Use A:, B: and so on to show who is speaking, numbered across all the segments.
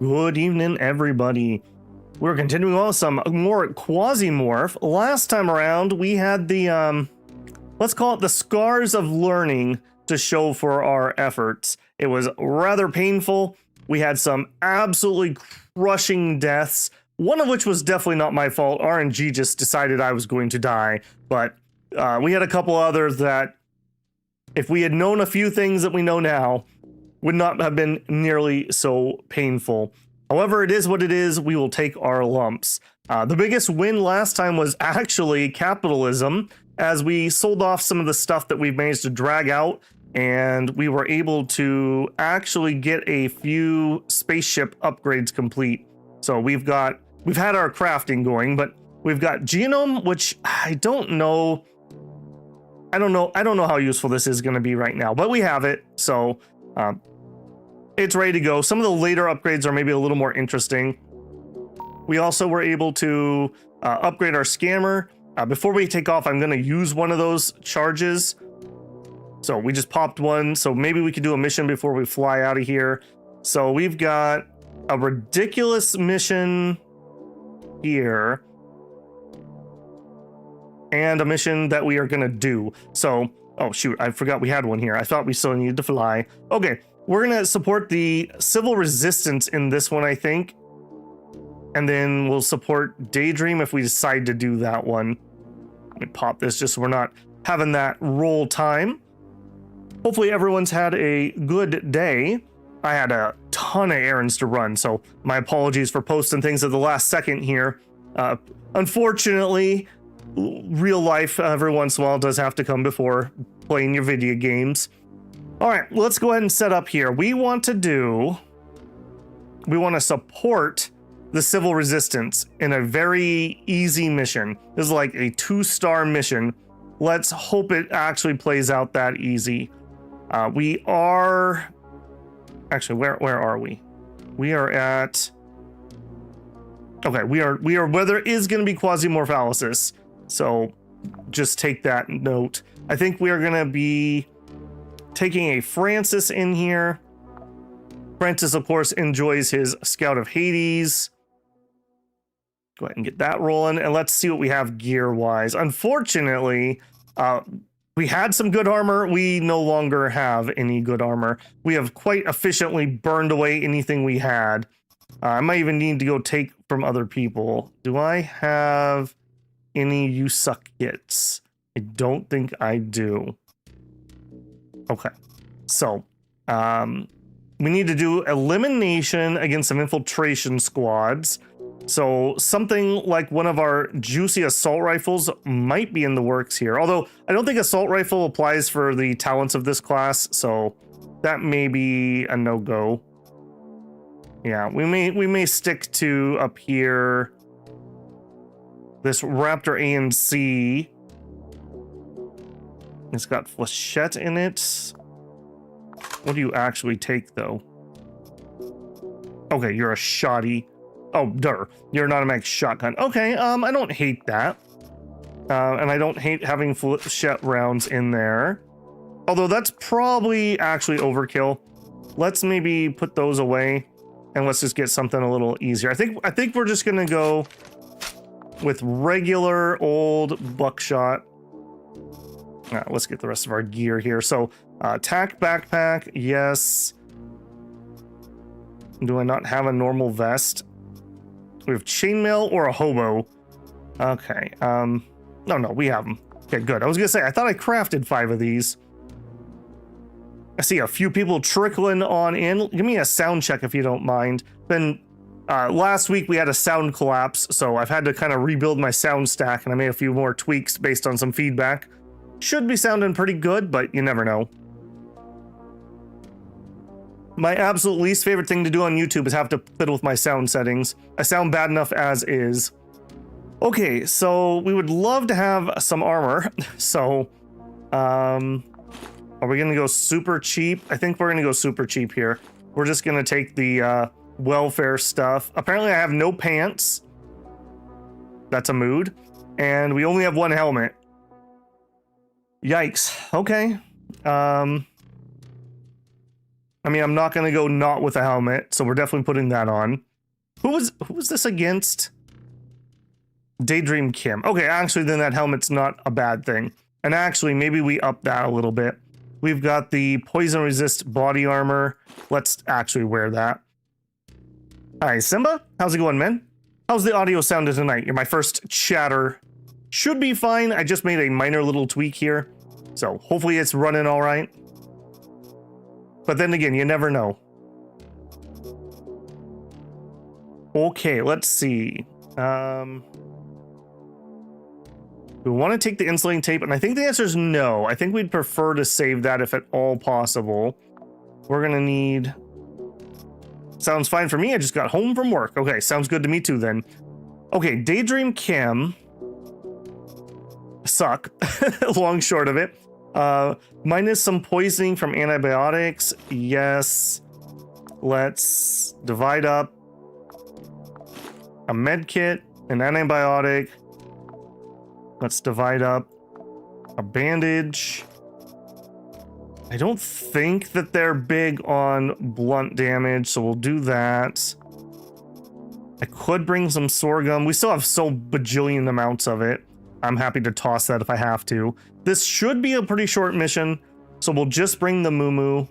A: Good evening, everybody. We're continuing on with some more Quasimorph. Last time around, we had the, let's call it the scars of learning to show for our efforts. It was rather painful. We had some absolutely crushing deaths, one of which was definitely not my fault. RNG just decided I was going to die, but we had a couple others that, if we had known a few things that we know now, would not have been nearly so painful. However, it is what it is. We will take our lumps. The biggest win last time was actually capitalism, as we sold off some of the stuff that we've managed to drag out, and we were able to actually get a few spaceship upgrades complete. So we've had our crafting going, but we've got genome, which I don't know how useful this is going to be right now, but we have it. So it's ready to go. Some of the later upgrades are maybe a little more interesting. We also were able to upgrade our scammer. Before we take off, I'm going to use one of those charges. So we just popped one. So maybe we could do a mission before we fly out of here. So we've got a ridiculous mission here, and a mission that we are going to do. So, oh shoot, I forgot we had one here. I thought we still needed to fly. Okay. We're going to support the civil resistance in this one, I think. And then we'll support Daydream if we decide to do that one. Let me pop this just so we're not having that roll time. Hopefully everyone's had a good day. I had a ton of errands to run, so my apologies for posting things at the last second here. Unfortunately, real life every once in a while does have to come before playing your video games. All right, let's go ahead and set up here. We want to support the civil resistance in a very easy mission. This is like a 2-star mission. Let's hope it actually plays out that easy. We are actually, where are we? We are at, okay, we are where there is going to be Quasimorphalysis. So just take that note. I think we are going to be taking a Francis in here. Francis, of course, enjoys his Scout of Hades. Go ahead and get that rolling, and let's see what we have gear-wise. Unfortunately, we had some good armor. We no longer have any good armor. We have quite efficiently burned away anything we had. I might even need to go take from other people. Do I have any You Suck kits? I don't think I do. Okay, so we need to do elimination against some infiltration squads. So something like one of our juicy assault rifles might be in the works here. Although I don't think assault rifle applies for the talents of this class, so that may be a no-go. Yeah, we may stick to up here. This Raptor ANC. It's got flechette in it. What do you actually take, though? Okay, you're a shoddy. Oh, you're an automatic shotgun. Okay, I don't hate that. And I don't hate having flechette rounds in there. Although that's probably actually overkill. Let's maybe put those away, and let's just get something a little easier. I think we're just gonna go with regular old buckshot. Let's get the rest of our gear here. So, tack backpack, yes. Do I not have a normal vest? We have chainmail or a hobo. Okay, no, we have them. Okay, good. I was gonna say, I thought I crafted 5 of these. I see a few people trickling on in. Give me a sound check if you don't mind. Then, last week we had a sound collapse, so I've had to kind of rebuild my sound stack, and I made a few more tweaks based on some feedback. Should be sounding pretty good, but you never know. My absolute least favorite thing to do on YouTube is have to fiddle with my sound settings. I sound bad enough as is. Okay, so we would love to have some armor. So, are we gonna go super cheap? I think we're gonna go super cheap here. We're just gonna take the welfare stuff. Apparently I have no pants. That's a mood. And we only have one helmet. Yikes. Okay. I mean, I'm not going to go not with a helmet, so we're definitely putting that on. Who was this against? Daydream Kim. Okay, actually, then that helmet's not a bad thing. And actually, maybe we up that a little bit. We've got the poison resist body armor. Let's actually wear that. Hi, Simba. How's it going, man? How's the audio sounding tonight? You're my first chatter. Should be fine. I just made a minor little tweak here. So hopefully it's running all right. But then again, you never know. Okay, let's see. We want to take the insulating tape, and I think the answer is no. I think we'd prefer to save that if at all possible. We're gonna need... Sounds fine for me. I just got home from work. Okay, sounds good to me too then. Okay, Daydream Kim. Suck. Long short of it. Minus some poisoning from antibiotics. Yes. Let's divide up a med kit, an antibiotic. Let's divide up a bandage. I don't think that they're big on blunt damage, so we'll do that. I could bring some sorghum. We still have so bajillion amounts of it. I'm happy to toss that if I have to. This should be a pretty short mission, so we'll just bring the moo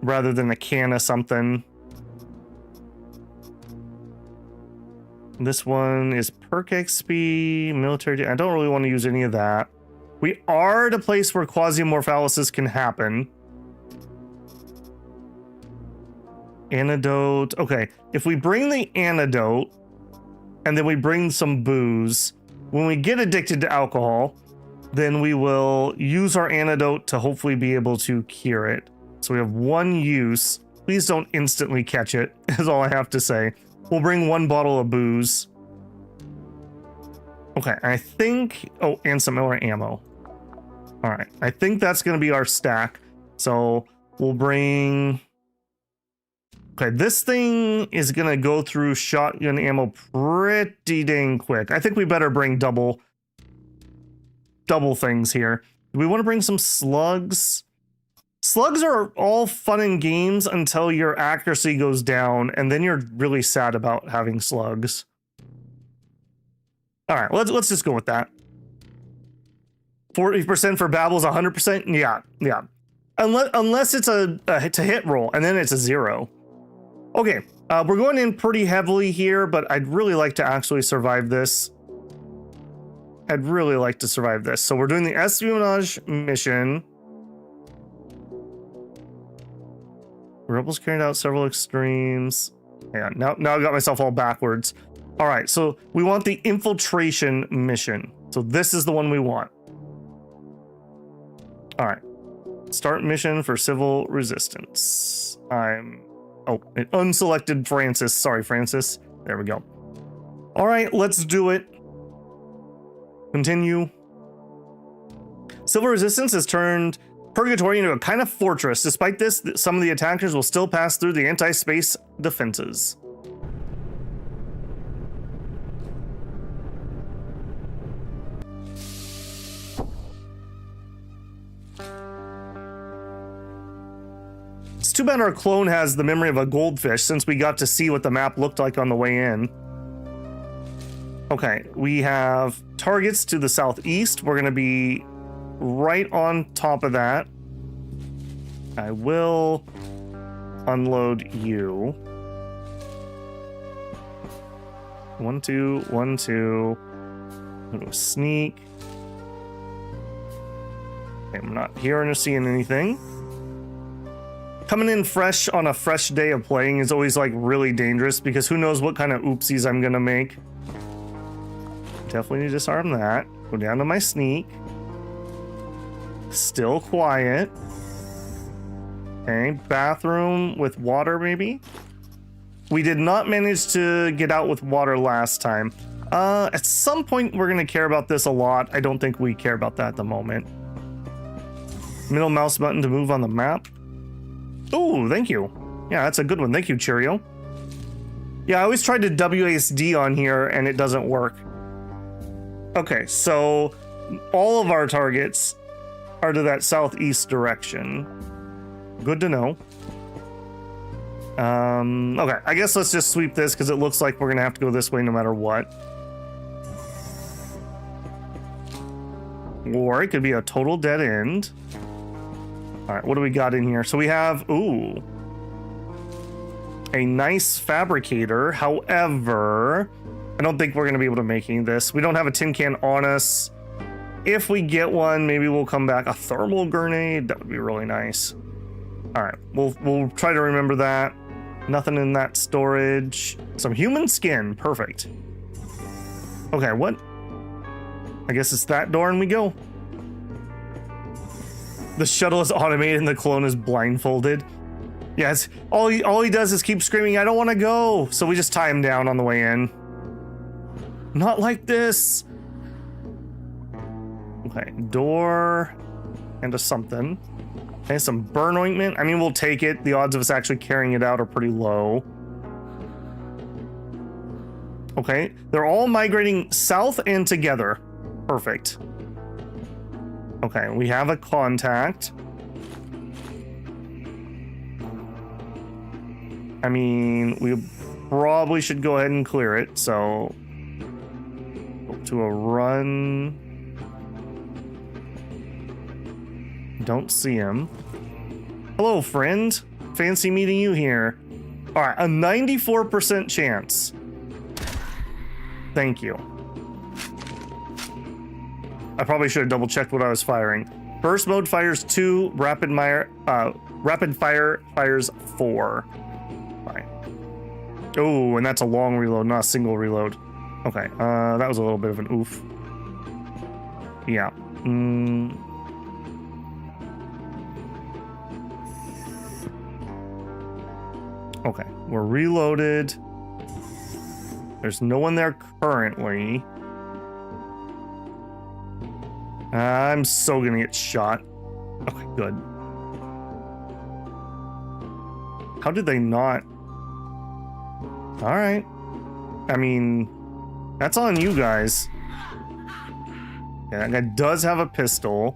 A: rather than a can of something. This one is perk XP, military. I don't really want to use any of that. We are at a place where quasimorphalysis can happen. Antidote. Okay, if we bring the antidote and then we bring some booze, when we get addicted to alcohol, then we will use our antidote to hopefully be able to cure it. So we have one use. Please don't instantly catch it, is all I have to say. We'll bring one bottle of booze. Okay, I think... Oh, and some more ammo. All right, I think that's going to be our stack. So we'll bring... Okay, this thing is going to go through shotgun ammo pretty dang quick. I think we better bring double things here. Do we want to bring some slugs? Slugs are all fun and games until your accuracy goes down, and then you're really sad about having slugs. All right, let's just go with that. 40% for babbles, 100%. Yeah. Unless it's a hit roll, and then it's a 0. Okay, we're going in pretty heavily here, but I'd really like to actually survive this. I'd really like to survive this. So we're doing the espionage mission. Rebels carried out several extremes. Yeah, now I got myself all backwards. All right, so we want the infiltration mission. So this is the one we want. All right, start mission for civil resistance. It unselected Francis. Sorry, Francis. There we go. All right, let's do it. Continue. Civil resistance has turned Purgatory into a kind of fortress. Despite this, some of the attackers will still pass through the anti-space defenses. It's too bad our clone has the memory of a goldfish, since we got to see what the map looked like on the way in. Okay, we have targets to the southeast. We're going to be right on top of that. I will unload you. 1, 2, 1, 2. I'm gonna sneak. Okay, I'm not hearing or seeing anything. Coming in fresh on a fresh day of playing is always like really dangerous, because who knows what kind of oopsies I'm gonna make. Definitely need to disarm that. Go down to my sneak. Still quiet. Okay, bathroom with water maybe? We did not manage to get out with water last time. At some point we're gonna care about this a lot. I don't think we care about that at the moment. Middle mouse button to move on the map. Oh, thank you. Yeah, that's a good one. Thank you, Cheerio. Yeah, I always tried to WASD on here and it doesn't work. Okay, so all of our targets are to that southeast direction. Good to know. Okay, I guess let's just sweep this because it looks like we're gonna have to go this way no matter what. Or it could be a total dead end. All right, what do we got in here? So we have, ooh, a nice fabricator. However, I don't think we're going to be able to make any of this. We don't have a tin can on us. If we get one, maybe we'll come back. A thermal grenade, that would be really nice. All right, we'll try to remember that. Nothing in that storage. Some human skin, perfect. Okay, what? I guess it's that door and we go. The shuttle is automated and the clone is blindfolded. Yes, all he does is keep screaming, I don't want to go. So we just tie him down on the way in. Not like this. Okay, door and a something. Okay, some burn ointment. I mean, we'll take it. The odds of us actually carrying it out are pretty low. Okay, they're all migrating south and together. Perfect. Okay, we have a contact. I mean, we probably should go ahead and clear it, so to a run. Don't see him. Hello, friend. Fancy meeting you here. All right, a 94% chance. Thank you. I probably should have double checked what I was firing. Burst mode fires 2, rapid fire fires 4. Fine. Oh, and that's a long reload, not a single reload. Okay, that was a little bit of an oof. Yeah. Okay, we're reloaded. There's no one there currently. I'm so gonna get shot. Okay, good. How did they not? All right. I mean, that's on you guys. Yeah, that guy does have a pistol.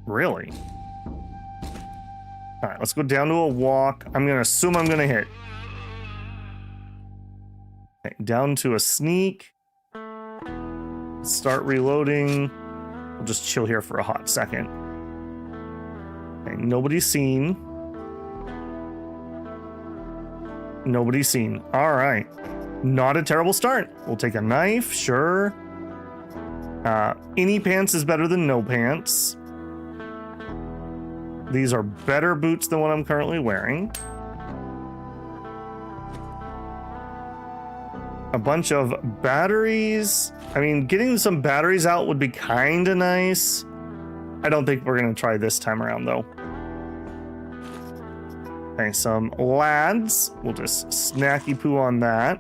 A: Really? All right, let's go down to a walk. I'm gonna assume I'm gonna hit. Okay, down to a sneak. Start reloading. We'll just chill here for a hot second. Okay, nobody's seen. Nobody's seen. All right. Not a terrible start. We'll take a knife, sure. Any pants is better than no pants. These are better boots than what I'm currently wearing. A bunch of batteries. I mean, getting some batteries out would be kind of nice. I don't think we're going to try this time around, though. Okay, some lads. We'll just snacky poo on that.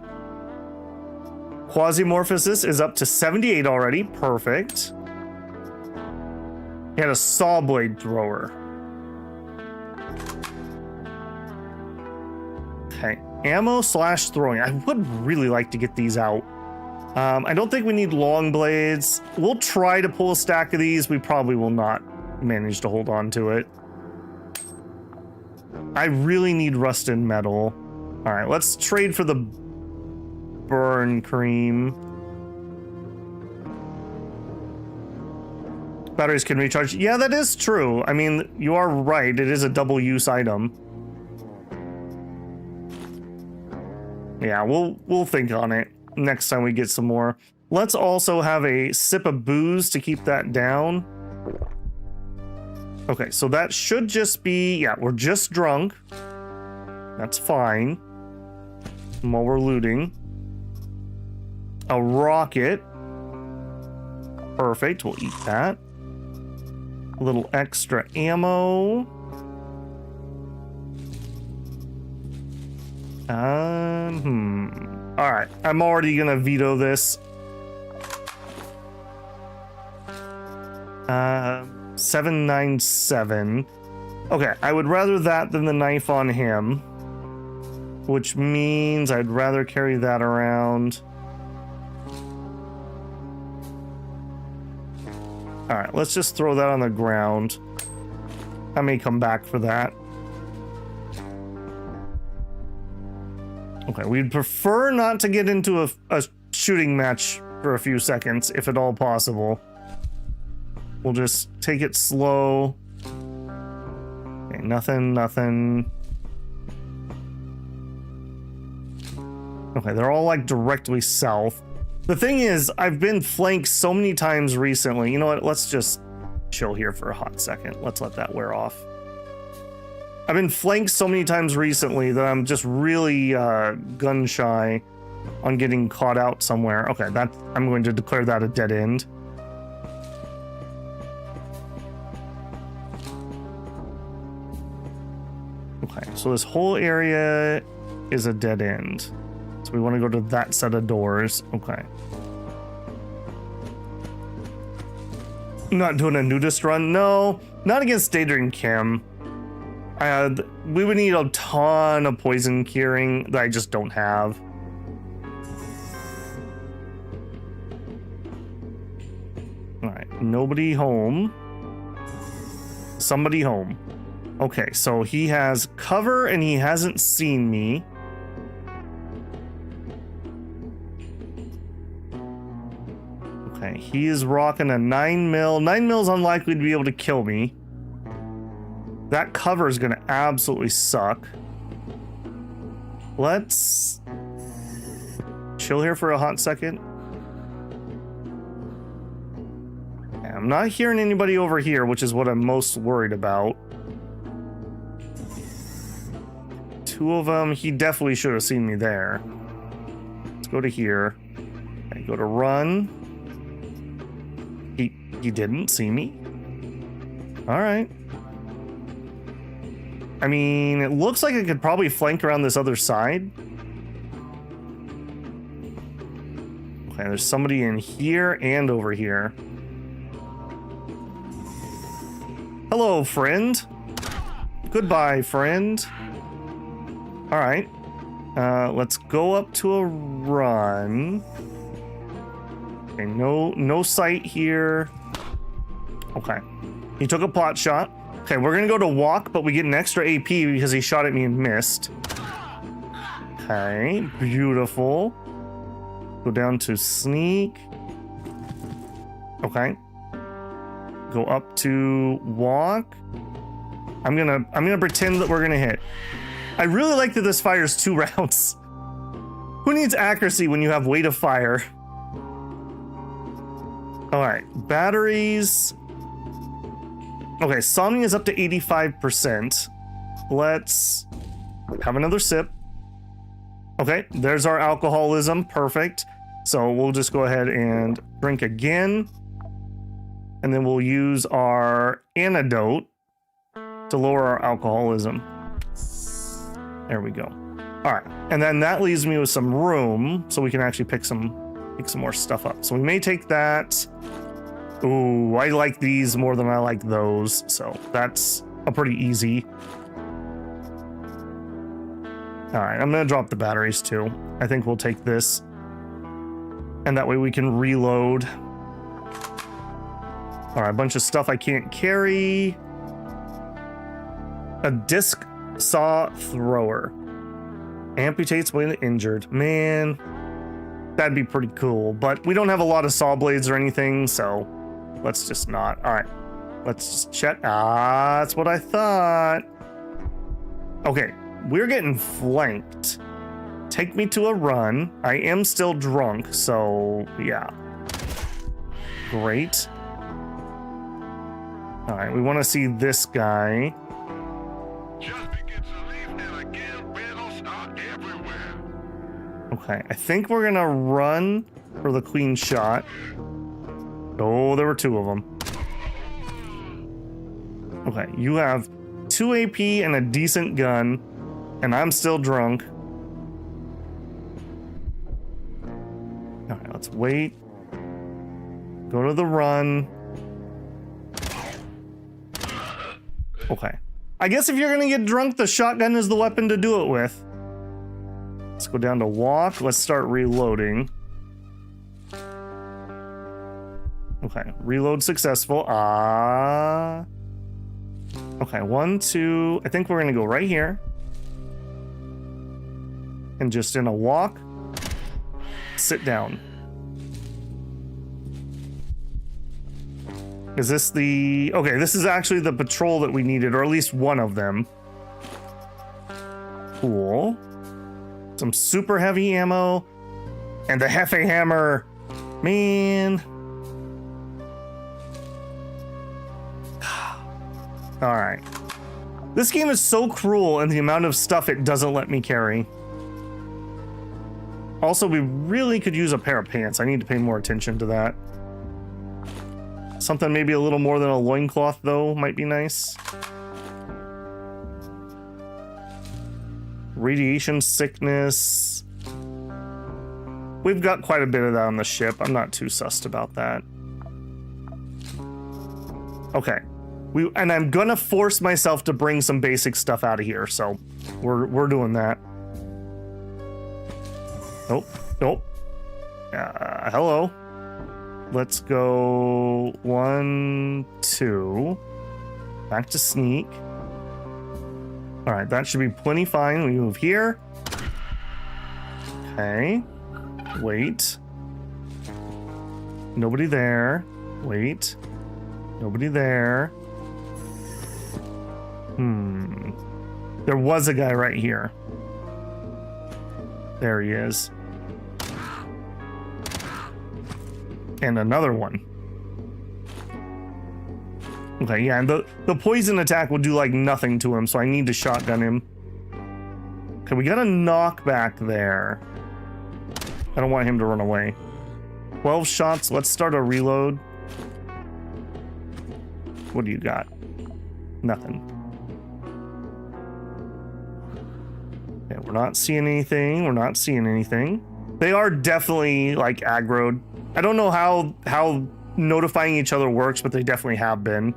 A: Quasimorphosis is up to 78 already. Perfect. He had a saw blade thrower. Okay, ammo / throwing. I would really like to get these out. I don't think we need long blades. We'll try to pull a stack of these. We probably will not manage to hold on to it. I really need rusted metal. All right, let's trade for the burn cream. Batteries can recharge. Yeah, that is true. I mean, you are right. It is a double use item. Yeah, we'll think on it next time we get some more. Let's also have a sip of booze to keep that down. Okay, so that should just be, yeah, we're just drunk. That's fine. While we're looting. A rocket. Perfect, we'll eat that. A little extra ammo. All right, I'm already gonna veto this. 797. Okay, I would rather that than the knife on him, which means I'd rather carry that around. All right, let's just throw that on the ground. I may come back for that. Okay, we'd prefer not to get into a shooting match for a few seconds, if at all possible. We'll just take it slow. Okay, nothing. Okay, they're all like directly south. The thing is, I've been flanked so many times recently. You know what? Let's just chill here for a hot second. Let's let that wear off. I've been flanked so many times recently that I'm just really gun shy on getting caught out somewhere. Okay, I'm going to declare that a dead end. Okay, so this whole area is a dead end. So we want to go to that set of doors. Okay. Not doing a nudist run? No, not against Daedrin Kim. We would need a ton of poison curing that I just don't have. All right, nobody home. Somebody home. Okay, so he has cover and he hasn't seen me. Okay, he is rocking a 9mm. 9mm is unlikely to be able to kill me. That cover is going to absolutely suck. Let's chill here for a hot second. I'm not hearing anybody over here, which is what I'm most worried about. Two of them, he definitely should have seen me there. Let's go to here. Okay, go to run. He didn't see me. All right. I mean, it looks like I could probably flank around this other side. Okay, there's somebody in here and over here. Hello, friend. Goodbye, friend. All right. Let's go up to a run. Okay, no sight here. Okay. He took a pot shot. Okay, we're gonna go to walk, but we get an extra AP because he shot at me and missed. Okay, beautiful. Go down to sneak. Okay. Go up to walk. I'm gonna pretend that we're gonna hit. I really like that this fires 2 rounds. Who needs accuracy when you have weight of fire? All right, batteries. Okay, Somni is up to 85%. Let's have another sip. Okay, there's our alcoholism. Perfect. So we'll just go ahead and drink again. And then we'll use our antidote to lower our alcoholism. There we go. All right, and then that leaves me with some room so we can actually pick some more stuff up. So we may take that. Ooh, I like these more than I like those, so that's a pretty easy. All right, I'm gonna drop the batteries too. I think we'll take this, and that way we can reload. All right, a bunch of stuff I can't carry. A disc saw thrower. Amputates when injured. Man, that'd be pretty cool, but we don't have a lot of saw blades or anything, so let's just not. All right, let's just check. Ah, that's what I thought. Okay, we're getting flanked. Take me to a run. I am still drunk, so yeah. Great. All right, we want to see this guy. Okay, I think we're gonna run for the queen shot. Oh, there were 2 of them. Okay, you have 2 AP and a decent gun, and I'm still drunk. All right, let's wait. Go to the run. Okay. I guess if you're gonna get drunk, the shotgun is the weapon to do it with. Let's go down to walk. Let's start reloading. Okay, reload successful. Okay, 1, 2. I think we're gonna go right here. And just in a walk, sit down. Is this the... Okay, this is actually the patrol that we needed, or at least one of them. Cool. Some super heavy ammo. And the Hefe hammer. Man. Alright. This game is so cruel in the amount of stuff it doesn't let me carry. Also, we really could use a pair of pants. I need to pay more attention to that. Something maybe a little more than a loincloth, though, might be nice. Radiation sickness. We've got quite a bit of that on the ship. I'm not too sussed about that. Okay. And I'm gonna force myself to bring some basic stuff out of here, so we're doing that. Nope, nope. Hello. Let's go 1, 2. Back to sneak. All right, that should be plenty fine. We move here. Okay. Wait. Nobody there. Wait. Nobody there. There was a guy right here. There he is. And another one. Okay, yeah, and the poison attack will do like nothing to him, so I need to shotgun him. Okay, we got a knockback there. I don't want him to run away. 12 shots, let's start a reload. What do you got? Nothing. Okay, we're not seeing anything. We're not seeing anything. They are definitely like aggroed. I don't know how notifying each other works, but they definitely have been.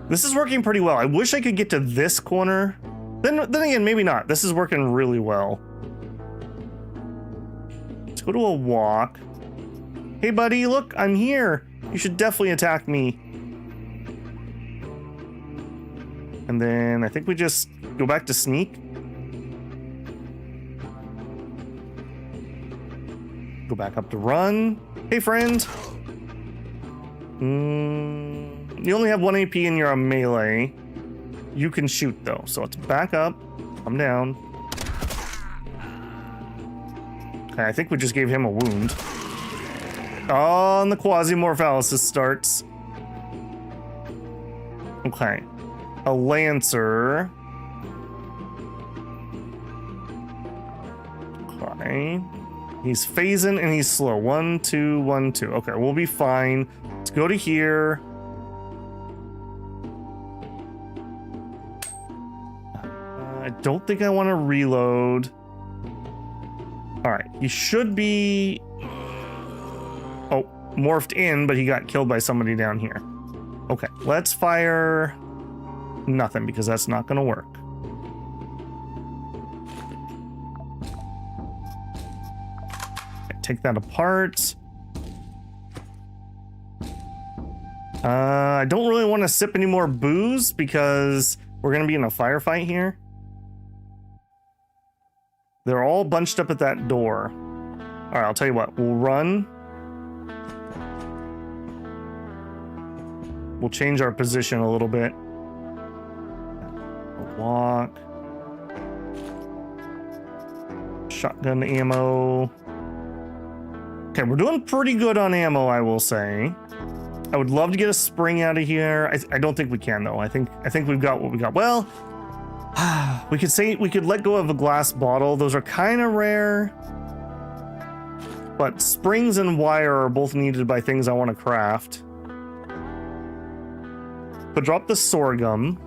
A: This is working pretty well. I wish I could get to this corner. Then again, maybe not. This is working really well. Let's go to a walk. Hey, buddy, look, I'm here. You should definitely attack me. And then I think we just go back to sneak. Go back up to run. Hey, friend. You only have 1 AP and you're a melee. You can shoot, though. So let's back up. Come down. Okay, I think we just gave him a wound. Oh, and the Quasimorph starts. Okay. A Lancer. Okay. He's phasing and he's slow. 1, 2, 1, 2. Okay, we'll be fine. Let's go to here. I don't think I want to reload. All right, he should be... Oh, morphed in, but he got killed by somebody down here. Okay, let's fire... Nothing, because that's not going to work. Take that apart. I don't really want to sip any more booze because we're going to be in a firefight here. They're all bunched up at that door. All right, I'll tell you what. We'll run. We'll change our position a little bit. We'll walk. Shotgun ammo. Okay, we're doing pretty good on ammo, I will say. I would love to get a spring out of here. I don't think we can, though. I think we've got what we got. Well, we could let go of a glass bottle. Those are kind of rare. But springs and wire are both needed by things I want to craft. But drop the sorghum.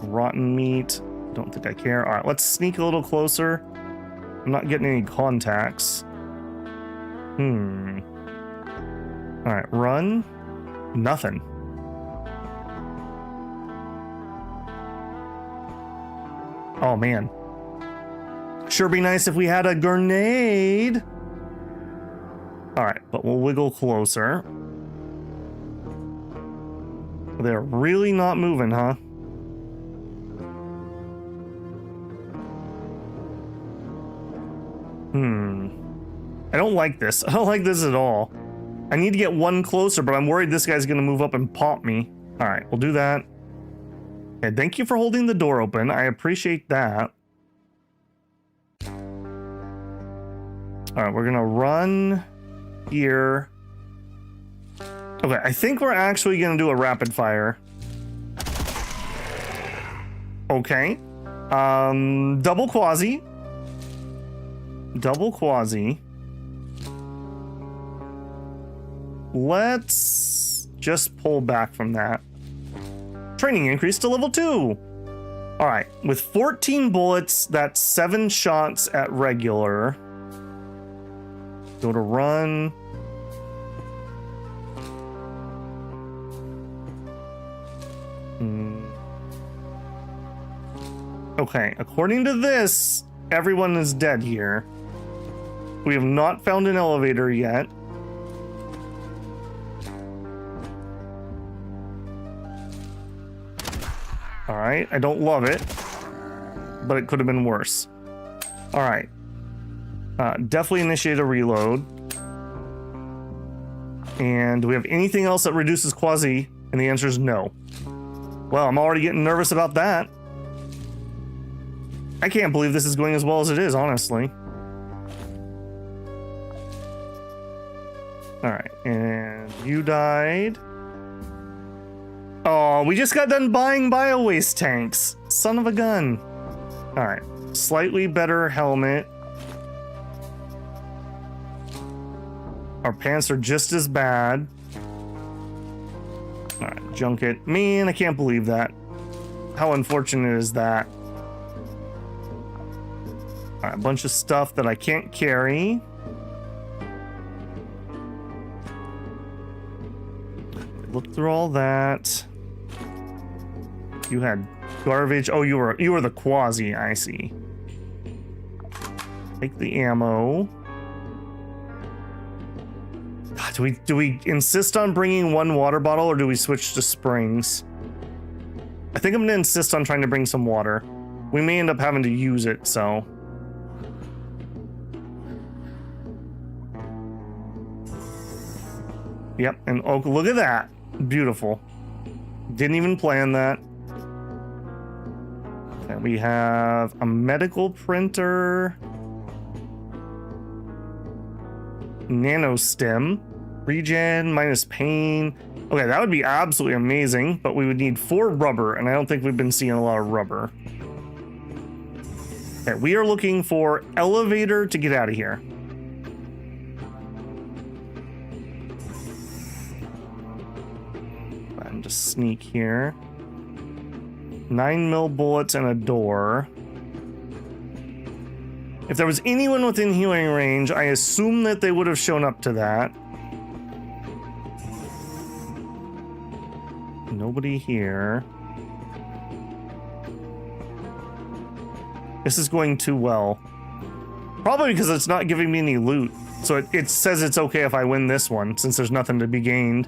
A: Rotten meat. Don't think I care. All right, let's sneak a little closer. I'm not getting any contacts. All right, run. Nothing. Oh, man. Sure be nice if we had a grenade. All right, but we'll wiggle closer. They're really not moving, huh? I don't like this. I don't like this at all. I need to get one closer, but I'm worried this guy's gonna move up and pop me. All right, we'll do that. And thank you for holding the door open. I appreciate that. All right, we're gonna run here. Okay, I think we're actually gonna do a rapid fire. Okay. Double quasi. Double quasi. Let's just pull back from that. Training increased to level 2. All right, with 14 bullets, that's 7 shots at regular. Go to run. Okay, according to this, everyone is dead here. We have not found an elevator yet. All right, I don't love it, but it could have been worse. All right, definitely initiate a reload. And do we have anything else that reduces quasi? And the answer is no. Well, I'm already getting nervous about that. I can't believe this is going as well as it is, honestly. All right, and you died. Oh, we just got done buying bio-waste tanks. Son of a gun. All right, slightly better helmet. Our pants are just as bad. All right, junk it. Man, I can't believe that. How unfortunate is that? All right, a bunch of stuff that I can't carry. Look through all that. You had garbage. Oh, you were the quasi, I see. Take the ammo. God, do we insist on bringing one water bottle or do we switch to springs? I think I'm gonna insist on trying to bring some water. We may end up having to use it, so. Yep, and oh, look at that. Beautiful. Didn't even plan that. And we have a medical printer. Nano stem. Regen minus pain. Okay, that would be absolutely amazing, but we would need 4 rubber, and I don't think we've been seeing a lot of rubber. Okay, we are looking for elevator to get out of here. And just sneak here. 9mm bullets and a door. If there was anyone within healing range, I assume that they would have shown up to that. Nobody here. This is going too well. Probably because it's not giving me any loot. So it says it's okay if I win this one, since there's nothing to be gained.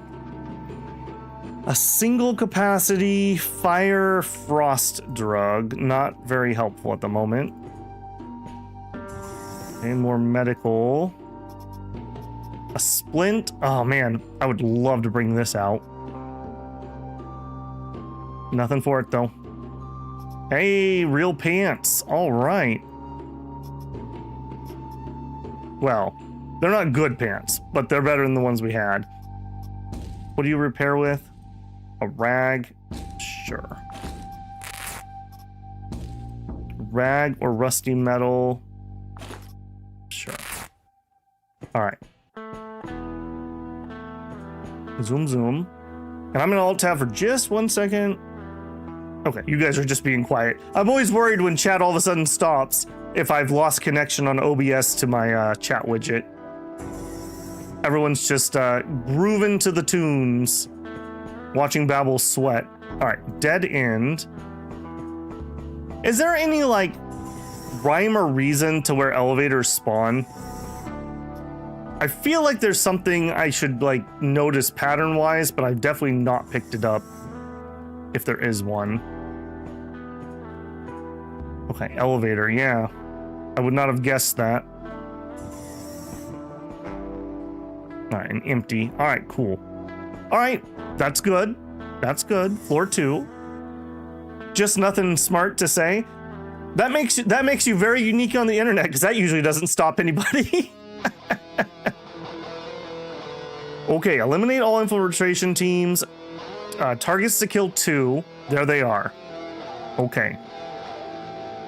A: A single capacity fire frost drug. Not very helpful at the moment. And more medical. A splint. Oh man, I would love to bring this out. Nothing for it though. Hey, real pants. All right. Well, they're not good pants, but they're better than the ones we had. What do you repair with? A rag? Sure. Rag or rusty metal? Sure. All right. Zoom, zoom. And I'm gonna alt tab for just 1 second. Okay, you guys are just being quiet. I'm always worried when chat all of a sudden stops if I've lost connection on OBS to my chat widget. Everyone's just grooving to the tunes, watching Babel sweat. All right, dead end. Is there any like rhyme or reason to where elevators spawn. I feel like there's something I should like notice pattern-wise, but I've definitely not picked it up. If there is one. Okay, elevator, yeah. I would not have guessed that. Alright, and empty. Alright, cool. Alright, that's good. That's good. Floor 2. Just nothing smart to say. That makes you very unique on the internet, because that usually doesn't stop anybody. Okay, eliminate all infiltration teams. Targets to kill 2. There they are. Okay.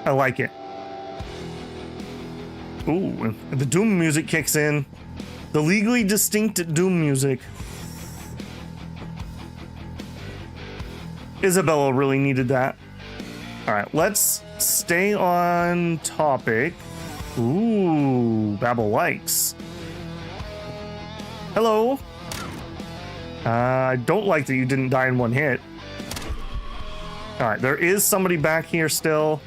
A: I like it. Ooh, the Doom music kicks in. The legally distinct Doom music. Isabella really needed that. Alright, let's stay on topic. Ooh, Babel likes. Hello. I don't like that you didn't die in one hit. Alright, there is somebody back here still.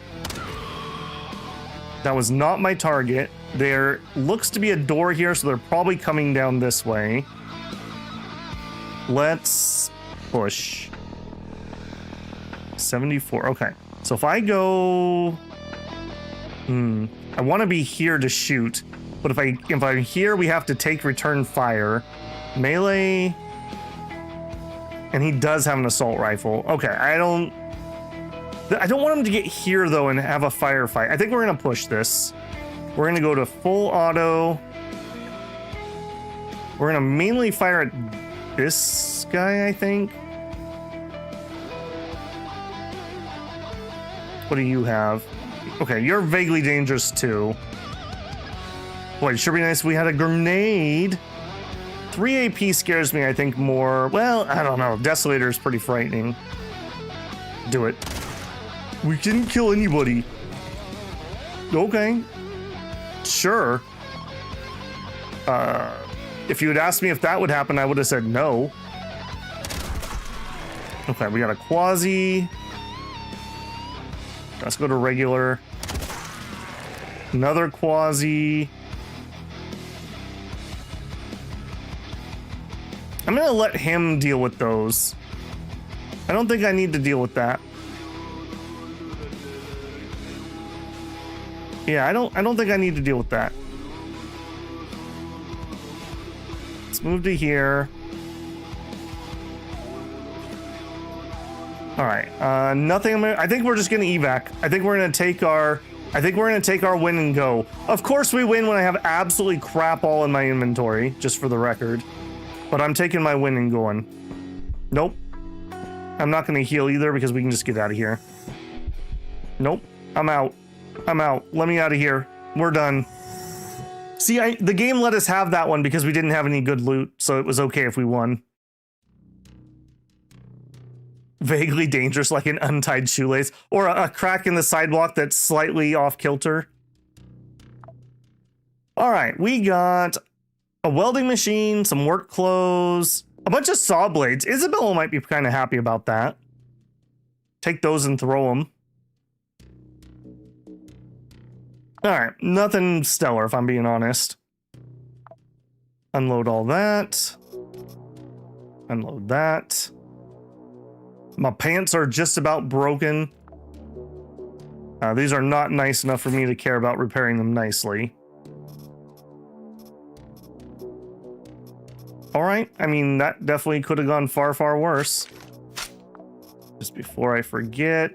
A: That was not my target. There looks to be a door here, so they're probably coming down this way. Let's push. 74. Okay. So if I go... I want to be here to shoot. But if I'm here, we have to take return fire. Melee... And he does have an assault rifle. Okay, I don't want him to get here, though, and have a firefight. I think we're going to push this. We're going to go to full auto. We're going to mainly fire at this guy, I think. What do you have? Okay, you're vaguely dangerous, too. Boy, it sure be nice if we had a grenade. 3 AP scares me, I think, more. Well, I don't know. Desolator is pretty frightening. Do it. We didn't kill anybody. Okay. Sure. If you had asked me if that would happen, I would have said no. Okay, we got a Quasi. Let's go to regular. Another Quasi. I'm gonna let him deal with those. I don't think I need to deal with that. Yeah, I don't think I need to deal with that. Let's move to here. All right, nothing. I think we're just gonna evac. I think we're gonna take our win and go. Of course we win when I have absolutely crap all in my inventory, just for the record. But I'm taking my win and going. Nope. I'm not going to heal either because we can just get out of here. Nope. I'm out. I'm out. Let me out of here. We're done. See, the game let us have that one because we didn't have any good loot, so it was okay if we won. Vaguely dangerous, like an untied shoelace. Or a crack in the sidewalk that's slightly off kilter. Alright, we got... a welding machine, some work clothes, a bunch of saw blades. Isabella might be kind of happy about that. Take those and throw them. All right, nothing stellar if I'm being honest. Unload all that. Unload that. My pants are just about broken. These are not nice enough for me to care about repairing them nicely. All right, I mean, that definitely could have gone far, far worse. Just before I forget.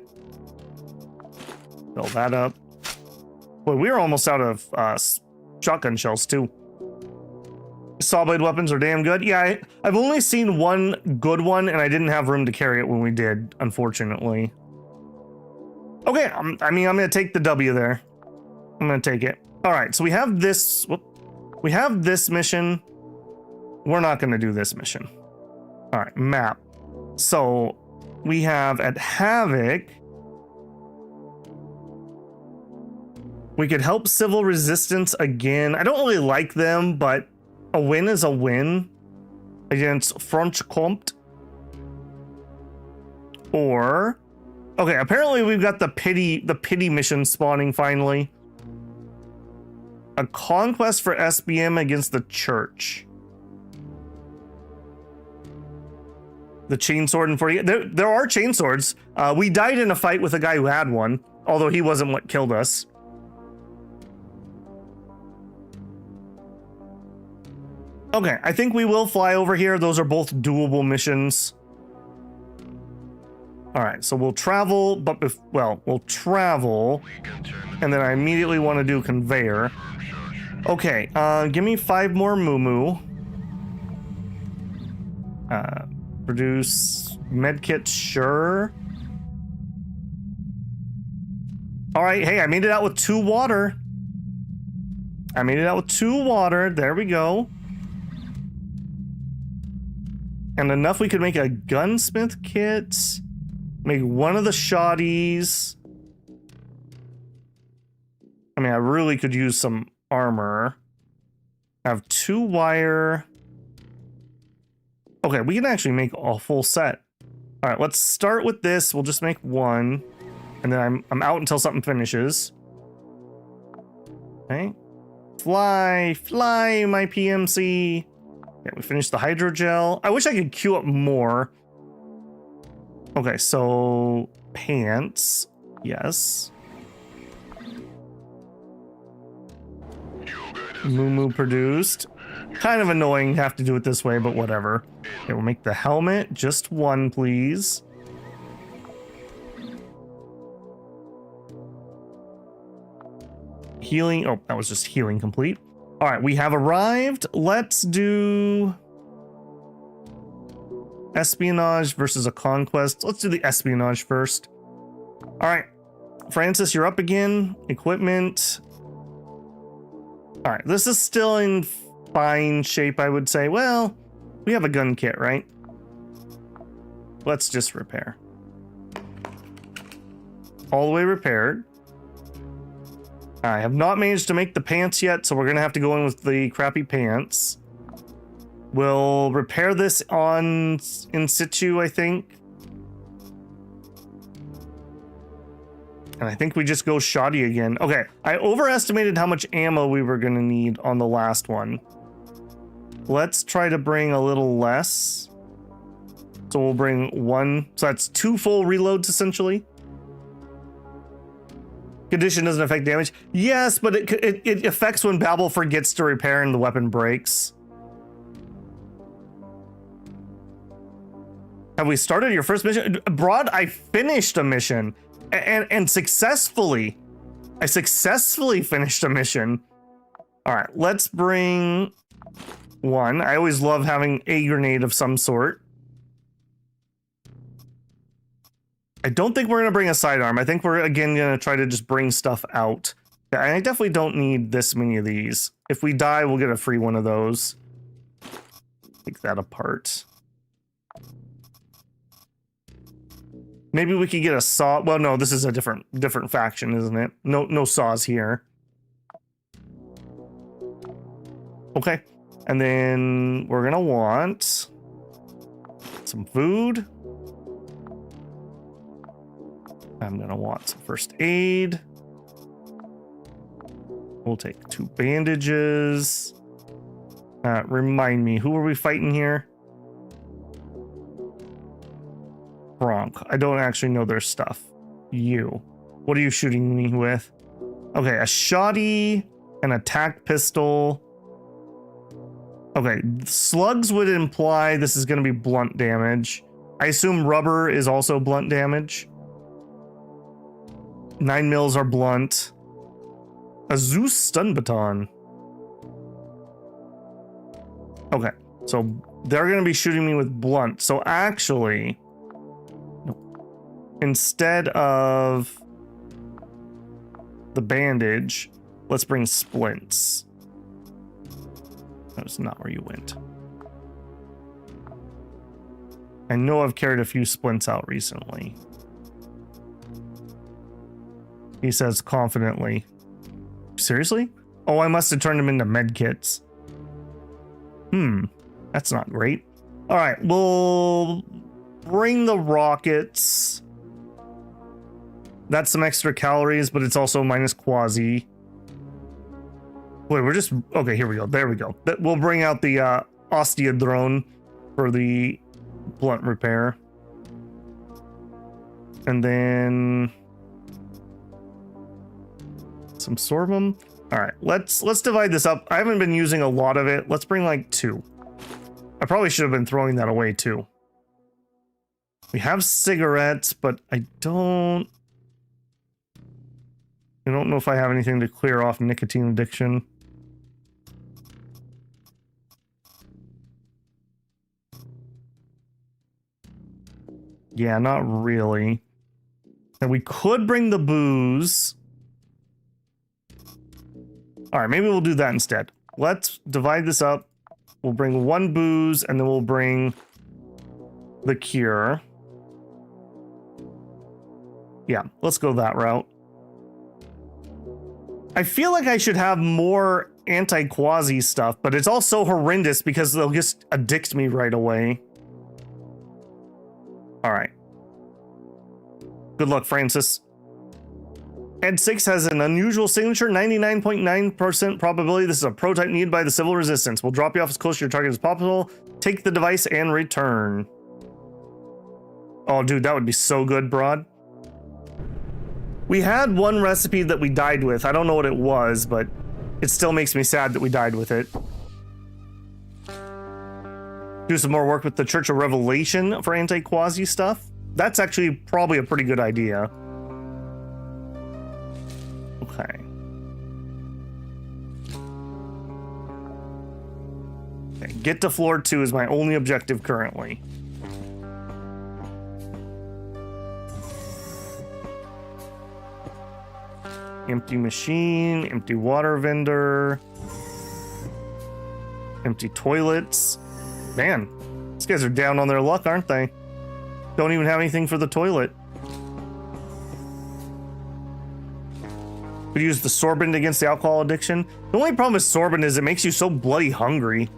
A: Fill that up. Boy, we were almost out of shotgun shells, too. Sawblade weapons are damn good. Yeah, I've only seen one good one, and I didn't have room to carry it when we did, unfortunately. Okay, I mean, I'm going to take the W there. I'm going to take it. All right, so we have this... We have this mission... We're not going to do this mission. All right, map. So we have at Havoc. We could help civil resistance again. I don't really like them, but a win is a win against Franche-Comté. Or Okay, apparently we've got the pity mission spawning finally. A conquest for SBM against the church. The chainsword and 40. There are chainswords. We died in a fight with a guy who had one, although he wasn't what killed us. Okay, I think we will fly over here. Those are both doable missions. All right, so we'll travel, but we'll travel, and then I immediately want to do conveyor. Okay, give me 5 more moo. Produce medkits, sure. All right, hey, I made it out with 2 water. There we go. And enough we could make a gunsmith kit. Make one of the shoddies. I mean, I really could use some armor. I have 2 wire. Okay, we can actually make a full set. All right, let's start with this. We'll just make 1. And then I'm out until something finishes. Okay. Fly, my PMC. Okay, we finished the hydrogel. I wish I could queue up more. Okay, so pants. Yes. Moo produced. Kind of annoying to have to do it this way, but whatever. Okay, we'll make the helmet. Just 1, please. Healing. Oh, that was just healing complete. All right, we have arrived. Let's do espionage versus a conquest. Let's do the espionage first. All right, Francis, you're up again. Equipment. All right, this is still in fine shape, I would say. Well, we have a gun kit, right? Let's just repair. All the way repaired. I have not managed to make the pants yet, so we're gonna have to go in with the crappy pants. We'll repair this on in situ, I think. And I think we just go shoddy again. Okay, I overestimated how much ammo we were gonna need on the last one. Let's try to bring a little less. So we'll bring 1. So that's 2 full reloads essentially. Condition doesn't affect damage. Yes, but it affects when Babel forgets to repair and the weapon breaks. Have we started your first mission? Broad, I finished a mission and successfully. I successfully finished a mission. All right, let's bring 1. I always love having a grenade of some sort. I don't think we're going to bring a sidearm. I think we're, again, going to try to just bring stuff out. Yeah, I definitely don't need this many of these. If we die, we'll get a free one of those. Take that apart. Maybe we could get a saw. Well, no, this is a different faction, isn't it? No saws here. Okay. And then we're going to want some food. I'm gonna want some first aid. We'll take 2 bandages. Remind me, who are we fighting here? Bronk. I don't actually know their stuff. You. What are you shooting me with? Okay, a shoddy, an attack pistol. Okay, slugs would imply this is gonna be blunt damage. I assume rubber is also blunt damage. 9 mils are blunt. A Zeus stun baton. Okay, so they're gonna be shooting me with blunt. So actually, instead of the bandage, let's bring splints. That's not where you went. I know I've carried a few splints out recently. He says confidently. Seriously? Oh, I must have turned them into medkits. That's not great. All right, we'll bring the rockets. That's some extra calories, but it's also minus quasi. Wait, we're just... Okay, here we go. There we go. We'll bring out the osteodrone for the blunt repair. And then... some sorbum. All right, let's divide this up. I haven't been using a lot of it. Let's bring like 2. I probably should have been throwing that away too. We have cigarettes, but I don't know if I have anything to clear off nicotine addiction. Yeah, not really. And we could bring the booze. All right, maybe we'll do that instead. Let's divide this up. We'll bring 1 booze, and then we'll bring the cure. Yeah, let's go that route. I feel like I should have more anti-quasi stuff, but it's all so horrendous because they'll just addict me right away. All right. Good luck, Francis. Ed 6 has an unusual signature, 99.9% probability. This is a prototype needed by the civil resistance. We'll drop you off as close to your target as possible. Take the device and return. Oh, dude, that would be so good, Broad. We had one recipe that we died with. I don't know what it was, but it still makes me sad that we died with it. Do some more work with the Church of Revelation for anti-quasi stuff. That's actually probably a pretty good idea. Okay. Okay, get to floor 2 is my only objective currently. Empty machine, empty water vendor, empty toilets. Man, these guys are down on their luck, aren't they? Don't even have anything for the toilet. We use the sorbent against the alcohol addiction. The only problem with sorbent is it makes you so bloody hungry.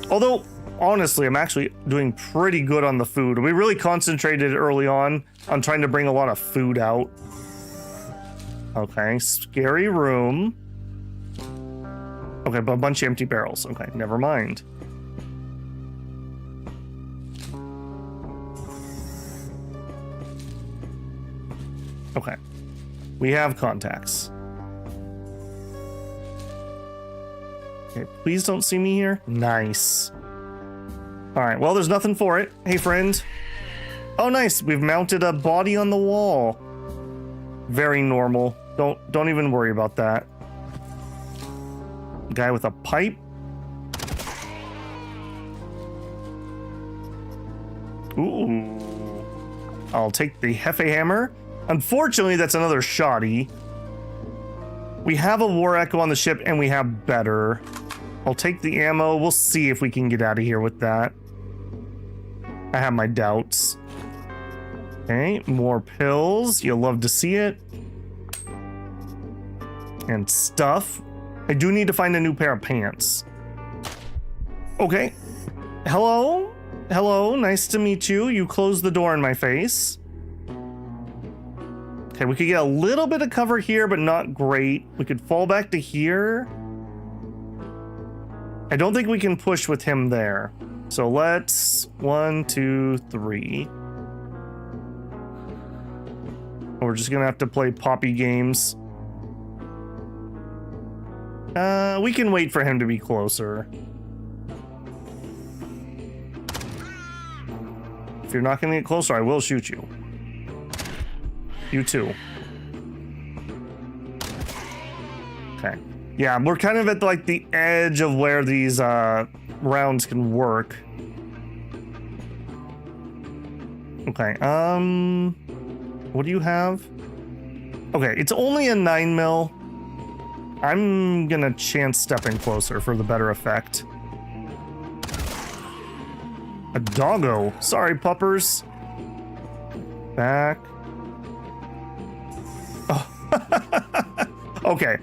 A: Although, honestly, I'm actually doing pretty good on the food. We really concentrated early on trying to bring a lot of food out. Okay, scary room. Okay, but a bunch of empty barrels. Okay, never mind. Okay, we have contacts. Okay, please don't see me here. Nice. All right, well, there's nothing for it. Hey, friend. Oh, nice. We've mounted a body on the wall. Very normal. Don't even worry about that. Guy with a pipe. Ooh. I'll take the Hefe hammer. Unfortunately, that's another shoddy. We have a war echo on the ship, and we have better. I'll take the ammo. We'll see if we can get out of here with that. I have my doubts. Okay, more pills. You'll love to see it. And stuff. I do need to find a new pair of pants. Okay. Hello? Hello, nice to meet you. You closed the door in my face. Okay, we could get a little bit of cover here, but not great. We could fall back to here. I don't think we can push with him there. So let's 1, 2, 3. We're just gonna have to play poppy games. We can wait for him to be closer. If you're not gonna get closer, I will shoot you. You too. Okay. Yeah, we're kind of at like the edge of where these rounds can work. Okay, what do you have? Okay, it's only a 9mm. I'm gonna chance stepping closer for the better effect. A doggo. Sorry, puppers. Back. Oh. Okay.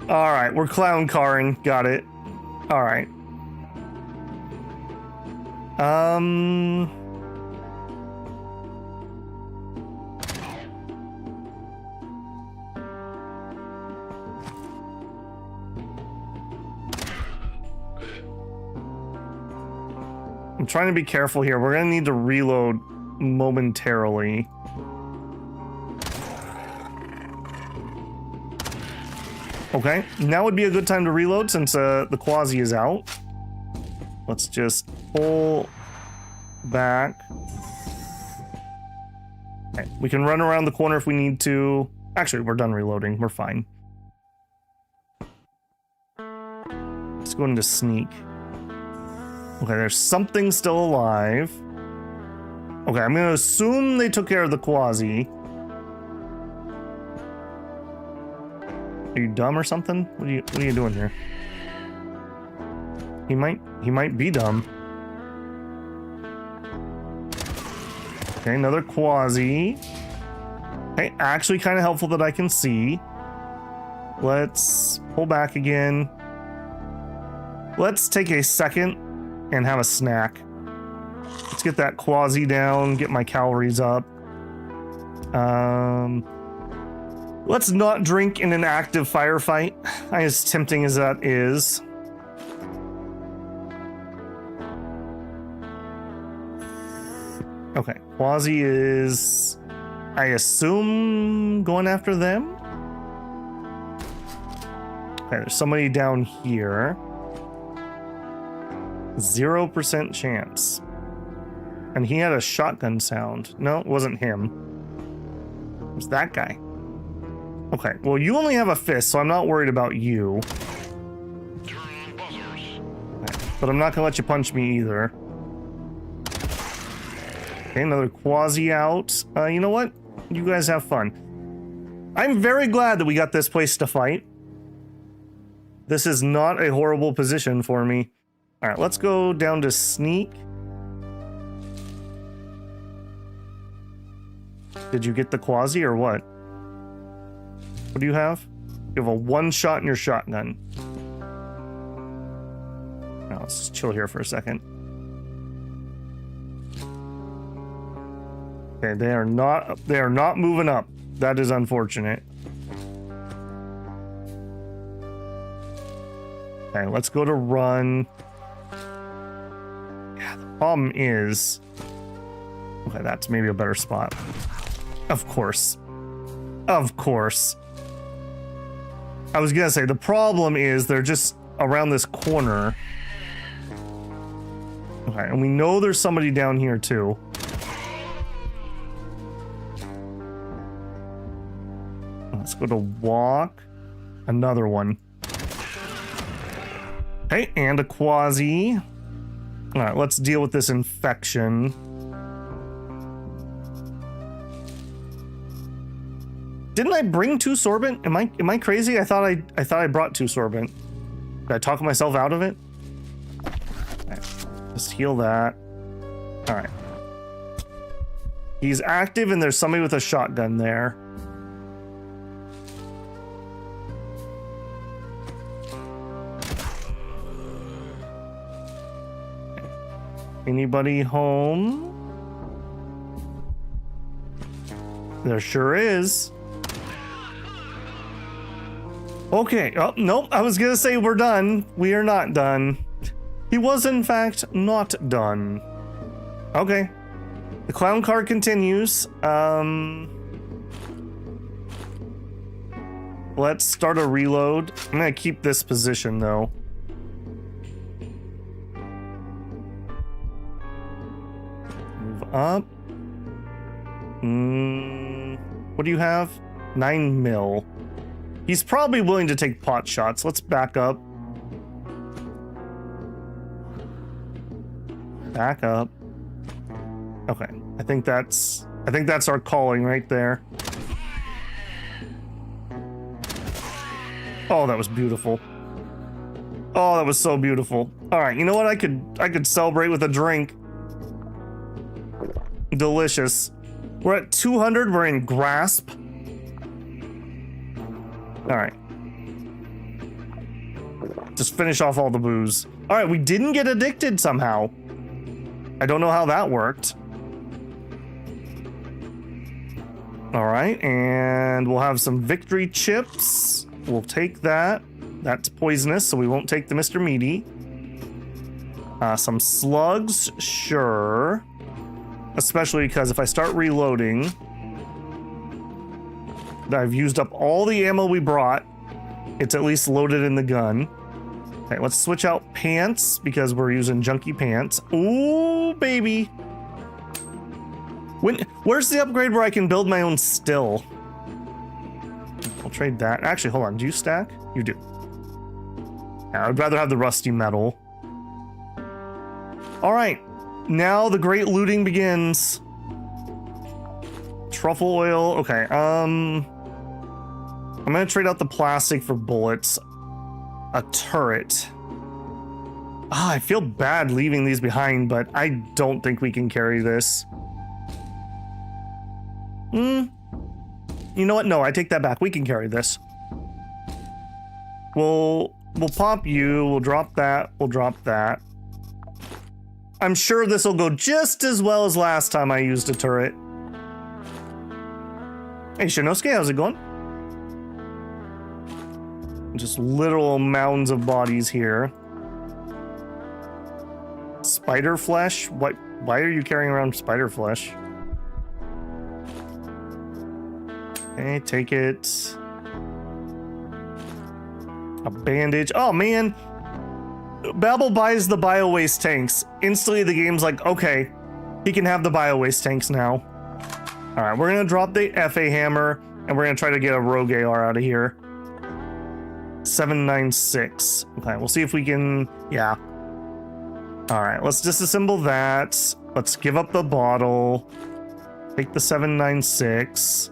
A: All right, we're clown carring. Got it. All right. I'm trying to be careful here. We're gonna need to reload momentarily. Okay, now would be a good time to reload since the Quasi is out. Let's just pull back. Okay, we can run around the corner if we need to. Actually, we're done reloading. We're fine. Let's go into sneak. Okay, there's something still alive. Okay, I'm gonna assume they took care of the Quasi. Are you dumb or something? What are you doing here? He might be dumb. Okay, another Quasi. Okay, actually kind of helpful that I can see. Let's pull back again. Let's take a second and have a snack. Let's get that Quasi down, get my calories up. Let's not drink in an active firefight, as tempting as that is. Okay, Quasi is, I assume, going after them? Okay, there's somebody down here. 0% chance. And he had a shotgun sound. No, it wasn't him. It was that guy. Okay, well, you only have a fist, so I'm not worried about you. Okay, but I'm not gonna let you punch me either. Okay, another Quasi out. You know what? You guys have fun. I'm very glad that we got this place to fight. This is not a horrible position for me. All right, let's go down to sneak. Did you get the Quasi or what? What do you have? You have a one shot in your shotgun. Now let's just chill here for a second. Okay, they are not moving up. That is unfortunate. Okay, let's go to run. Yeah, the problem is... Okay, that's maybe a better spot. Of course. Of course. I was gonna say, the problem is they're just around this corner. Okay, and we know there's somebody down here too. Let's go to walk. Another one. Okay, and a Quasi. All right, let's deal with this infection. Didn't I bring 2 sorbent? Am I crazy? I thought I brought 2 sorbent. Did I talk myself out of it? Okay, just heal that. All right. He's active, and there's somebody with a shotgun there. Anybody home? There sure is. Okay. Oh, nope. I was gonna say we're done. We are not done. He was, in fact, not done. Okay. The clown car continues. Let's start a reload. I'm gonna keep this position, though. Up. What do you have? 9 mil. He's probably willing to take pot shots. Let's back up. Back up. Okay. I think that's our calling right there. Oh, that was beautiful. Oh, that was so beautiful. All right, you know what? I could celebrate with a drink. Delicious. We're at 200. We're in grasp. All right. Just finish off all the booze. All right, we didn't get addicted somehow. I don't know how that worked. All right, and we'll have some victory chips. We'll take that. That's poisonous, so we won't take the Mr. Meaty. Some slugs, sure. Especially because if I start reloading, I've used up all the ammo we brought. It's at least loaded in the gun. Okay, let's switch out pants because we're using junky pants. Ooh, baby. Where's the upgrade where I can build my own still? I'll trade that. Actually, hold on. Do you stack? You do. Yeah, I'd rather have the rusty metal. All right. Now the great looting begins. Truffle oil. Okay. I'm gonna trade out the plastic for bullets. A turret. I feel bad leaving these behind, but I don't think we can carry this. You know what? No, I take that back. We can carry this. We'll pop you. We'll drop that. We'll drop that. I'm sure this will go just as well as last time I used a turret. Hey, Shinosuke, how's it going? Just literal mounds of bodies here. Spider flesh? What? Why are you carrying around spider flesh? Okay, take it. A bandage. Oh, man. Babel buys the bio-waste tanks. Instantly, the game's like, okay, he can have the bio-waste tanks now. All right, we're going to drop the FA hammer, and we're going to try to get a rogue AR out of here. 796. Okay, we'll see if we can... Yeah. All right, let's disassemble that. Let's give up the bottle. Take the 796.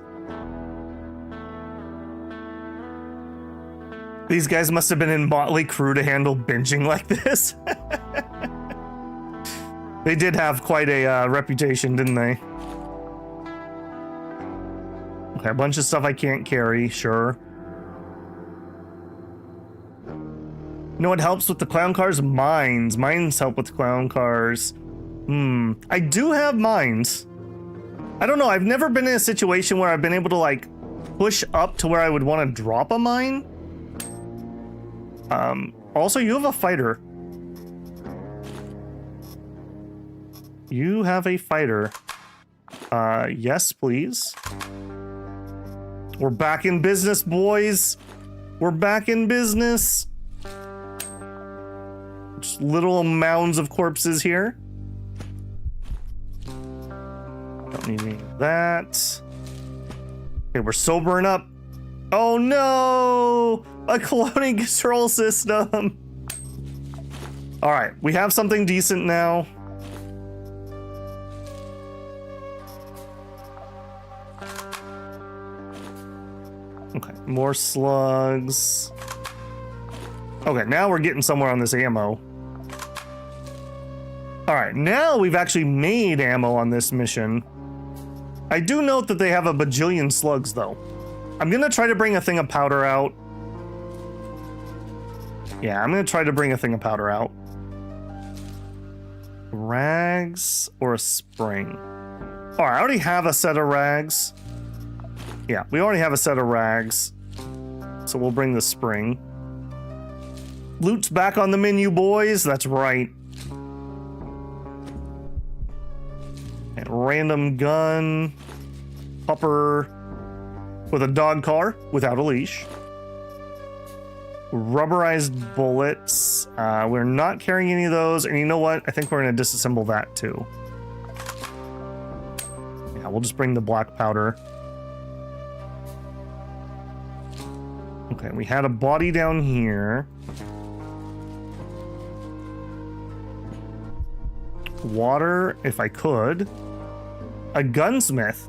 A: These guys must have been in motley crew to handle binging like this. They did have quite a reputation, didn't they? Okay, a bunch of stuff I can't carry, sure. You know what helps with the clown cars? Mines. Mines help with clown cars. I do have mines. I don't know, I've never been in a situation where I've been able to like push up to where I would want to drop a mine. Also, you have a fighter. You have a fighter. Yes, please. We're back in business, boys. We're back in business. Just little mounds of corpses here. Don't need any of that. Okay, we're sobering up. Oh no! A cloning control system. All right, we have something decent now. Okay, more slugs. Okay, now we're getting somewhere on this ammo. All right, now we've actually made ammo on this mission. I do note that they have a bajillion slugs, though. I'm gonna try to bring a thing of powder out. Yeah, I'm gonna try to bring a thing of powder out. Rags or a spring? All right, I already have a set of rags. Yeah, we already have a set of rags. So we'll bring the spring. Loot's back on the menu, boys. That's right. And random gun. Pupper with a dog car without a leash. Rubberized bullets. We're not carrying any of those. And you know what? I think we're going to disassemble that too. Yeah, we'll just bring the black powder. Okay, we had a body down here. Water, if I could. A gunsmith.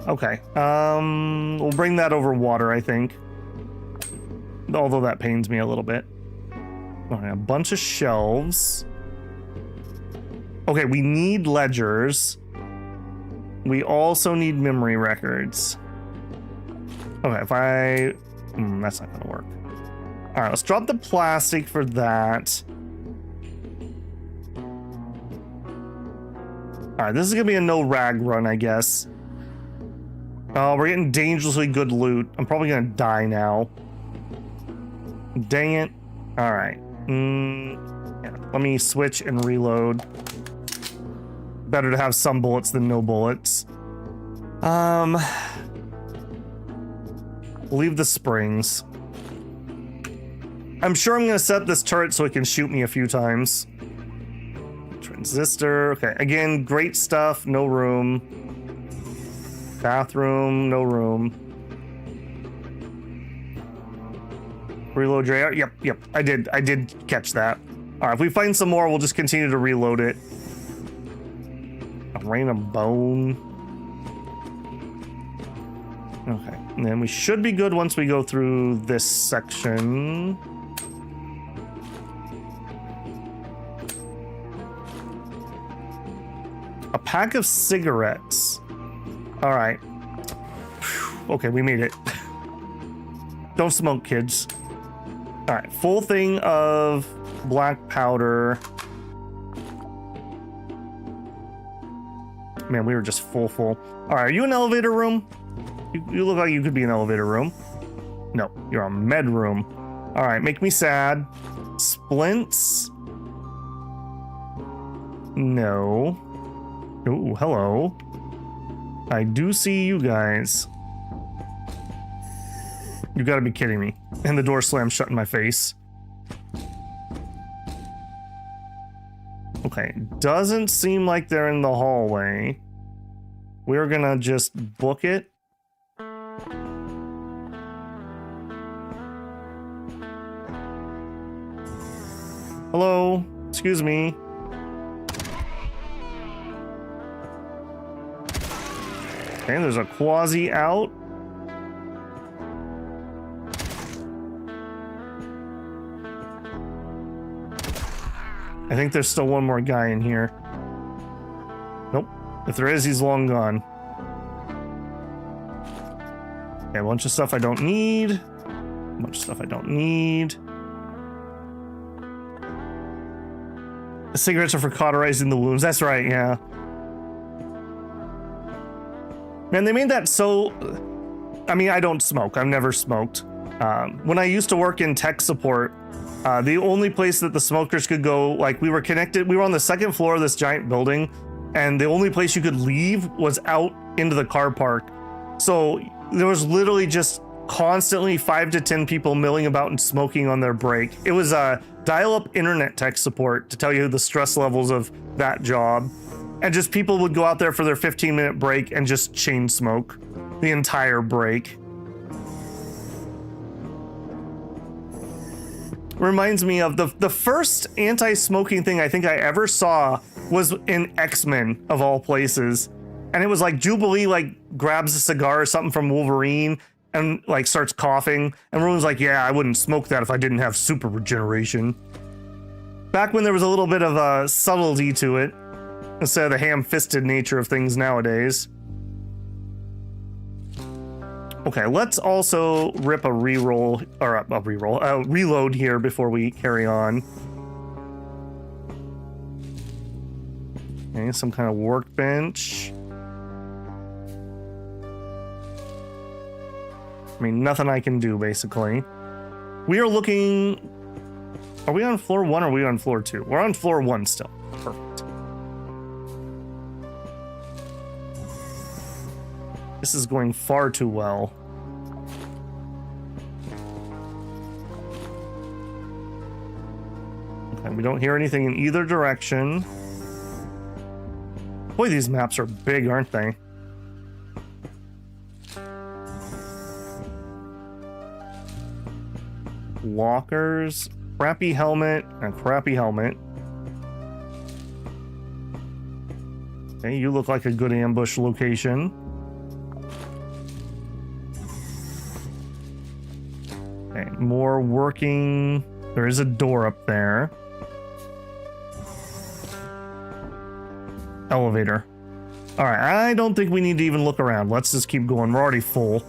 A: Okay, we'll bring that over water, I think. Although that pains me a little bit. Okay, a bunch of shelves. Okay, we need ledgers. We also need memory records. Okay, if I... that's not gonna work. All right, let's drop the plastic for that. All right, this is gonna be a no rag run, I guess. Oh, we're getting dangerously good loot. I'm probably gonna die now. Dang it. All right. Yeah. Let me switch and reload. Better to have some bullets than no bullets. Leave the springs. I'm sure I'm gonna set this turret so it can shoot me a few times. Transistor. Okay. Again, great stuff. No room. Bathroom. No room. Reload your AR. Yep. I did catch that. All right. If we find some more, we'll just continue to reload it. A rain of bone. Okay. And then we should be good once we go through this section. A pack of cigarettes. All right. Whew. Okay, we made it. Don't smoke, kids. All right, full thing of black powder. Man, we were just full. All right, are you in elevator room? You look like you could be in elevator room. No, you're a med room. All right, make me sad. Splints. No. Oh, hello. I do see you guys. You gotta be kidding me. And the door slammed shut in my face. Okay, doesn't seem like they're in the hallway. We're gonna just book it. Hello, excuse me. Okay, there's a Quasi out. I think there's still one more guy in here. Nope. If there is, he's long gone. Okay, a bunch of stuff I don't need. A bunch of stuff I don't need. The cigarettes are for cauterizing the wounds. That's right, yeah. Man, they made that so... I mean, I don't smoke. I've never smoked. When I used to work in tech support, the only place that the smokers could go, like we were connected, we were on the second floor of this giant building, and the only place you could leave was out into the car park. So there was literally just constantly 5 to 10 people milling about and smoking on their break. It was dial-up internet tech support, to tell you the stress levels of that job. And just people would go out there for their 15-minute break and just chain smoke the entire break. Reminds me of the first anti-smoking thing I think I ever saw was in X-Men, of all places. And it was like Jubilee like grabs a cigar or something from Wolverine and like starts coughing. And everyone's like, yeah, I wouldn't smoke that if I didn't have super regeneration. Back when there was a little bit of a subtlety to it, instead of the ham-fisted nature of things nowadays. Okay, let's also rip a reroll, or a reload here before we carry on. Okay, some kind of workbench. I mean, nothing I can do, basically. We are looking... Are we on floor 1 or are we on floor 2? We're on floor 1 still. Perfect. This is going far too well. Okay, we don't hear anything in either direction. Boy, these maps are big, aren't they? Lockers, crappy helmet, and a crappy helmet. Okay, you look like a good ambush location. Okay, more working. There is a door up there. Elevator. All right, I don't think we need to even look around. Let's just keep going. We're already full.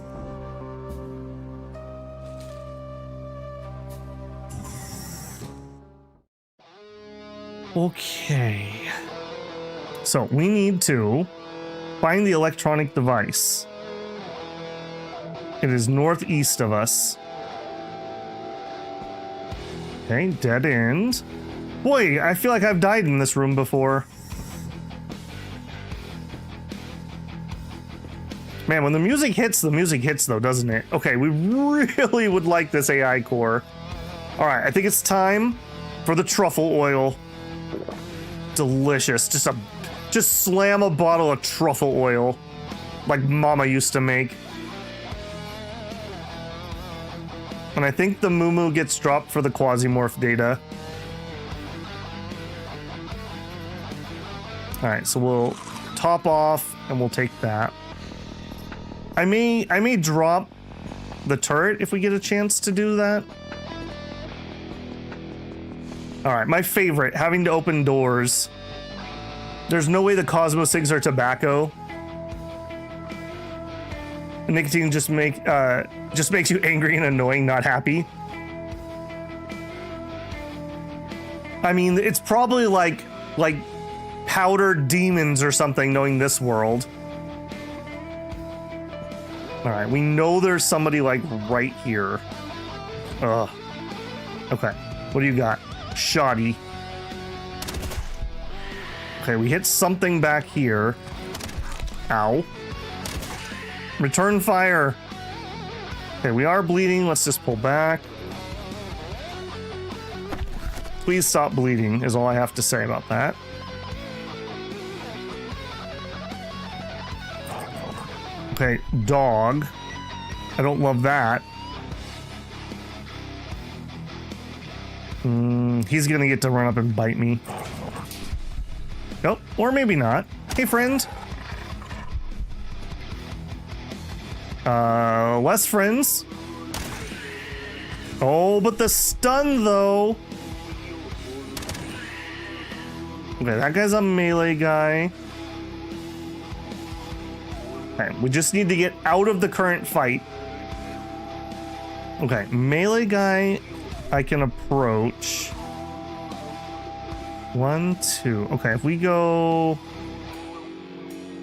A: Okay. So we need to find the electronic device. It is northeast of us. Okay, dead end. Boy, I feel like I've died in this room before. Man, when the music hits though, doesn't it? Okay, we really would like this AI core. All right, I think it's time for the truffle oil. Delicious. Just slam a bottle of truffle oil like Mama used to make. And I think the Moo gets dropped for the Quasimorph data. All right, so we'll top off and we'll take that. I may drop the turret if we get a chance to do that. All right, my favorite, having to open doors. There's no way the Cosmo Cigs are tobacco. Nicotine just makes you angry and annoying, not happy. I mean, it's probably like powdered demons or something, knowing this world. All right, we know there's somebody like right here. Ugh. Okay, what do you got? Shoddy. Okay, we hit something back here. Ow. Return fire. Okay, we are bleeding. Let's just pull back. Please stop bleeding is all I have to say about that. Okay, dog. I don't love that. He's gonna get to run up and bite me. Nope, or maybe not. Hey, friend. Less friends. Oh, but the stun, though. Okay, that guy's a melee guy. Okay, we just need to get out of the current fight. Okay, melee guy I can approach. 1, 2. Okay, if we go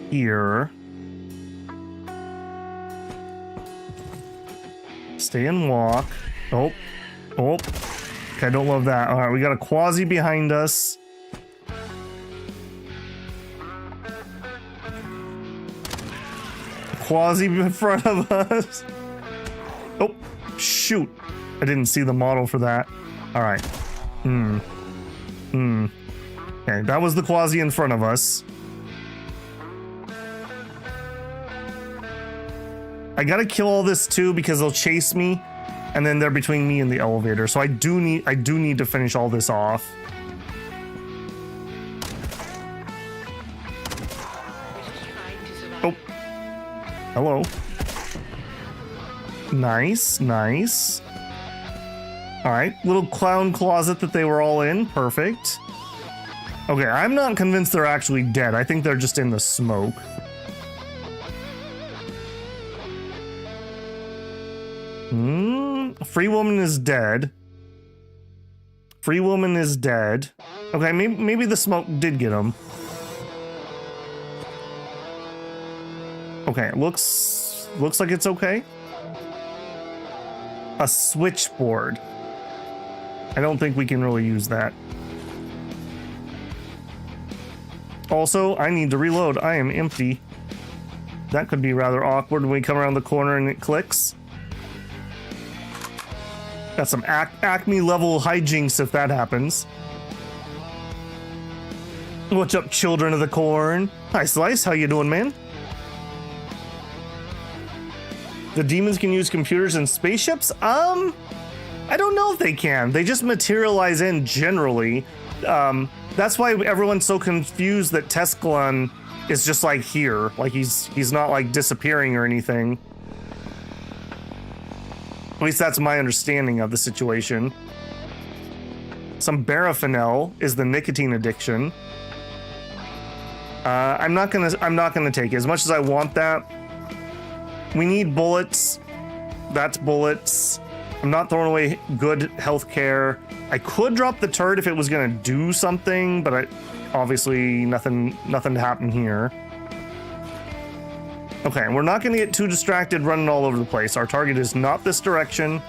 A: here. Stay and walk. Oh. Okay, I don't love that. All right, we got a Quasi behind us. Quasi in front of us. Oh, shoot. I didn't see the model for that. All right. Okay, that was the Quasi in front of us. I gotta kill all this too because they'll chase me, and then they're between me and the elevator. So I do need to finish all this off. Oh, hello. Nice. All right, little clown closet that they were all in. Perfect. Okay, I'm not convinced they're actually dead. I think they're just in the smoke. Free woman is dead. Free woman is dead. Okay, maybe the smoke did get him. Okay, looks like it's okay. A switchboard. I don't think we can really use that. Also, I need to reload. I am empty. That could be rather awkward when we come around the corner and it clicks. Got some Acme level hijinks if that happens. What's up, children of the corn? Hi, Slice. How you doing, man? The demons can use computers and spaceships? I don't know if they can. They just materialize in generally. That's why everyone's so confused that Tesclun is just like here. Like he's not like disappearing or anything. At least that's my understanding of the situation. Some Barafenel is the nicotine addiction. I'm not gonna take it. As much as I want that, we need bullets. That's bullets. I'm not throwing away good health care. I could drop the turret if it was gonna do something, but obviously nothing to happen here. Okay, we're not gonna get too distracted running all over the place. Our target is not this direction.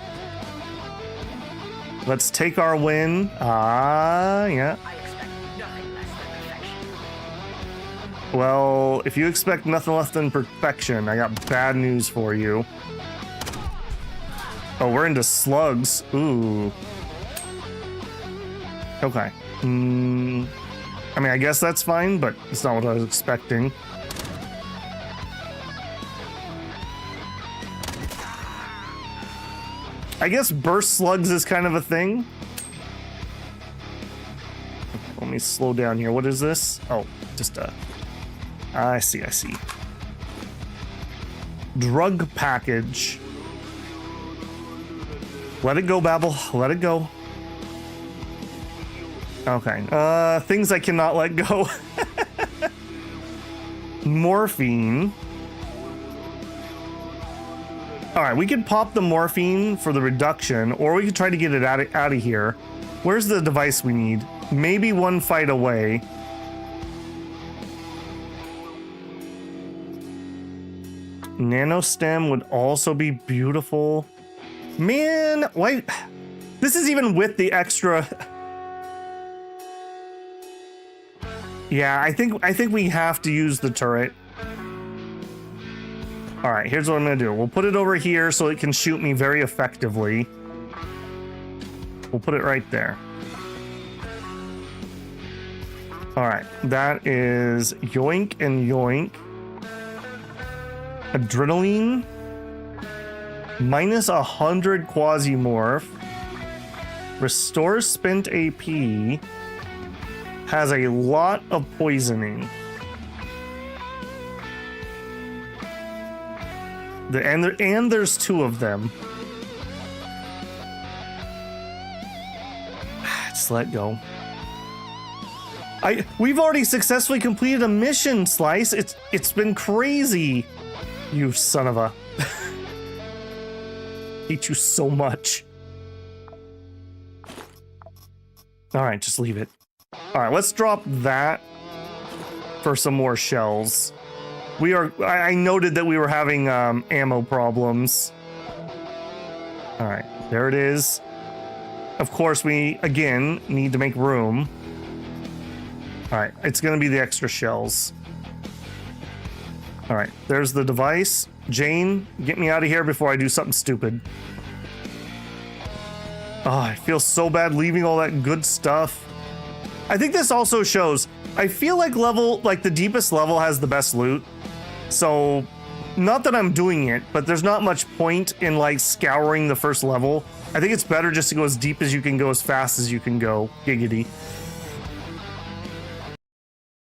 A: Let's take our win. Yeah.
B: I expect nothing less than perfection.
A: Well, if you expect nothing less than perfection, I got bad news for you. Oh, we're into slugs. Ooh. Okay. I mean, I guess that's fine, but it's not what I was expecting. I guess burst slugs is kind of a thing. Let me slow down here. What is this? Oh, just I see. Drug package. Let it go, Babel. Let it go. Okay. Things I cannot let go. Morphine. All right, we could pop the morphine for the reduction, or we could try to get it out of here. Where's the device we need? Maybe one fight away. Nanostem would also be beautiful. Man, why? This is even with the extra. Yeah, I think we have to use the turret. All right, here's what I'm gonna do. We'll put it over here so it can shoot me very effectively. We'll put it right there. All right, that is yoink and yoink. Adrenaline. Minus 100 Quasimorph. Restores spent AP. Has a lot of poisoning. And there's two of them. Just let go. We've already successfully completed a mission, Slice. It's been crazy. You son of a. Hate you so much. All right, just leave it. All right, let's drop that for some more shells. I noted that we were having ammo problems. All right, there it is. Of course, we again need to make room. All right, it's gonna be the extra shells. All right, there's the device. Jane, get me out of here before I do something stupid. Oh, I feel so bad leaving all that good stuff. I think this also shows, I feel like the deepest level has the best loot. So, not that I'm doing it, but there's not much point in like scouring the first level. I think it's better just to go as deep as you can go, as fast as you can go. Giggity.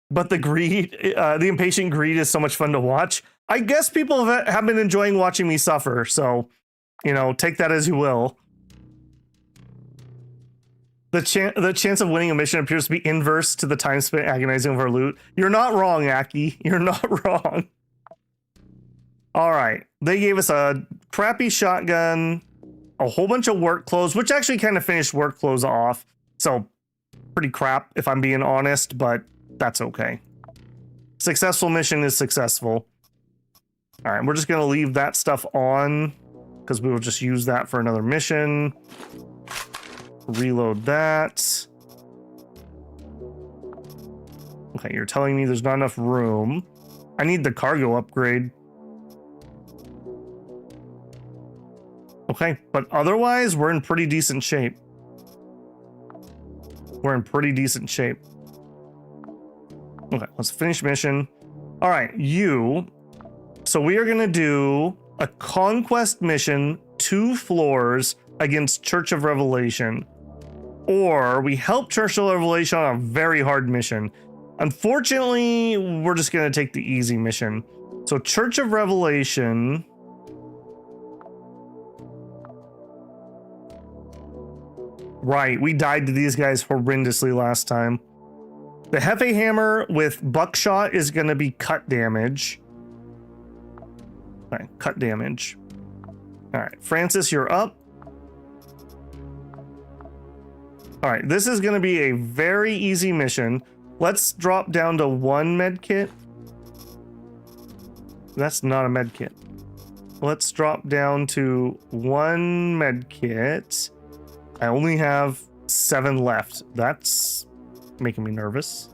A: But the greed, the impatient greed is so much fun to watch. I guess people have been enjoying watching me suffer, so, you know, take that as you will. The chance of winning a mission appears to be inverse to the time spent agonizing over loot. You're not wrong, Aki. You're not wrong. All right. They gave us a crappy shotgun, a whole bunch of work clothes, which actually kind of finished work clothes off. So pretty crap, if I'm being honest, but that's okay. Successful mission is successful. All right, we're just going to leave that stuff on because we will just use that for another mission. Reload that. Okay, you're telling me there's not enough room. I need the cargo upgrade. Okay, but otherwise, we're in pretty decent shape. We're in pretty decent shape. Okay, let's finish mission. All right, you. So we are going to do a conquest mission, 2 floors against Church of Revelation. Or we help Church of Revelation on a very hard mission. Unfortunately, we're just going to take the easy mission. So Church of Revelation. Right, we died to these guys horrendously last time. The Hefe Hammer with buckshot is going to be cut damage. All right, cut damage. All right, Francis, you're up. All right, this is going to be a very easy mission. Let's drop down to 1 med kit. That's not a med kit. Let's drop down to 1 med kit. I only have 7 left. That's making me nervous.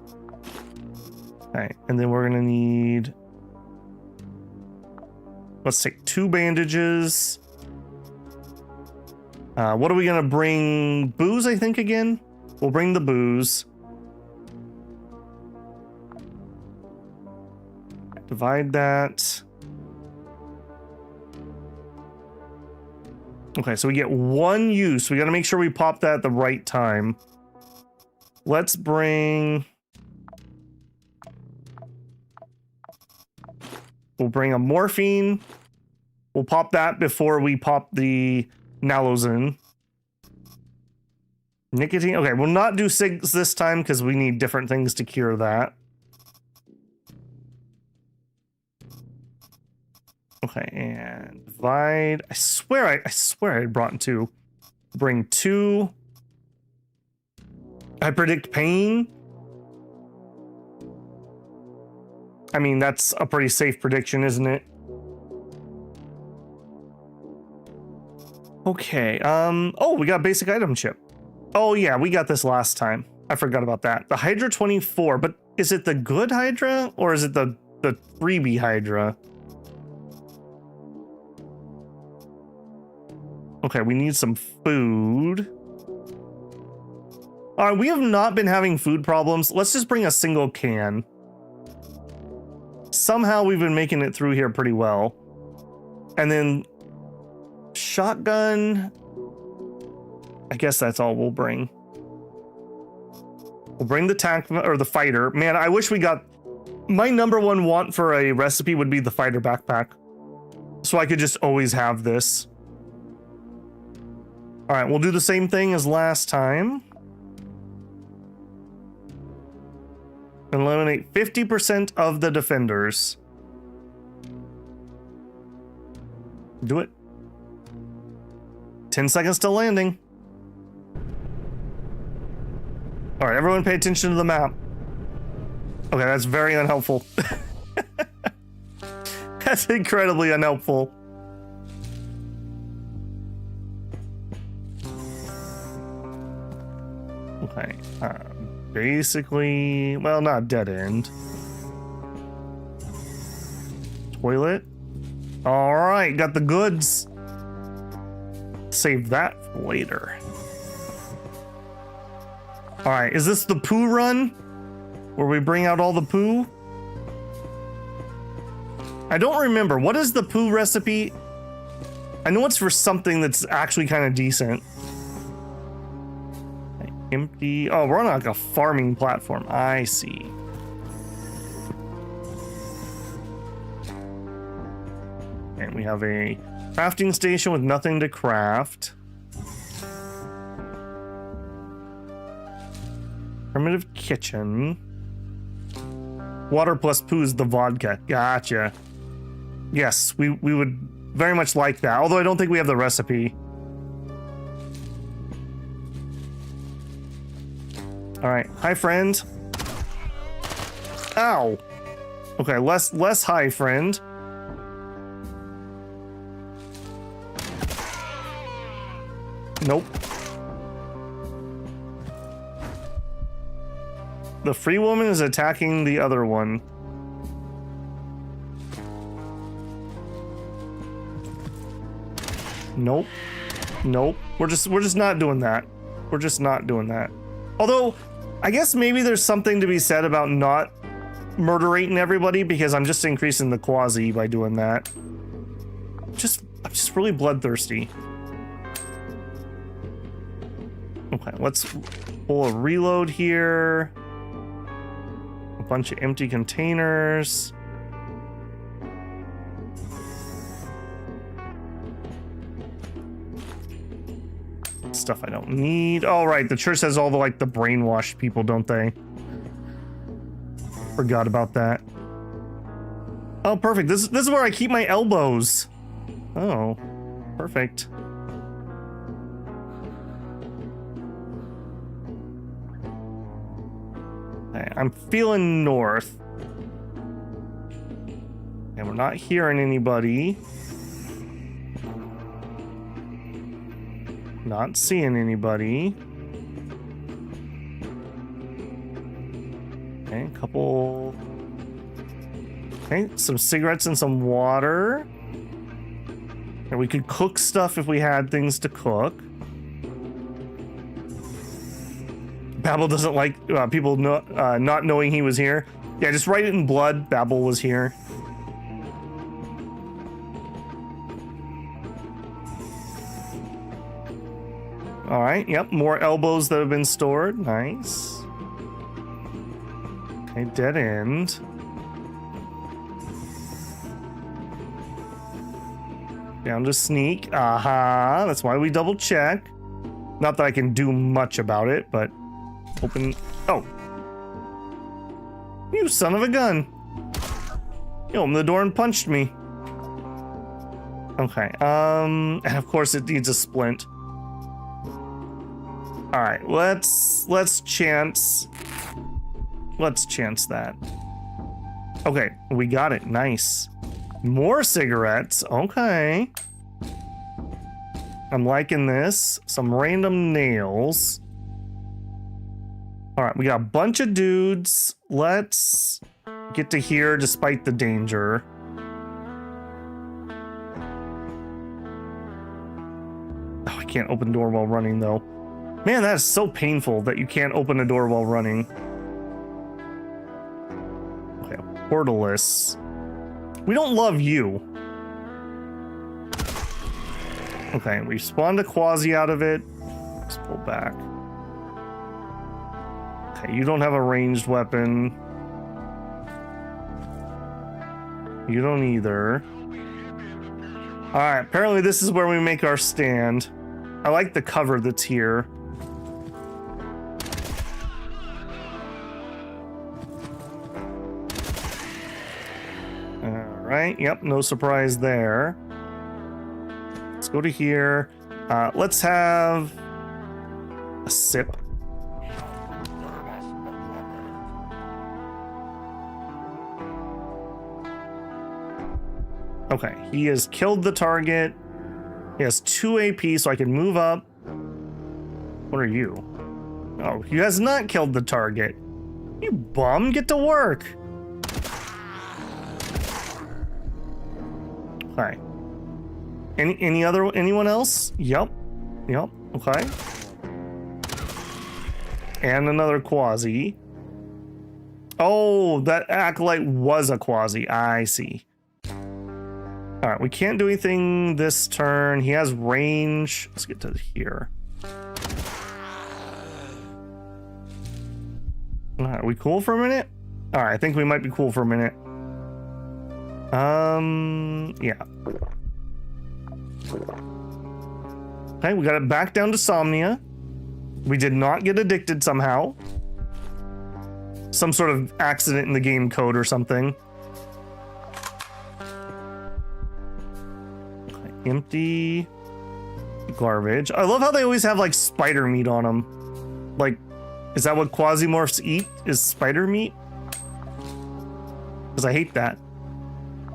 A: Okay, and then we're gonna need... Let's take 2 bandages. What are we gonna bring? Booze, I think, again? We'll bring the booze. Divide that. Okay, so we get 1 use. We gotta make sure we pop that at the right time. Let's bring... We'll bring a morphine. We'll pop that before we pop the naloxone. Nicotine. Okay, we'll not do cigs this time because we need different things to cure that. Okay, and divide. I swear I brought 2. Bring 2. I predict pain. I mean, that's a pretty safe prediction, isn't it? Okay, oh, we got basic item chip. Oh yeah, we got this last time. I forgot about that. The Hydra 24, but is it the good Hydra or is it the freebie Hydra? Okay, we need some food. All right, we have not been having food problems. Let's just bring a single can. Somehow we've been making it through here pretty well. And then shotgun. I guess that's all we'll bring. We'll bring the tank or the fighter. Man, I wish we got... My #1 want for a recipe would be the fighter backpack. So I could just always have this. All right, we'll do the same thing as last time. Eliminate 50% of the defenders. Do it. 10 seconds till landing. All right, everyone pay attention to the map. Okay, that's very unhelpful. That's incredibly unhelpful. Okay, basically, well, not dead end. Toilet. All right, got the goods. Save that for later. All right, is this the poo run? Where we bring out all the poo? I don't remember. What is the poo recipe? I know it's for something that's actually kind of decent. Empty. Oh, we're on like a farming platform. I see. And we have a crafting station with nothing to craft. Primitive kitchen. Water plus poo is the vodka. Gotcha. Yes, we would very much like that. Although I don't think we have the recipe. All right, hi friend. Ow. Okay, less hi friend. Nope. The free woman is attacking the other one. Nope. Nope. We're just not doing that. We're just not doing that. Although, I guess maybe there's something to be said about not murderating everybody because I'm just increasing the quasi by doing that. I'm just really bloodthirsty. Okay, let's pull a reload here. A bunch of empty containers. Stuff I don't need. All right, the church has all the like the brainwashed people, don't they? Forgot about that. Oh, perfect. This is where I keep my elbows. Oh, perfect. Okay, I'm feeling north. And we're not hearing anybody. Not seeing anybody. Okay, a couple. Okay, some cigarettes and some water. And we could cook stuff if we had things to cook. Babel doesn't like people not knowing he was here. Yeah, just write it in blood. Babel was here. All right, yep, more elbows that have been stored. Nice. Okay, dead end. Down to sneak. Aha, that's why we double check. Not that I can do much about it, but open. Oh. You son of a gun. You opened the door and punched me. Okay, and of course it needs a splint. All right, let's chance that. Okay, we got it. Nice. More cigarettes. Okay. I'm liking this. Some random nails. All right, we got a bunch of dudes. Let's get to here despite the danger. Oh, I can't open door while running though. Man, that is so painful that you can't open a door while running. Okay, portalus. We don't love you. Okay, we spawned a Quasi out of it. Let's pull back. Okay, you don't have a ranged weapon. You don't either. Alright, apparently this is where we make our stand. I like the cover that's here. Alright, yep, no surprise there. Let's go to here. Let's have a sip. Okay, he has killed the target. He has 2 AP, so I can move up. What are you? Oh, he has not killed the target. You bum, get to work. Okay. Anyone else? Yep. Okay. And another Quasi. Oh, that acolyte was a Quasi. I see. All right, we can't do anything this turn. He has range. Let's get to here. All right, are we cool for a minute? All right, I think we might be cool for a minute. Yeah. Okay, we got it back down to Somnia. We did not get addicted somehow. Some sort of accident in the game code or something. Okay, empty. Garbage. I love how they always have like spider meat on them. Like, is that what Quasimorphs eat? Is spider meat? Because I hate that.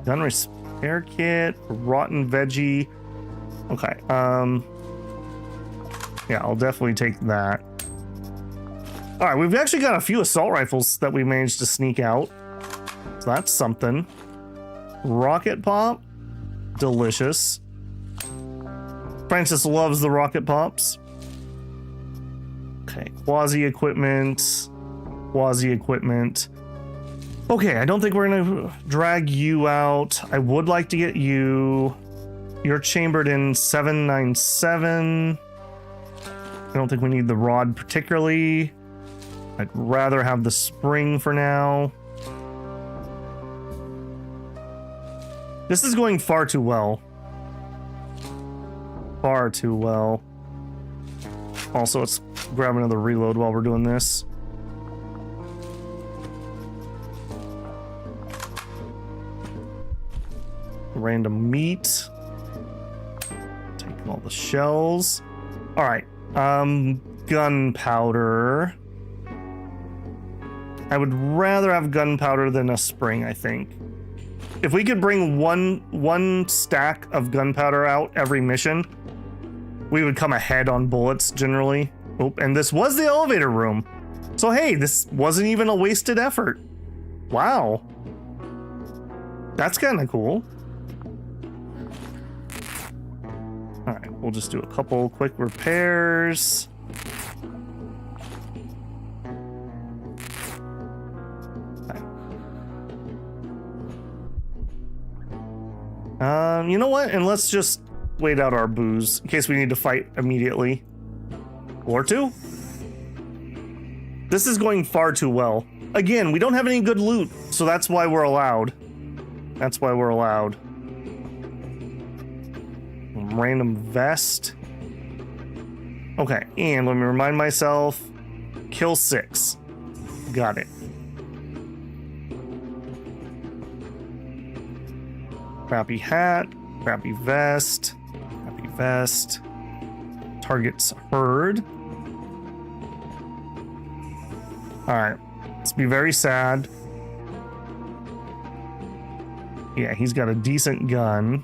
A: Gun repair kit, rotten veggie. Okay, yeah, I'll definitely take that. All right, we've actually got a few assault rifles that we managed to sneak out. So that's something. Rocket pop, delicious. Francis loves the rocket pops. Okay, Quasi equipment. Okay, I don't think we're gonna drag you out. I would like to get you. You're chambered in 797. I don't think we need the rod particularly. I'd rather have the spring for now. This is going far too well. Far too well. Also, let's grab another reload while we're doing this. Random meat. Taking all the shells. All right. Gunpowder. I would rather have gunpowder than a spring, I think. If we could bring one stack of gunpowder out every mission, we would come ahead on bullets generally. Oh, and this was the elevator room. So hey, this wasn't even a wasted effort. Wow. That's kind of cool. All right, we'll just do a couple quick repairs. You know what? And let's just wait out our booze in case we need to fight immediately. Or two. This is going far too well. Again, we don't have any good loot, so that's why we're allowed. That's why we're allowed. Random vest. Okay, and let me remind myself. Kill 6. Got it. Crappy hat, crappy vest, crappy vest. Targets heard. Alright, let's be very sad. Yeah, he's got a decent gun.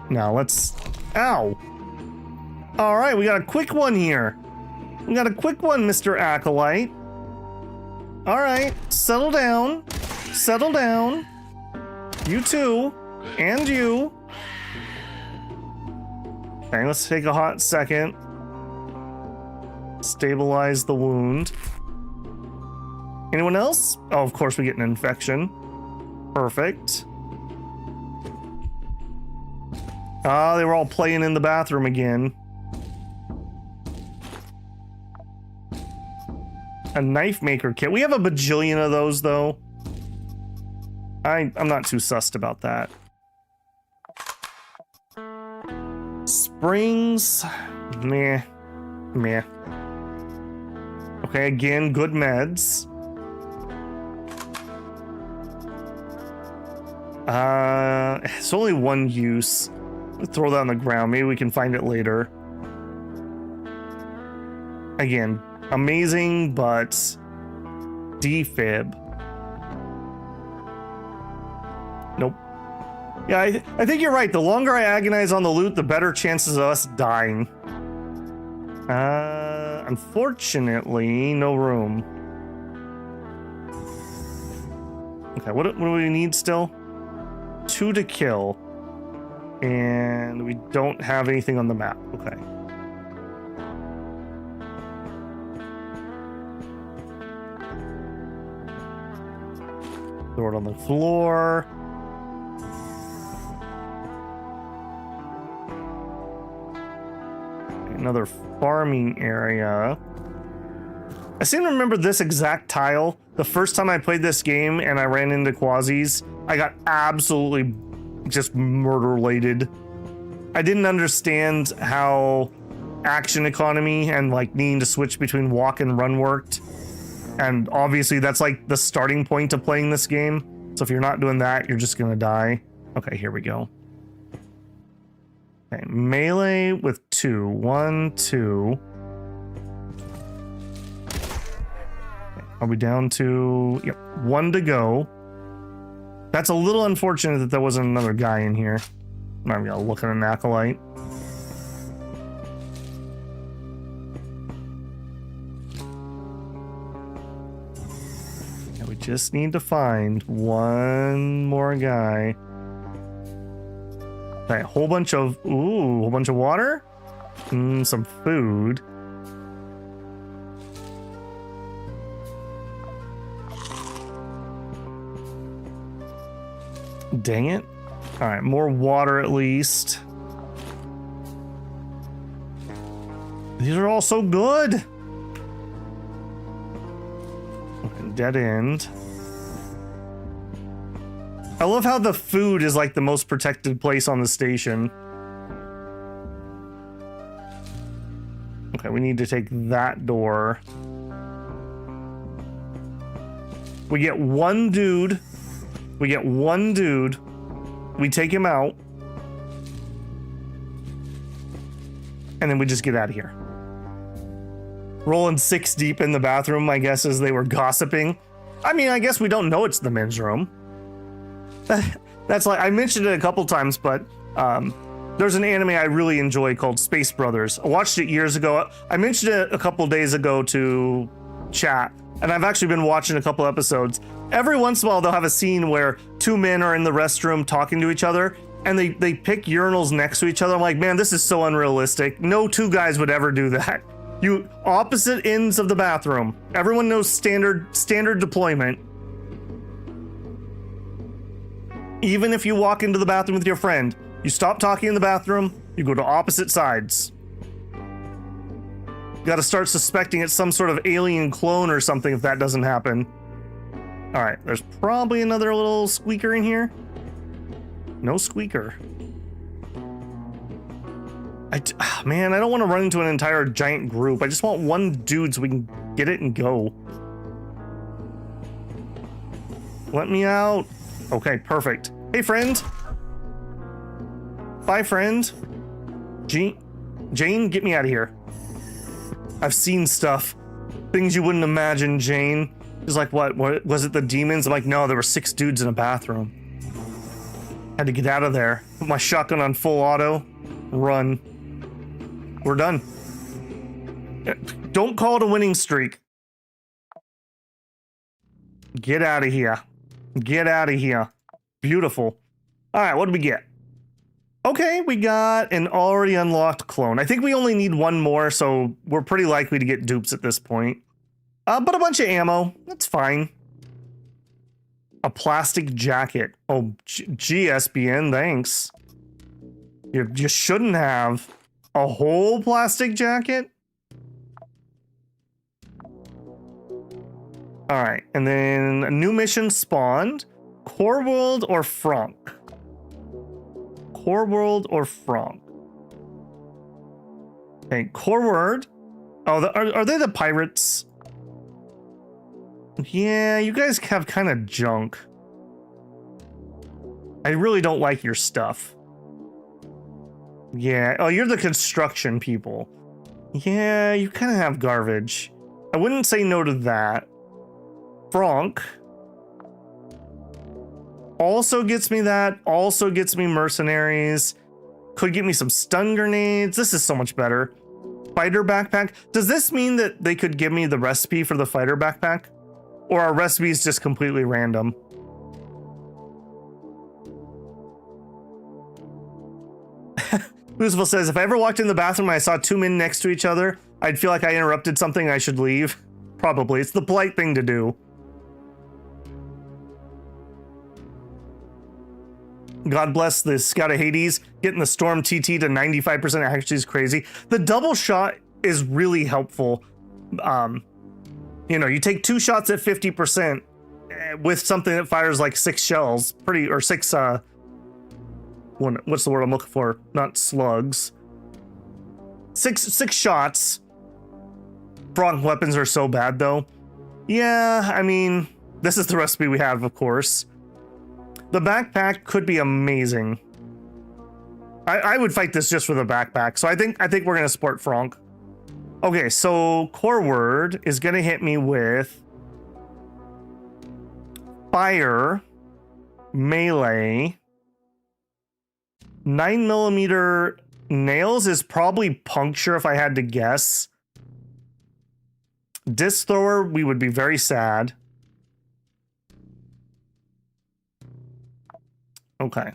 A: Now let's... Ow! Alright, we got a quick one here. We got a quick one, Mr. Acolyte. Alright, settle down. Settle down. You too. And you. Okay, let's take a hot second. Stabilize the wound. Anyone else? Oh, of course we get an infection. Perfect. Ah, they were all playing in the bathroom again. A knife maker kit. We have a bajillion of those, though. I'm not too sussed about that. Springs. Meh. Meh. Okay, again, good meds. It's only one use. Throw that on the ground. Maybe we can find it later. Again, amazing, but defib. Nope. Yeah, I think you're right. The longer I agonize on the loot, the better chances of us dying. Unfortunately, no room. Okay, what do we need still? 2 to kill. And we don't have anything on the map. Okay. Throw it on the floor. Another farming area. I seem to remember this exact tile. The first time I played this game and I ran into Quasis, I got absolutely just murder-lated. I didn't understand how action economy and like needing to switch between walk and run worked. And obviously that's like the starting point to playing this game. So if you're not doing that, you're just gonna die. Okay, here we go. Okay, melee with 2. 1, 2. Okay, are we down to... Yep, 1 to go. That's a little unfortunate that there wasn't another guy in here. I'm not gonna look at an acolyte. And we just need to find one more guy. Okay, a whole bunch of water, some food. Dang it. All right, more water at least. These are all so good. Dead end. I love how the food is like the most protected place on the station. Okay, we need to take that door. We get one dude. We get one dude. We take him out. And then we just get out of here. Rolling 6 deep in the bathroom, I guess, as they were gossiping. I mean, I guess we don't know it's the men's room. That's like, I mentioned it a couple times, but There's an anime I really enjoy called Space Brothers. I watched it years ago. I mentioned it a couple days ago to chat, and I've actually been watching a couple episodes. Every once in a while, they'll have a scene where two men are in the restroom talking to each other, and they pick urinals next to each other. I'm like, man, this is so unrealistic. No two guys would ever do that. You opposite ends of the bathroom. Everyone knows standard deployment. Even if you walk into the bathroom with your friend, you stop talking in the bathroom, you go to opposite sides. You gotta start suspecting it's some sort of alien clone or something if that doesn't happen. All right, there's probably another little squeaker in here. No squeaker. Man, I don't want to run into an entire giant group. I just want one dude so we can get it and go. Let me out. Okay, perfect. Hey, friend. Bye, friend. Jane, get me out of here. I've seen stuff. Things you wouldn't imagine, Jane. She's like, what was it, the demons? I'm like, no, there were 6 dudes in a bathroom. Had to get out of there. Put my shotgun on full auto. Run. We're done. Don't call it a winning streak. Get out of here. Get out of here. Beautiful. All right, what did we get? Okay, we got an already unlocked clone. I think we only need one more, so we're pretty likely to get dupes at this point. But a bunch of ammo. That's fine. A plastic jacket. Oh, GSBN, thanks. You shouldn't have. A whole plastic jacket? All right, and then a new mission spawned. Core World or Franck? Core World or Franck? Okay, Core World. Oh, are they the pirates? Yeah, you guys have kind of junk. I really don't like your stuff. Yeah, oh, you're the construction people. Yeah, you kind of have garbage. I wouldn't say no to that. Franck also gets me that, also gets me mercenaries. Could get me some stun grenades. This is so much better. Fighter backpack. Does this mean that they could give me the recipe for the fighter backpack? Or are recipes just completely random? Roosevelt says, if I ever walked in the bathroom and I saw 2 men next to each other, I'd feel like I interrupted something, I should leave. Probably. It's the polite thing to do. God bless the Scout of Hades. Getting the Storm TT to 95% actually is crazy. The double shot is really helpful. You know, you take 2 shots at 50% with something that fires like 6 shells. Or 6, what's the word I'm looking for? Not slugs. 6 shots. Franck weapons are so bad, though. Yeah, I mean, this is the recipe we have, of course. The backpack could be amazing. I would fight this just for the backpack, so I think we're gonna support Franck. Okay, so Core Word is gonna hit me with fire, melee, 9mm nails is probably puncture if I had to guess. Disc thrower, we would be very sad. Okay.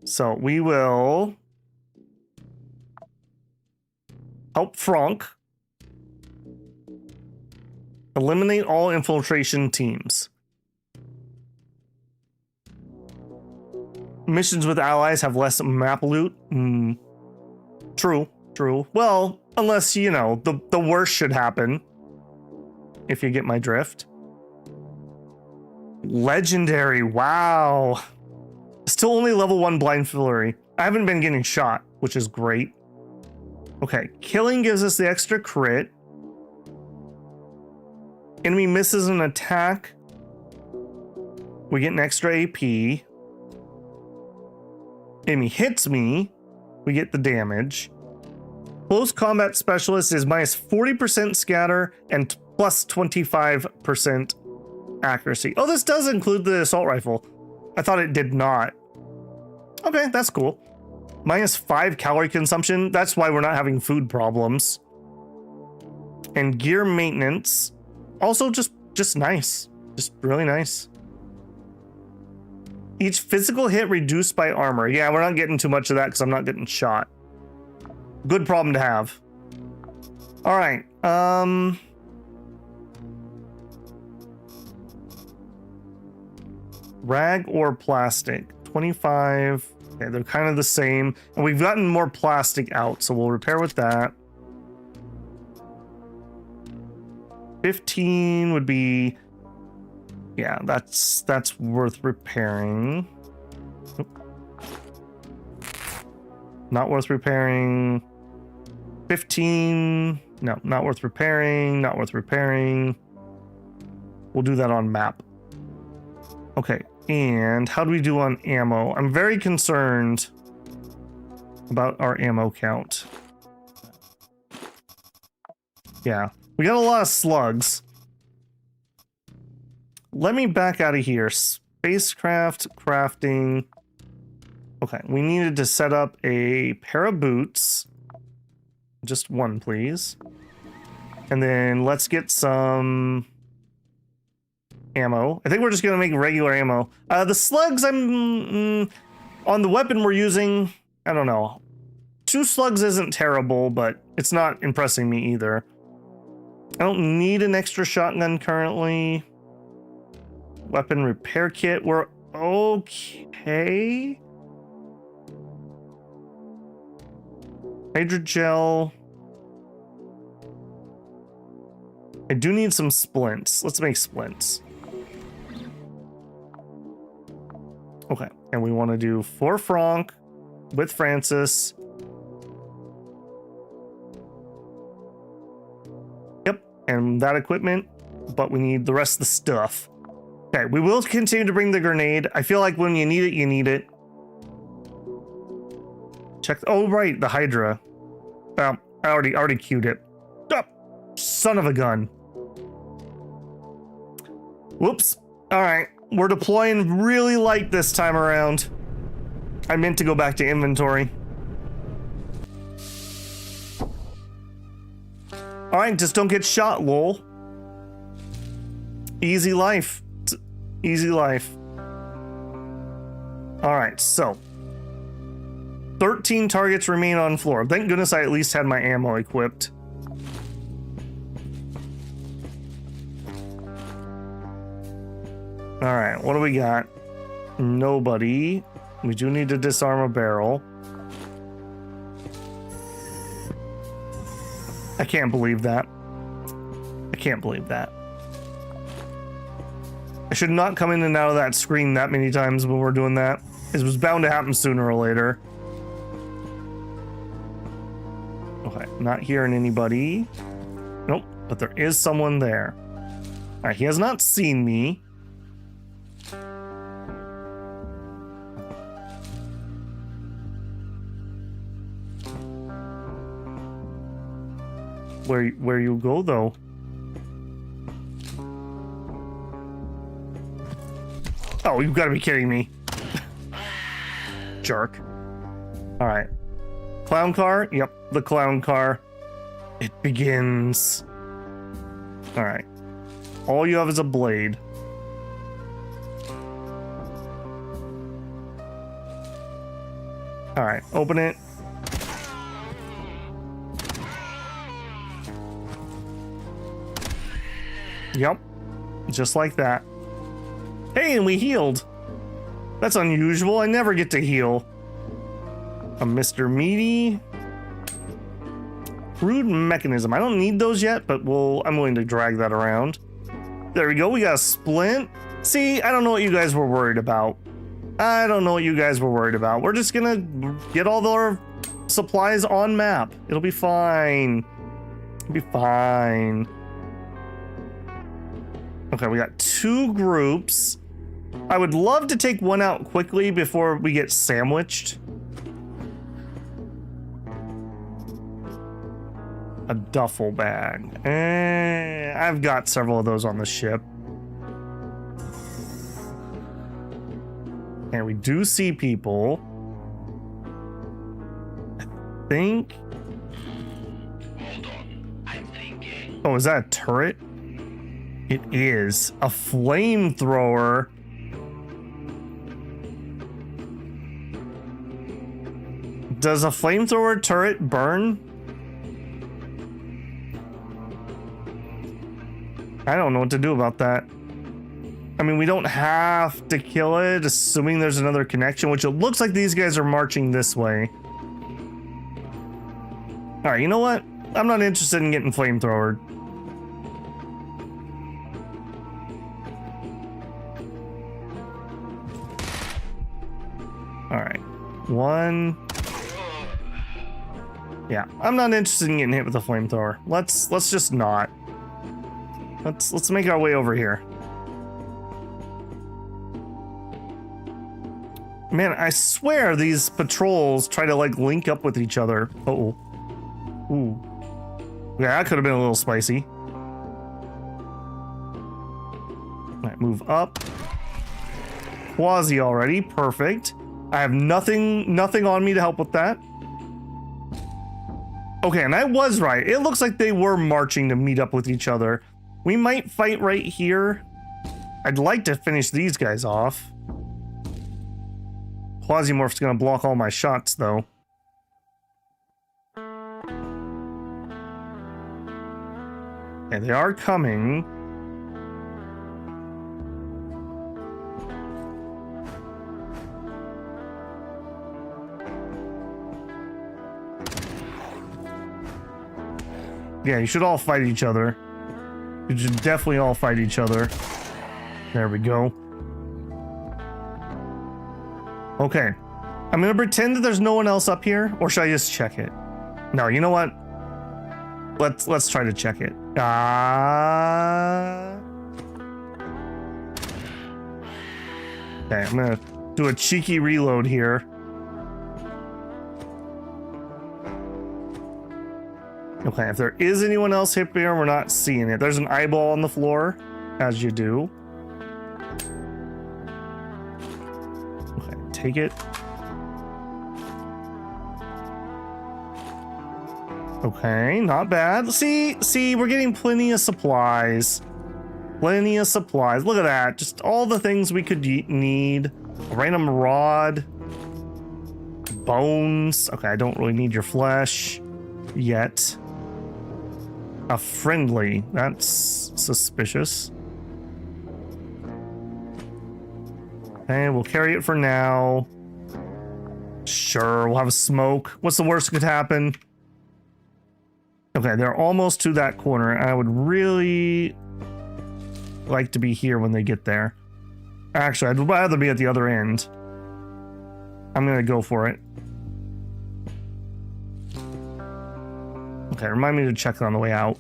A: So we will help Franck eliminate all infiltration teams. Missions with allies have less map loot. True. Well, unless, you know, the worst should happen. If you get my drift. Legendary. Wow. Still only level 1 blind fillery. I haven't been getting shot, which is great. Okay, killing gives us the extra crit. Enemy misses an attack. We get an extra AP. Enemy hits me. We get the damage. Close combat specialist is minus 40% scatter and plus 25% accuracy. Oh, this does include the assault rifle. I thought it did not. Okay, that's cool. -5 calorie consumption. That's why we're not having food problems. And gear maintenance, also just nice, just really nice. Each physical hit reduced by armor. Yeah, we're not getting too much of that because I'm not getting shot. Good problem to have. All right. Rag or plastic? 25. Okay, they're kind of the same. And we've gotten more plastic out, so we'll repair with that. 15 would be... Yeah, that's worth repairing. Oop. Not worth repairing. 15. No, not worth repairing. Not worth repairing. We'll do that on map. Okay, and how do we do on ammo? I'm very concerned about our ammo count. Yeah, we got a lot of slugs. Let me back out of here. Spacecraft crafting. Okay, we needed to set up a pair of boots. Just one, please. And then let's get some ammo. I think we're just gonna make regular ammo. The slugs I'm on the weapon we're using, I don't know. 2 slugs isn't terrible, but it's not impressing me either. I don't need an extra shotgun currently. Weapon repair kit, we're okay. Hydrogel. I do need some splints. Let's make splints. Okay, and we want to do 4 franc with Francis. Yep, and that equipment, but we need the rest of the stuff. Okay, we will continue to bring the grenade. I feel like when you need it, you need it. Check. Oh, right, the Hydra. I already queued it. Oh, son of a gun. Whoops. All right, we're deploying really light this time around. I meant to go back to inventory. All right, just don't get shot, lol. Easy life. Easy life. All right, so 13 targets remain on floor. Thank goodness I at least had my ammo equipped. All right, what do we got? Nobody. We do need to disarm a barrel. I can't believe that. I can't believe that. I should not come in and out of that screen that many times when we're doing that. It was bound to happen sooner or later. Okay, not hearing anybody. Nope, but there is someone there. All right, he has not seen me. Where you go though? Oh, you've got to be kidding me. Jerk. All right. Clown car? Yep, the clown car. It begins. All right. All you have is a blade. All right, open it. Yep, just like that. Hey, and we healed. That's unusual. I never get to heal. A Mr. Meaty. Crude mechanism. I don't need those yet, but I'm willing to drag that around. There we go. We got a splint. See, I don't know what you guys were worried about. I don't know what you guys were worried about. We're just gonna get all our supplies on map. It'll be fine. It'll be fine. Okay, we got 2 groups. I would love to take one out quickly before we get sandwiched. A duffel bag. I've got several of those on the ship. And we do see people. think.
B: Hold on. I'm thinking.
A: Oh, is that a turret? It is. A flamethrower. Does a flamethrower turret burn? I don't know what to do about that. I mean, we don't have to kill it, assuming there's another connection, which it looks like these guys are marching this way. Alright, you know what? I'm not interested in getting flamethrowered. Alright. One. Yeah, I'm not interested in getting hit with a flamethrower. Let's just not. Let's make our way over here. Man, I swear these patrols try to like link up with each other. Uh-oh. Ooh. Yeah, that could have been a little spicy. Alright, move up. Quasi already, perfect. I have nothing on me to help with that. Okay, and I was right. It looks like they were marching to meet up with each other. We might fight right here. I'd like to finish these guys off. Quasimorph's gonna block all my shots, though. Okay, they are coming. Yeah, you should all fight each other. You should definitely all fight each other. There we go. Okay. I'm gonna pretend that there's no one else up here, or should I just check it? No, you know what? Let's try to check it. Okay, I'm gonna do a cheeky reload here. Okay, if there is anyone else hip here, we're not seeing it. There's an eyeball on the floor, as you do. Okay, take it. Okay, not bad. See, we're getting plenty of supplies. Plenty of supplies. Look at that. Just all the things we could need. A random rod. Bones. Okay, I don't really need your flesh yet. A friendly. That's suspicious. Okay, we'll carry it for now. Sure, we'll have a smoke. What's the worst that could happen? Okay, they're almost to that corner. I would really like to be here when they get there. Actually, I'd rather be at the other end. I'm gonna go for it. Okay, remind me to check it on the way out.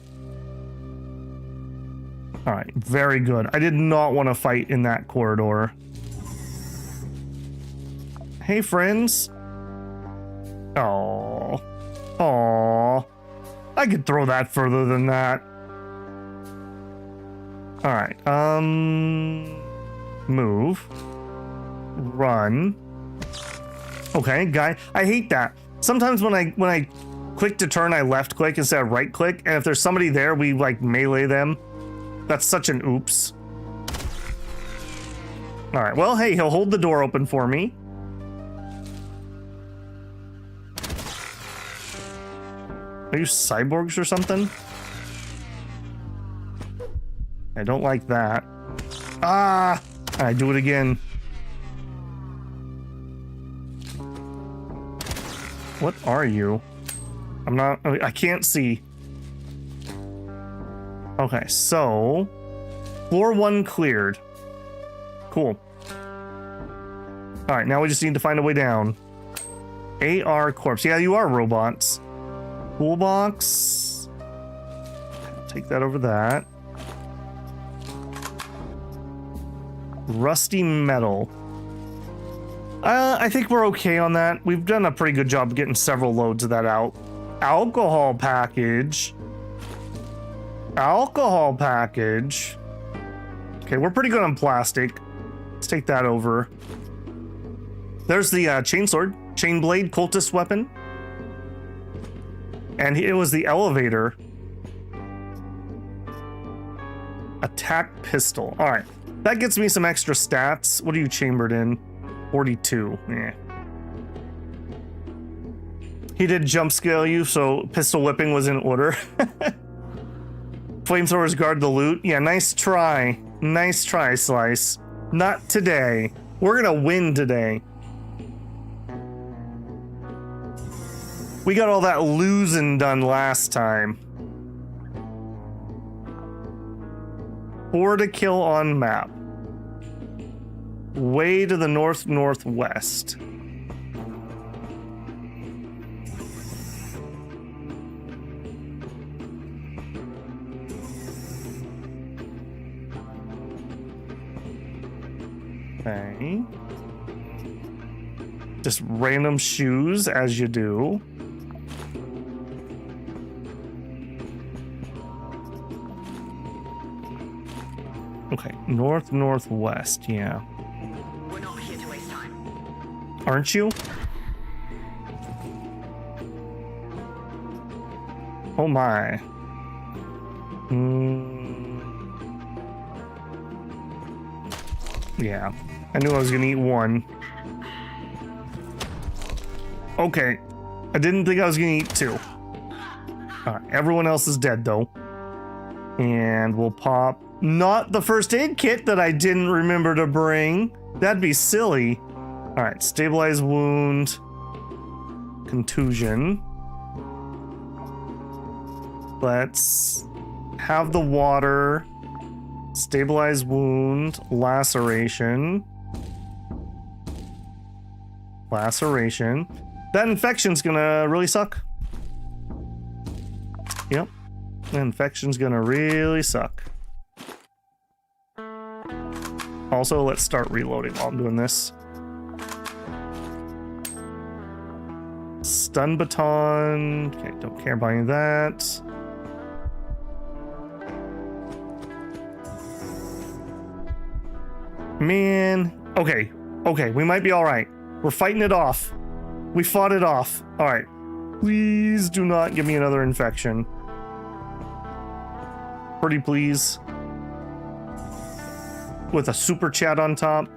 A: Alright, very good. I did not want to fight in that corridor. Hey, friends. Oh. Aww. I could throw that further than that. Alright, move. Run. Okay, guy. I hate that. Sometimes when I click to turn, I left click instead of right click, and if there's somebody there, we like melee them. That's such an oops. Alright, well, hey, he'll hold the door open for me. Are you cyborgs or something? I don't like that. Ah! I do it again. What are you? I can't see. Okay, so floor 1 cleared. Cool. Alright, now we just need to find a way down. AR corpse. Yeah, you are robots. Toolbox. Take that over that. Rusty metal. I think we're okay on that. We've done a pretty good job getting several loads of that out. Alcohol package. Alcohol package. Okay, we're pretty good on plastic. Let's take that over. There's the chainsword. Chain blade, cultist weapon. And it was the elevator. Attack pistol. All right. That gets me some extra stats. What are you chambered in? 42. Yeah. He did jump scale you, so pistol whipping was in order. Flamethrowers guard the loot. Yeah, nice try. Nice try, Slice. Not today. We're gonna win today. We got all that losing done last time. 4 to kill on map. Way to the northwest. Okay. Just random shoes as you do. Okay, northwest, yeah.
C: We're not here to waste time.
A: Aren't you? Oh my. Yeah, I knew I was gonna eat one. Okay, I didn't think I was gonna eat two. Alright, everyone else is dead though. And we'll pop not the first aid kit that I didn't remember to bring. That'd be silly. Alright, stabilize wound. Contusion. Let's have the water. Stabilize wound. Laceration. Laceration. That infection's gonna really suck. Yep. The infection's gonna really suck. Also, let's start reloading while I'm doing this. Stun baton. Okay, don't care about any of that. Man. Okay. Okay, we might be alright. We're fighting it off. We fought it off. Alright. Please do not give me another infection. Pretty please. With a super chat on top.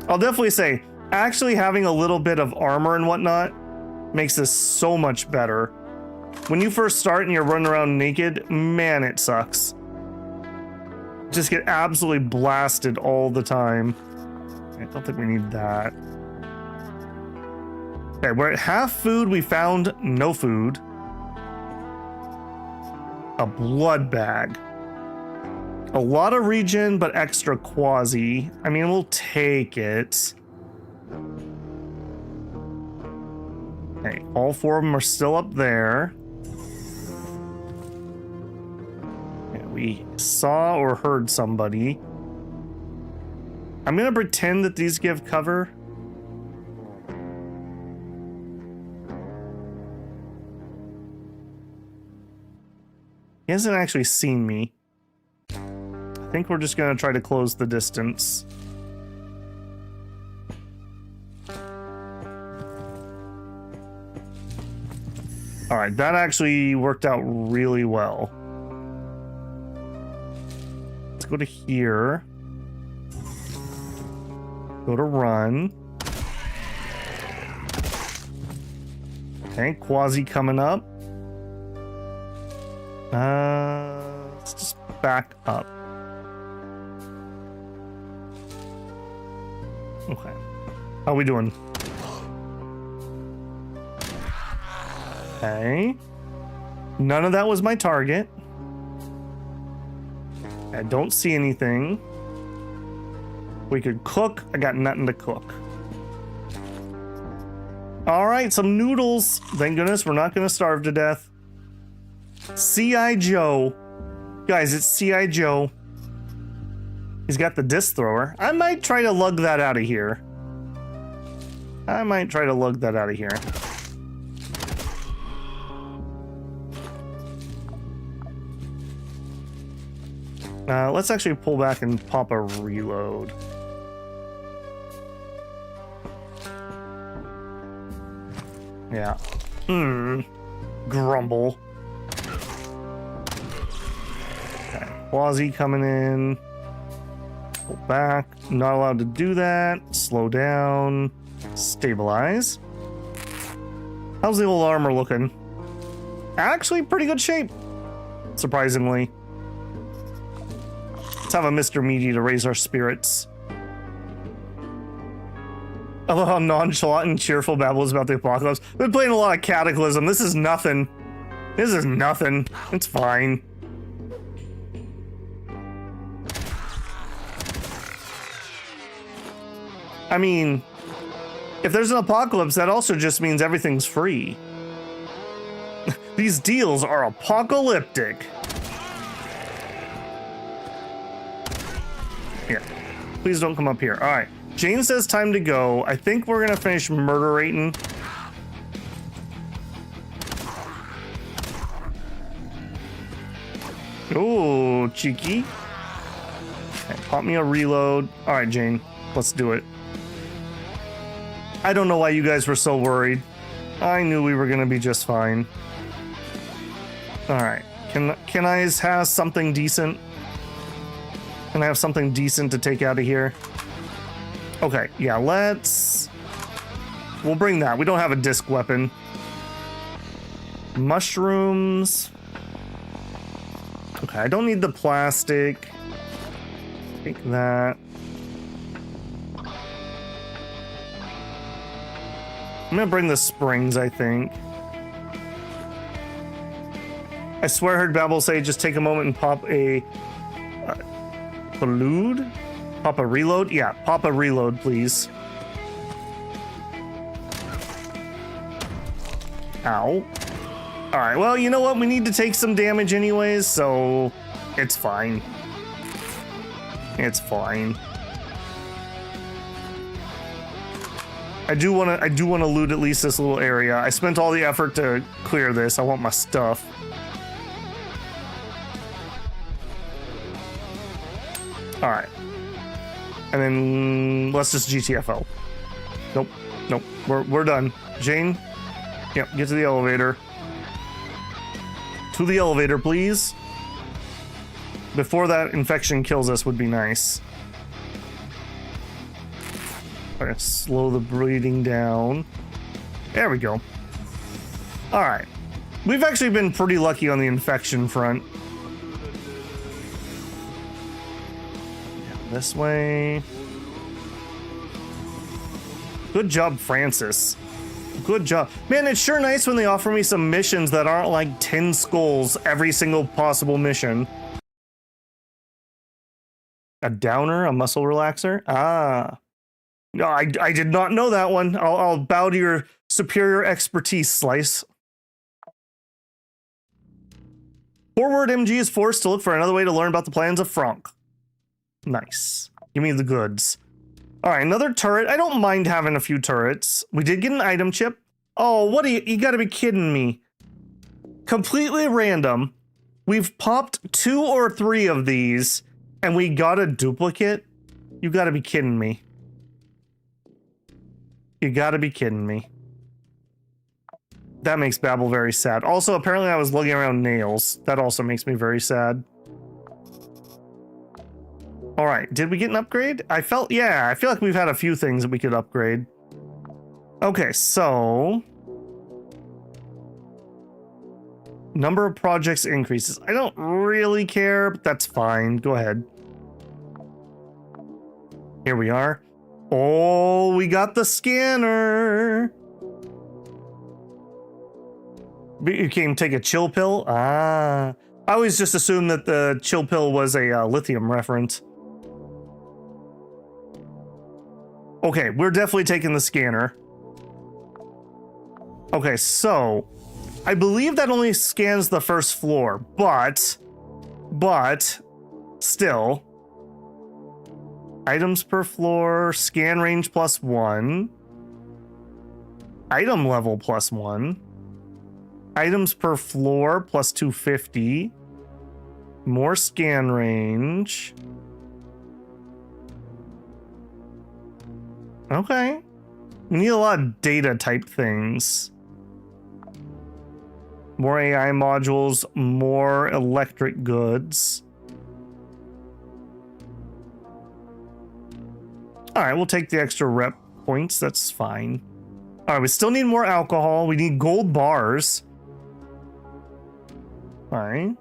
A: I'll definitely say, actually having a little bit of armor and whatnot makes this so much better. When you first start and you're running around naked, man, it sucks. Just get absolutely blasted all the time. I don't think we need that. Okay, we're at half food. We found no food. A blood bag. A lot of regen, but extra quasi. I mean, we'll take it. Okay, all 4 of them are still up there. Okay, we saw or heard somebody. I'm gonna pretend that these give cover. He hasn't actually seen me. I think we're just gonna try to close the distance. Alright, that actually worked out really well. Let's go to here. Go to run. Okay, Quasi coming up. Let's just back up. Okay. How are we doing? Okay. None of that was my target. I don't see anything. We could cook. I got nothing to cook. All right, some noodles. Thank goodness we're not going to starve to death. C.I. Joe. Guys, it's C.I. Joe. He's got the disc thrower. I might try to lug that out of here. Let's actually pull back and pop a reload. Yeah. Grumble. Okay. Quasi coming in. Pull back. Not allowed to do that. Slow down. Stabilize. How's the old armor looking? Actually, pretty good shape. Surprisingly. Let's have a Mr. Meaty to raise our spirits. I love how nonchalant and cheerful Babel is about the apocalypse. I've been playing a lot of Cataclysm. This is nothing. This is nothing. It's fine. I mean, if there's an apocalypse, that also just means everything's free. These deals are apocalyptic. Here. Please don't come up here. All right. Jane says time to go. I think we're going to finish murderating. Oh, cheeky. Okay, pop me a reload. All right, Jane. Let's do it. I don't know why you guys were so worried. I knew we were going to be just fine. All right. Can I have something decent? Can I have something decent to take out of here? Okay, yeah, we'll bring that. We don't have a disc weapon. Mushrooms. Okay, I don't need the plastic. Take that. I'm gonna bring the springs, I think. I swear I heard Babel say just take a moment and pop a Prelude? Pop a reload? Yeah, pop a reload, please. Ow. Alright, well, you know what? We need to take some damage anyways, so it's fine. It's fine. I do wanna loot at least this little area. I spent all the effort to clear this. I want my stuff. Alright. And then let's just GTFO. Nope. Nope. We're done. Jane? Yep, get to the elevator. To the elevator, please. Before that infection kills us would be nice. Okay, slow the bleeding down. There we go. Alright. We've actually been pretty lucky on the infection front. This way. Good job, Francis. Good job. Man, it's sure nice when they offer me some missions that aren't like 10 skulls every single possible mission. A downer, a muscle relaxer? Ah. No, I did not know that one. I'll bow to your superior expertise, Slice. Forward MG is forced to look for another way to learn about the plans of Franck. Nice. Give me the goods. All right, another turret. I don't mind having a few turrets. We did get an item chip. Oh, what are you gotta be kidding me. Completely random. We've popped 2 or 3 of these and we got a duplicate. You gotta be kidding me. You gotta be kidding me. That makes Babel very sad. Also, apparently I was lugging around nails. That also makes me very sad. All right, did we get an upgrade? I feel like we've had a few things that we could upgrade. Okay, so number of projects increases. I don't really care, but that's fine. Go ahead. Here we are. Oh, we got the scanner. You came take a chill pill? Ah, I always just assumed that the chill pill was a lithium reference. Okay, we're definitely taking the scanner. Okay, so I believe that only scans the first floor, but still, items per floor, scan range +1, item level +1, items per floor +250, more scan range. Okay. We need a lot of data type things. More AI modules, more electric goods. All right, we'll take the extra rep points. That's fine. All right, we still need more alcohol. We need gold bars. All right.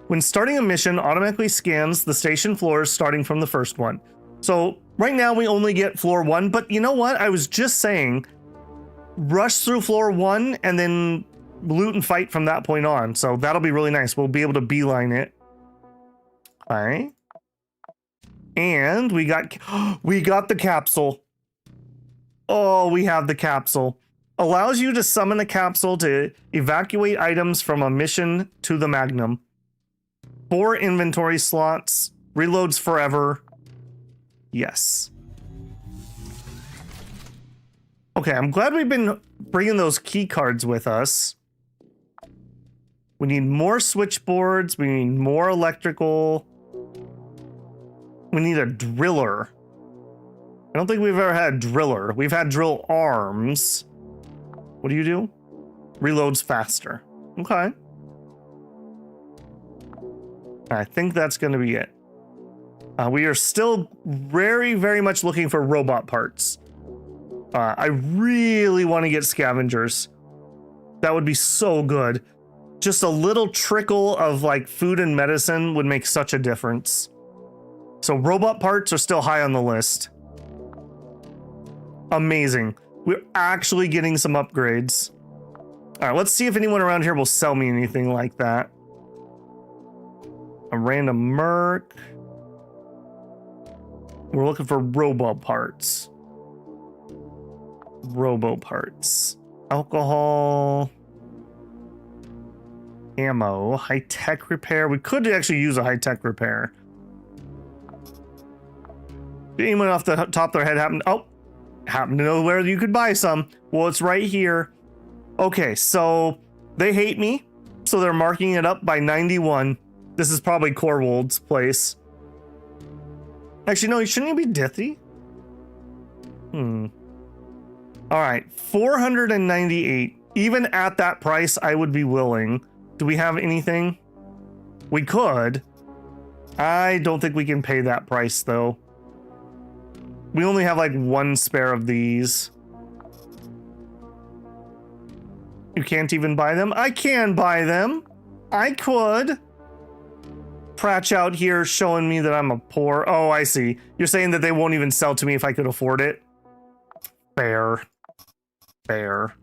A: When starting a mission, automatically scans the station floors starting from the first one. So right now we only get floor 1, but you know what? I was just saying, rush through floor 1 and then loot and fight from that point on. So that'll be really nice. We'll be able to beeline it. All right. And we got the capsule. Oh, we have the capsule. Allows you to summon a capsule to evacuate items from a mission to the Magnum. 4 inventory slots. Reloads forever. Yes. Okay, I'm glad we've been bringing those key cards with us. We need more switchboards. We need more electrical. We need a driller. I don't think we've ever had a driller. We've had drill arms. What do you do? Reloads faster. Okay. I think that's going to be it. We are still very, very much looking for robot parts. I really want to get scavengers. That would be so good. Just a little trickle of like food and medicine would make such a difference. So robot parts are still high on the list. Amazing. We're actually getting some upgrades. All right, let's see if anyone around here will sell me anything like that. A random merc. We're looking for robo parts. Robo parts. Alcohol. Ammo. High-tech repair. We could actually use a high-tech repair. Anyone off the top of their head happen to know where you could buy some? Well, it's right here. Okay, so they hate me, so they're marking it up by 91. This is probably Corwold's place. Actually, no, shouldn't he be Dithy? All right, 498. Even at that price, I would be willing. Do we have anything? We could. I don't think we can pay that price, though. We only have like 1 spare of these. You can't even buy them? I can buy them. I could. Pratch out here showing me that I'm a poor. Oh, I see. You're saying that they won't even sell to me if I could afford it? Fair. Fair.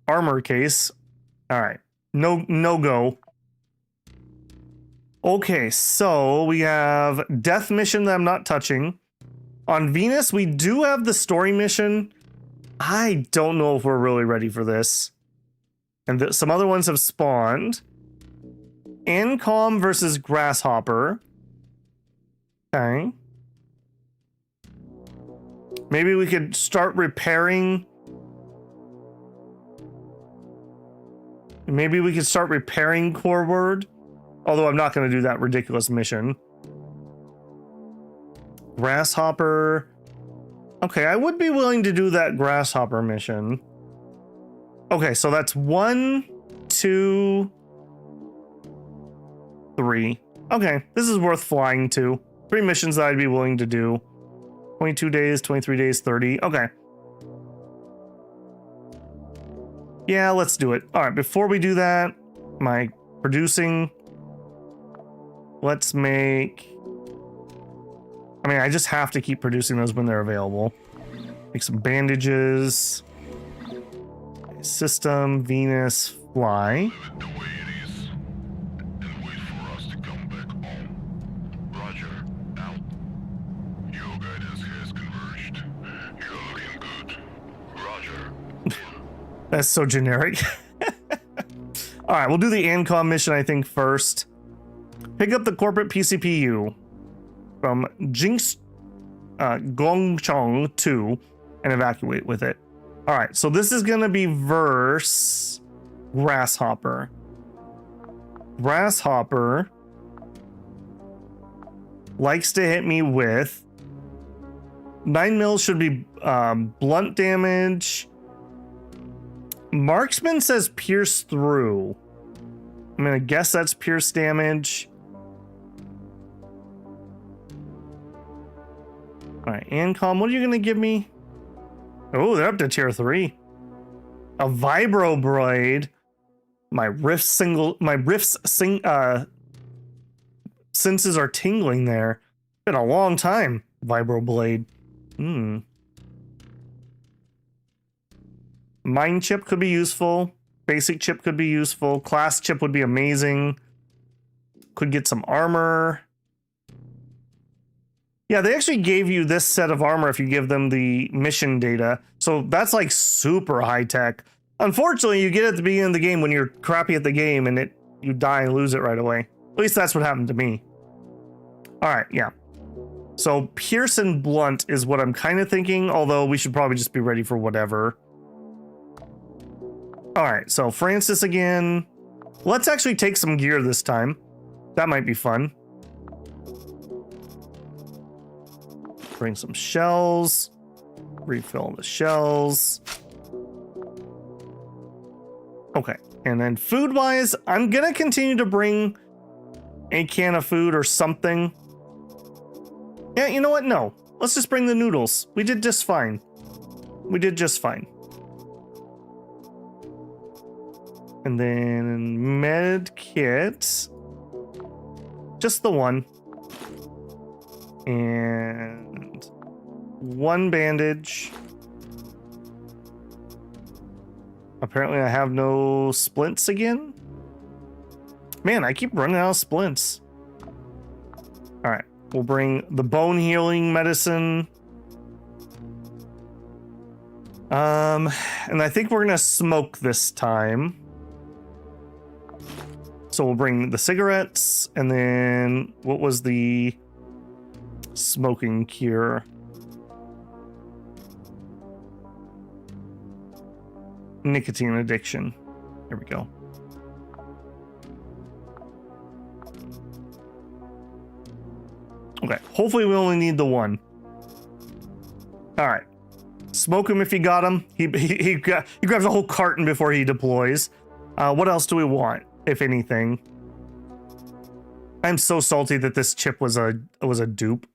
A: Armor case. All right. No go. Okay, so we have death mission that I'm not touching. On Venus, we do have the story mission. I don't know if we're really ready for this. And some other ones have spawned. Incom versus Grasshopper. Okay. Maybe we could start repairing. Maybe we could start repairing Coreword. Although I'm not going to do that ridiculous mission. Grasshopper. Okay, I would be willing to do that Grasshopper mission. Okay, so that's 1, 2, 3. Okay, this is worth flying to. 3 missions that I'd be willing to do. 22 days, 23 days, 30. Okay. Yeah, let's do it. All right, before we do that, my producing. Let's make. I mean, I just have to keep producing those when they're available. Make some bandages. System, Venus, fly.
B: The way it is, and wait for us to come back home. Roger, out. Your guidance has converged. You're looking good. Roger.
A: That's so generic. All right, we'll do the ANCOM mission, I think, first. Pick up the corporate PCPU from Jinx Gongchong 2 and evacuate with it. All right, so this is going to be verse Grasshopper. Grasshopper likes to hit me with 9 mils should be blunt damage. Marksman says pierce through. I'm gonna guess that's pierce damage. All right, Ancom, what are you gonna give me? Oh, they're up to tier 3. A vibroblade. My senses are tingling there. Been a long time. Vibroblade. Mind chip could be useful. Basic chip could be useful. Class chip would be amazing. Could get some armor. Yeah, they actually gave you this set of armor if you give them the mission data. So that's like super high tech. Unfortunately, you get it at the beginning of the game when you're crappy at the game and you die and lose it right away. At least that's what happened to me. All right, yeah. So pierce and blunt is what I'm kind of thinking, although we should probably just be ready for whatever. All right, so Francis again. Let's actually take some gear this time. That might be fun. Bring some shells. Refill the shells. Okay, and then food-wise, I'm gonna continue to bring a can of food or something. Yeah, you know what? No. Let's just bring the noodles. We did just fine. We did just fine. And then med kit. Just the one. And one bandage. Apparently I have no splints again. Man, I keep running out of splints. All right, we'll bring the bone healing medicine. And I think we're gonna smoke this time. So we'll bring the cigarettes, and then what was the smoking cure? Nicotine addiction. There we go. Okay, hopefully we only need the one. All right, smoke him if you got him. He grabs a whole carton before he deploys. What else do we want, if anything? I'm so salty that this chip was a dupe.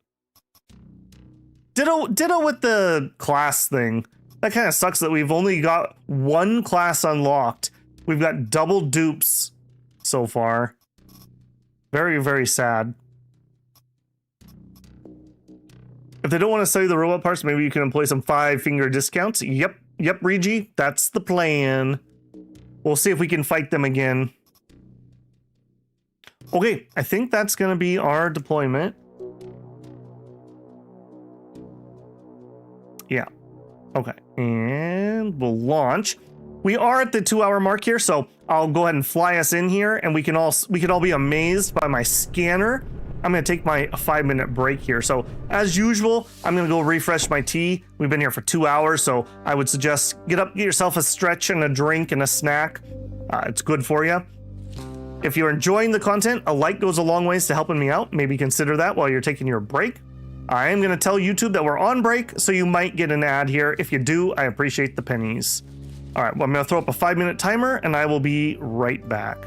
A: Ditto with the class thing. That kind of sucks that we've only got one class unlocked. We've got double dupes so far. Very, very sad. If they don't want to sell you the robot parts, maybe you can employ some 5-finger discounts. Yep, Regi, that's the plan. We'll see if we can fight them again. Okay, I think that's going to be our deployment. Yeah. Okay, and we'll launch. We are at the 2-hour mark here, so I'll go ahead and fly us in here, and we can all be amazed by my scanner. I'm gonna take my 5-minute break here. So as usual, I'm gonna go refresh my tea. We've been here for 2 hours, so I would suggest get yourself a stretch and a drink and a snack. It's good for you. If you're enjoying the content, a like goes a long ways to helping me out. Maybe consider that while you're taking your break. I am going to tell YouTube that we're on break, so you might get an ad here. If you do, I appreciate the pennies. All right, well, I'm going to throw up a 5-minute timer, and I will be right back.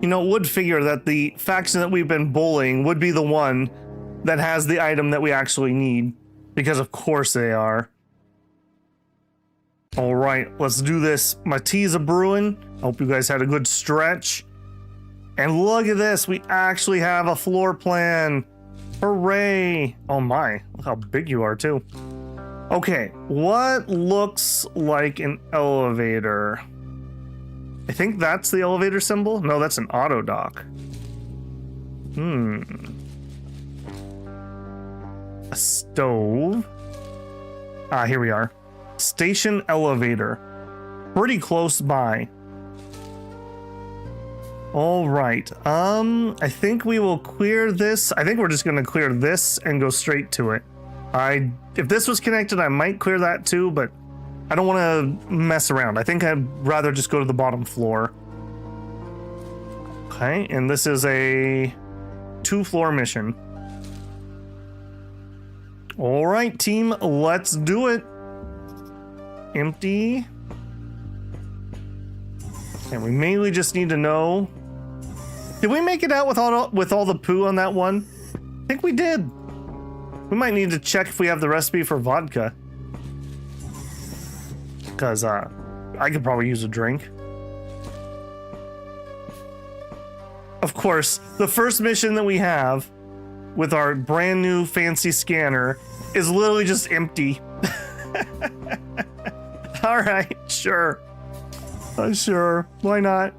A: You know, it would figure that the faction that we've been bullying would be the one that has the item that we actually need. Because of course they are. All right, let's do this. My tea's a brewing. Hope you guys had a good stretch. And look at this, we actually have a floor plan. Hooray. Oh my, look how big you are too. Okay, what looks like an elevator? I think that's the elevator symbol. No, that's an auto dock. A stove. Ah, here we are. Station elevator. Pretty close by. All right. I think we will clear this. I think we're just gonna clear this and go straight to it. If this was connected, I might clear that too, but I don't want to mess around. I think I'd rather just go to the bottom floor. Okay, and this is a 2-floor mission. All right, team, let's do it. Empty. And we mainly just need to know. Did we make it out with all the poo on that one? I think we did. We might need to check if we have the recipe for vodka. Because I could probably use a drink. Of course, the first mission that we have with our brand new fancy scanner is literally just empty. All right, sure. Sure, why not?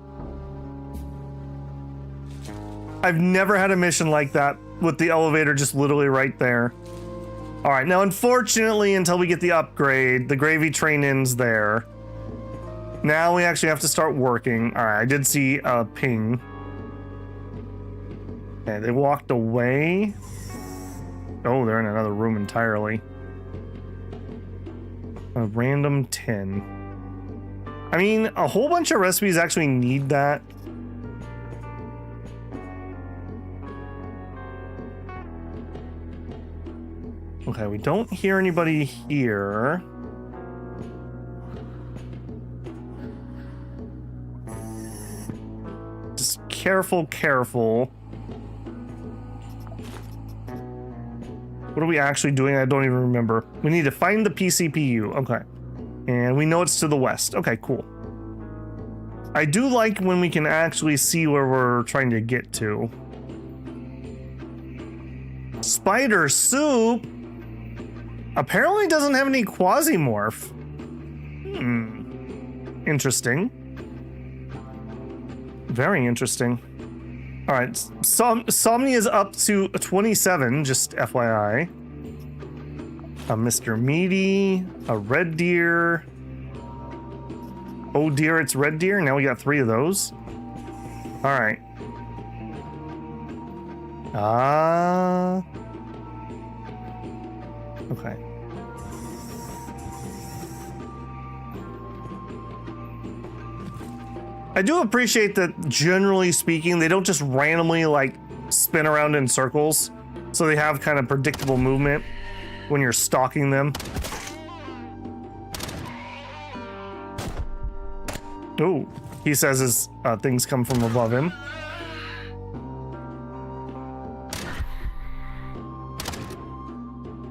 A: I've never had a mission like that with the elevator just literally right there. All right, now unfortunately, until we get the upgrade, the gravy train ends there. Now we actually have to start working. All right, I did see a ping. Okay, they walked away. Oh, they're in another room entirely. A random 10. I mean, a whole bunch of recipes actually need that. Okay, we don't hear anybody here. Just careful, careful. What are we actually doing? I don't even remember. We need to find the PCPU. Okay. And we know it's to the west. Okay, cool. I do like when we can actually see where we're trying to get to. Spider soup apparently doesn't have any Quasimorph. Interesting. Very interesting. All right, Somni is up to 27, just FYI. A Mr. Meaty, a red deer. Oh dear, it's red deer. Now we got 3 of those. All right. Okay. I do appreciate that, generally speaking, they don't just randomly like spin around in circles, so they have kind of predictable movement when you're stalking them. Oh, he says his things come from above him.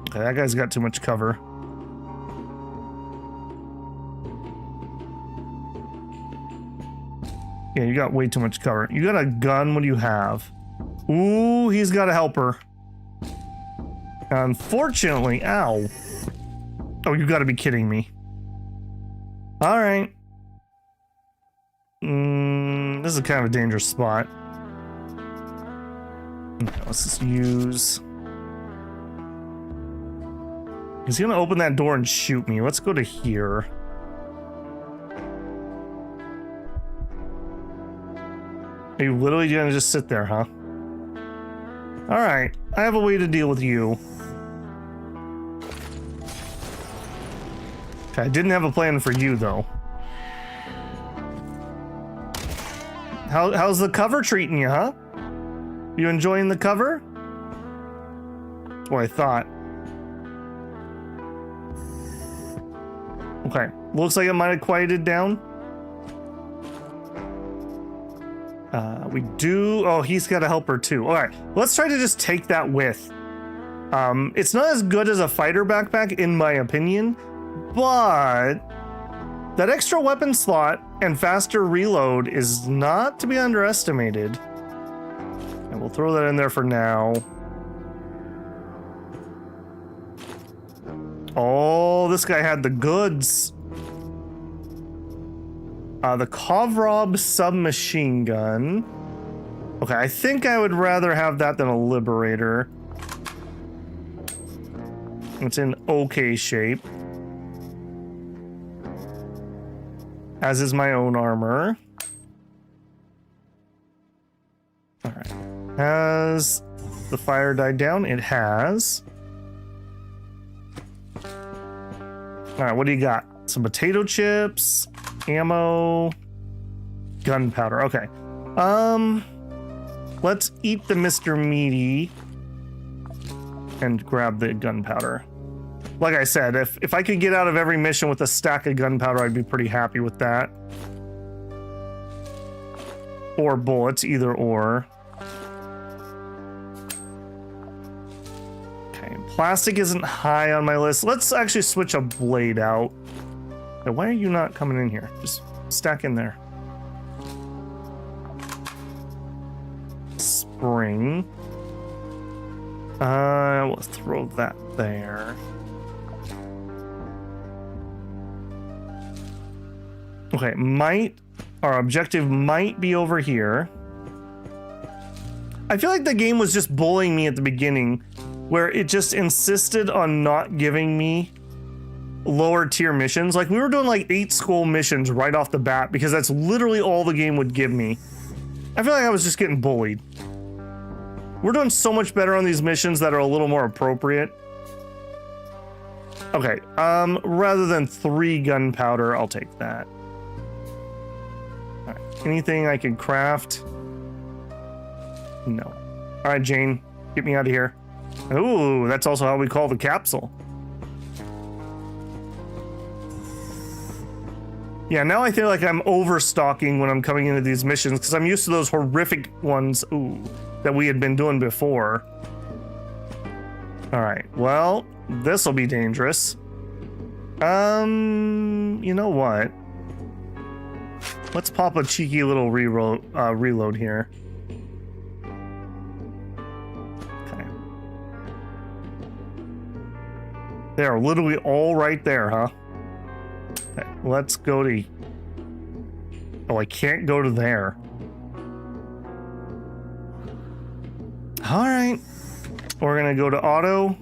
A: Okay, that guy's got too much cover. Yeah, you got way too much cover. You got a gun, what do you have? Ooh, he's got a helper. Unfortunately, ow. Oh, you gotta be kidding me. All right. This is kind of a dangerous spot. Okay, let's just use... He's gonna open that door and shoot me. Let's go to here. Are you literally gonna just sit there, huh? Alright, I have a way to deal with you. Okay, I didn't have a plan for you, though. How's the cover treating you, huh? You enjoying the cover? That's what I thought. Okay, looks like it might have quieted down. We do. Oh, he's got a helper too. All right, let's try to just take that with. It's not as good as a fighter backpack, in my opinion, but that extra weapon slot and faster reload is not to be underestimated. And we'll throw that in there for now. Oh, this guy had the goods. The Kovrov submachine gun. Okay, I think I would rather have that than a Liberator. It's in okay shape. As is my own armor. Alright. Has the fire died down? It has. Alright, what do you got? Some potato chips, ammo, gunpowder. Okay. Let's eat the Mr. Meaty and grab the gunpowder. Like I said, if I could get out of every mission with a stack of gunpowder, I'd be pretty happy with that. Or bullets, either or. Okay, plastic isn't high on my list. Let's actually switch a blade out. Now, why are you not coming in here? Just stack in there. Spring. We'll throw that there. Okay, our objective might be over here. I feel like the game was just bullying me at the beginning, where it just insisted on not giving me lower tier missions. Like, we were doing like 8 school missions right off the bat because that's literally all the game would give me. I feel like I was just getting bullied. We're doing so much better on these missions that are a little more appropriate. Okay, rather than 3 gunpowder, I'll take that. All right, anything I can craft? No. All right, Jane, get me out of here. Ooh, that's also how we call the capsule. Yeah, now I feel like I'm overstocking when I'm coming into these missions because I'm used to those horrific ones, that we had been doing before. All right, well, this will be dangerous. You know what? Let's pop a cheeky little reload here. Okay. They are literally all right there, huh? Okay, let's go to... Oh, I can't go to there. All right. We're gonna go to auto.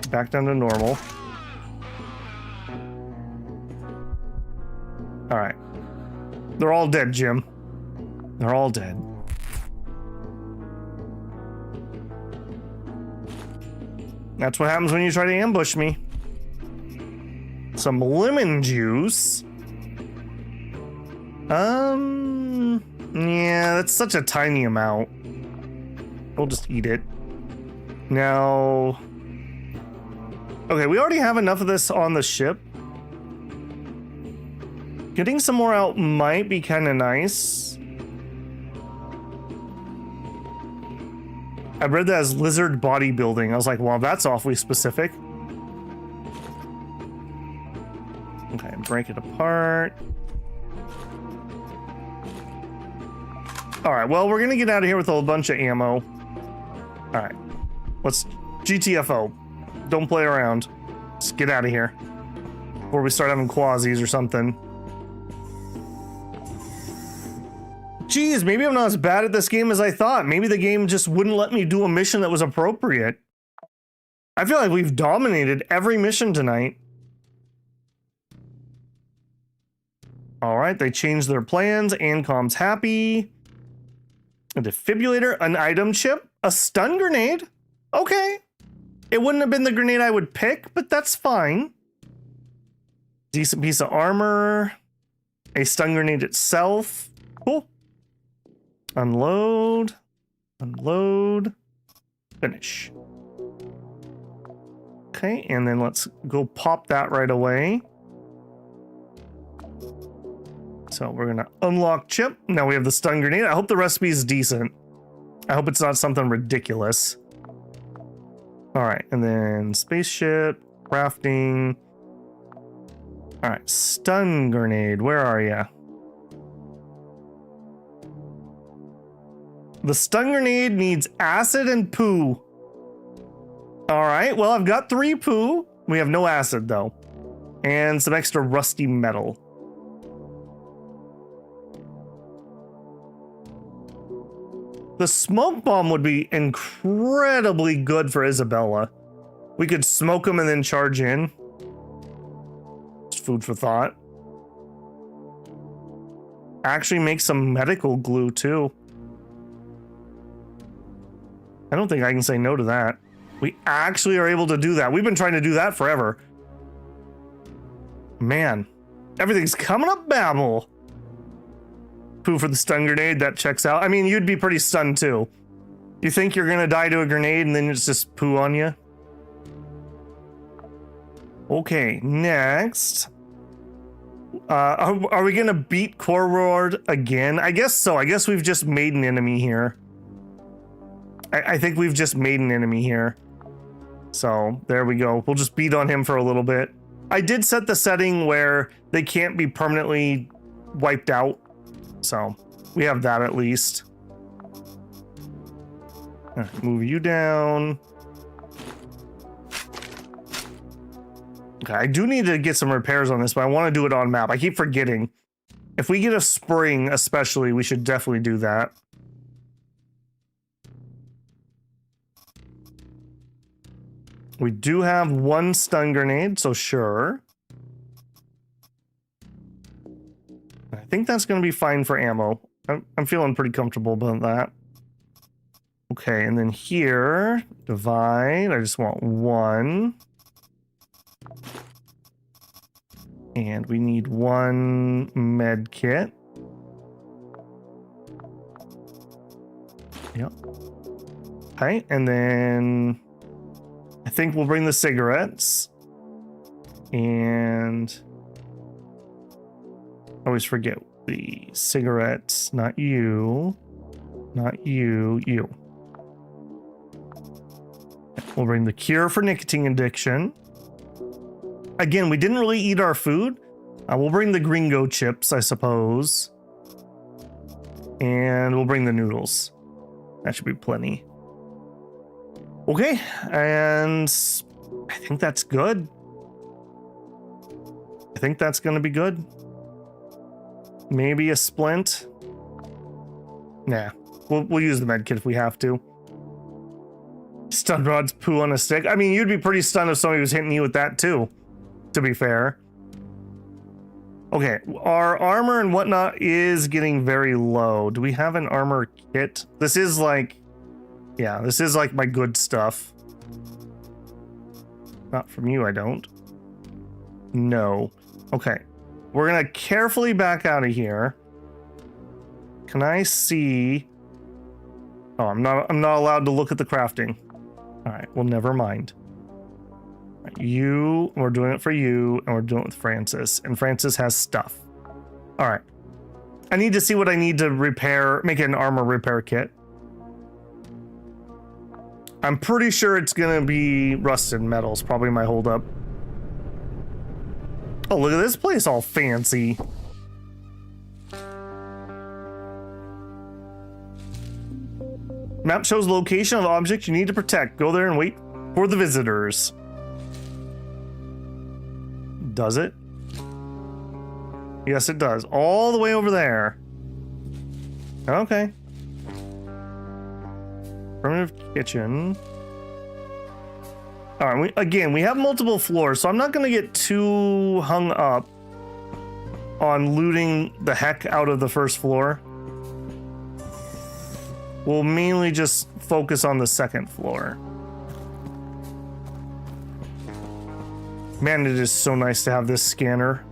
A: Back down to normal. All right. They're all dead, Jim. They're all dead. That's what happens when you try to ambush me. Some lemon juice. Yeah, that's such a tiny amount. We'll just eat it. Now... Okay, we already have enough of this on the ship. Getting some more out might be kind of nice. I read that as lizard bodybuilding. I was like, well, that's awfully specific. Okay, break it apart. All right, well, we're gonna get out of here with a bunch of ammo. All right, let's GTFO. Don't play around. Just get out of here before we start having quasis or something. Geez, maybe I'm not as bad at this game as I thought. Maybe the game just wouldn't let me do a mission that was appropriate. I feel like we've dominated every mission tonight. All right, they changed their plans. Ancom's happy. A defibrillator, an item chip, a stun grenade. Okay. It wouldn't have been the grenade I would pick, but that's fine. Decent piece of armor. A stun grenade itself. Cool. Unload. Unload. Finish. Okay, and then let's go pop that right away. So we're gonna unlock chip. Now we have the stun grenade. I hope the recipe is decent. I hope it's not something ridiculous. All right, and then spaceship, crafting. All right, stun grenade, where are ya? The stun grenade needs acid and poo. All right, well, I've got 3 poo. We have no acid though. And some extra rusty metal. The smoke bomb would be incredibly good for Isabella. We could smoke him and then charge in. Just food for thought. Actually make some medical glue too. I don't think I can say no to that. We actually are able to do that. We've been trying to do that forever. Man, everything's coming up Babel. Poo for the stun grenade, that checks out. I mean, you'd be pretty stunned too. You think you're gonna die to a grenade and then it's just poo on you? Okay, next. Are we gonna beat Core Ward again? I guess so. I guess we've just made an enemy here. I think we've just made an enemy here. So there we go. We'll just beat on him for a little bit. I did set the setting where they can't be permanently wiped out. So we have that at least. Move you down. Okay, I do need to get some repairs on this, but I want to do it on map. I keep forgetting. If we get a spring, especially, we should definitely do that. We do have 1 stun grenade, so sure. I think that's going to be fine for ammo. I'm feeling pretty comfortable about that. Okay, and then here, divide. I just want 1. And we need 1 med kit. Yep. Okay, and then I think we'll bring the cigarettes. And I always forget the cigarettes. Not you. Not you. You. We'll bring the cure for nicotine addiction. Again, we didn't really eat our food. We'll bring the gringo chips, I suppose. And we'll bring the noodles. That should be plenty. Okay, and I think that's good. I think that's gonna be good. Maybe a splint. Nah, we'll use the med kit if we have to. Stun rod's poo on a stick. I mean, you'd be pretty stunned if somebody was hitting you with that too, to be fair. Okay, our armor and whatnot is getting very low. Do we have an armor kit? This is like, yeah, this is like my good stuff. Not from you, I don't. No. Okay, we're gonna carefully back out of here. Can I see? Oh, I'm not allowed to look at the crafting. All right, well, never mind. You, we're doing it for you, and we're doing it with Francis, and Francis has stuff. All right, I need to see what I need to repair, make an armor repair kit. I'm pretty sure it's gonna be rusted metals, probably my holdup. Oh, look at this place, all fancy. Map shows location of objects you need to protect. Go there and wait for the visitors. Does it? Yes, it does. All the way over there. Okay. Primitive kitchen. All right, we have multiple floors, so I'm not going to get too hung up on looting the heck out of the first floor. We'll mainly just focus on the second floor. Man, it is so nice to have this scanner.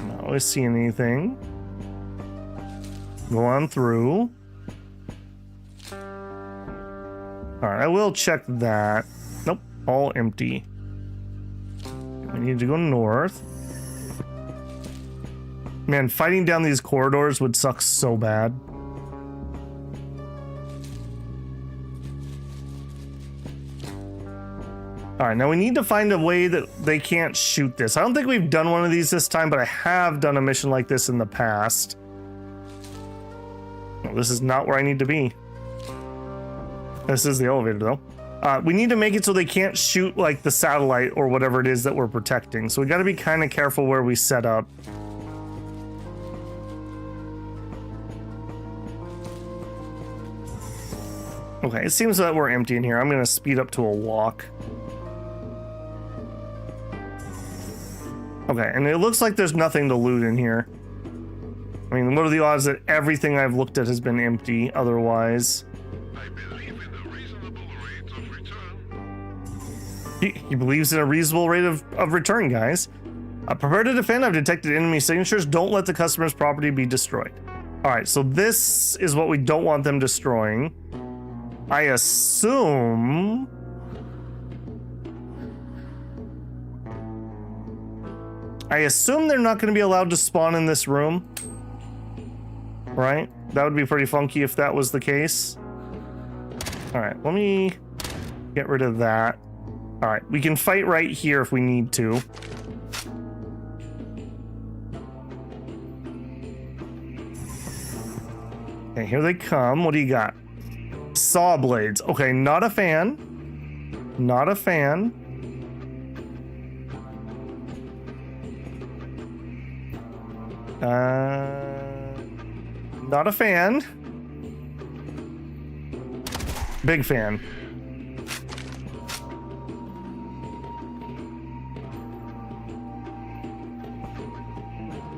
A: Not really seeing anything. Go on through. All right, I will check that. Nope, all empty. We need to go north. Man, fighting down these corridors would suck so bad. Alright, now we need to find a way that they can't shoot this. I don't think we've done one of these this time, but I have done a mission like this in the past. Well, this is not where I need to be. This is the elevator, though. We need to make it so they can't shoot, like, the satellite or whatever it is that we're protecting. So we gotta be kind of careful where we set up. Okay, it seems that we're empty in here. I'm gonna speed up to a walk. Okay, and it looks like there's nothing to loot in here. I mean, what are the odds that everything I've looked at has been empty otherwise?
B: I believe in a reasonable rate of return.
A: He believes in a reasonable rate of return, guys. Prepare to defend. I've detected enemy signatures. Don't let the customer's property be destroyed. All right, so this is what we don't want them destroying. I assume... they're not going to be allowed to spawn in this room. Right? That would be pretty funky if that was the case. Alright, let me get rid of that. Alright, we can fight right here if we need to. Okay, here they come. What do you got? Saw blades. Okay, not a fan. Not a fan. Not a fan. Big fan.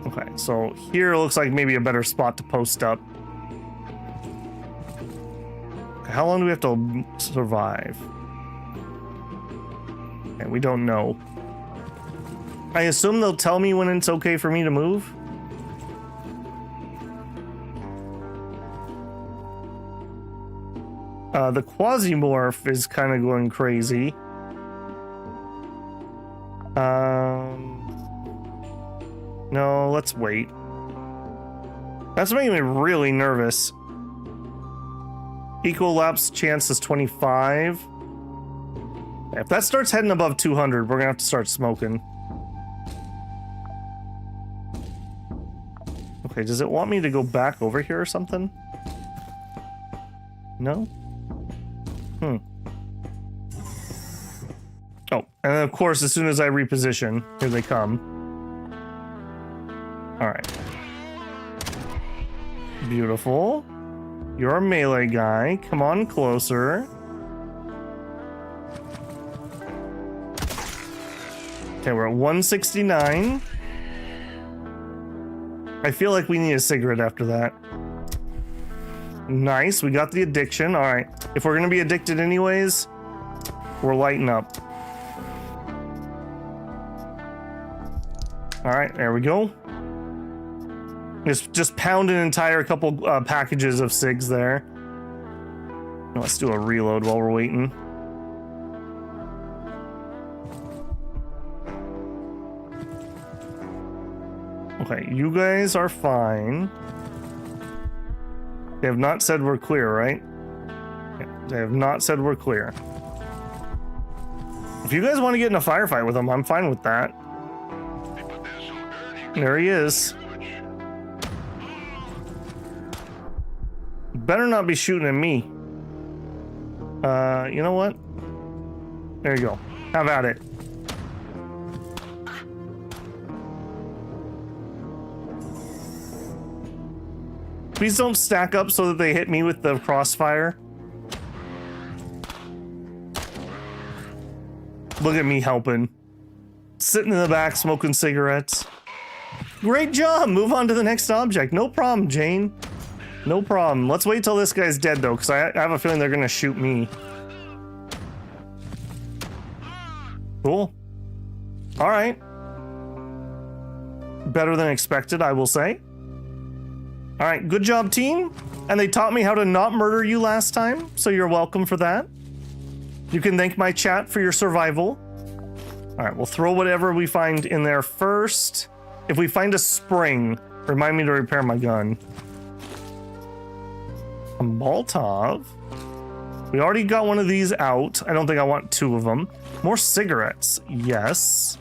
A: Okay, so here looks like maybe a better spot to post up. How long do we have to survive? Okay, we don't know. I assume they'll tell me when it's okay for me to move. The Quasimorph is kind of going crazy. No, let's wait. That's making me really nervous. Equal lapse chance is 25. If that starts heading above 200, we're gonna have to start smoking. Okay, does it want me to go back over here or something? No? Oh, and of course, as soon as I reposition, here they come. Alright. Beautiful. You're a melee guy. Come on closer. Okay, we're at 169. I feel like we need a cigarette after that. Nice, we got the addiction. Alright, if we're gonna be addicted anyways, we're lighting up. Alright, there we go. Just pound an entire couple packages of cigs there. Let's do a reload while we're waiting. Okay, you guys are fine. They have not said we're clear, right? They have not said we're clear. If you guys want to get in a firefight with them, I'm fine with that. There he is. Better not be shooting at me. You know what? There you go. Have at it. Please don't stack up so that they hit me with the crossfire. Look at me helping. Sitting in the back smoking cigarettes. Great job! Move on to the next object. No problem, Jane. No problem. Let's wait till this guy's dead, though, because I have a feeling they're going to shoot me. Cool. All right. Better than expected, I will say. All right, good job, team. And they taught me how to not murder you last time, so you're welcome for that. You can thank my chat for your survival. All right, we'll throw whatever we find in there first. If we find a spring, Remind me to repair my gun. A Molotov. We already got one of these out. I don't think I want 2 of them. More cigarettes. Yes.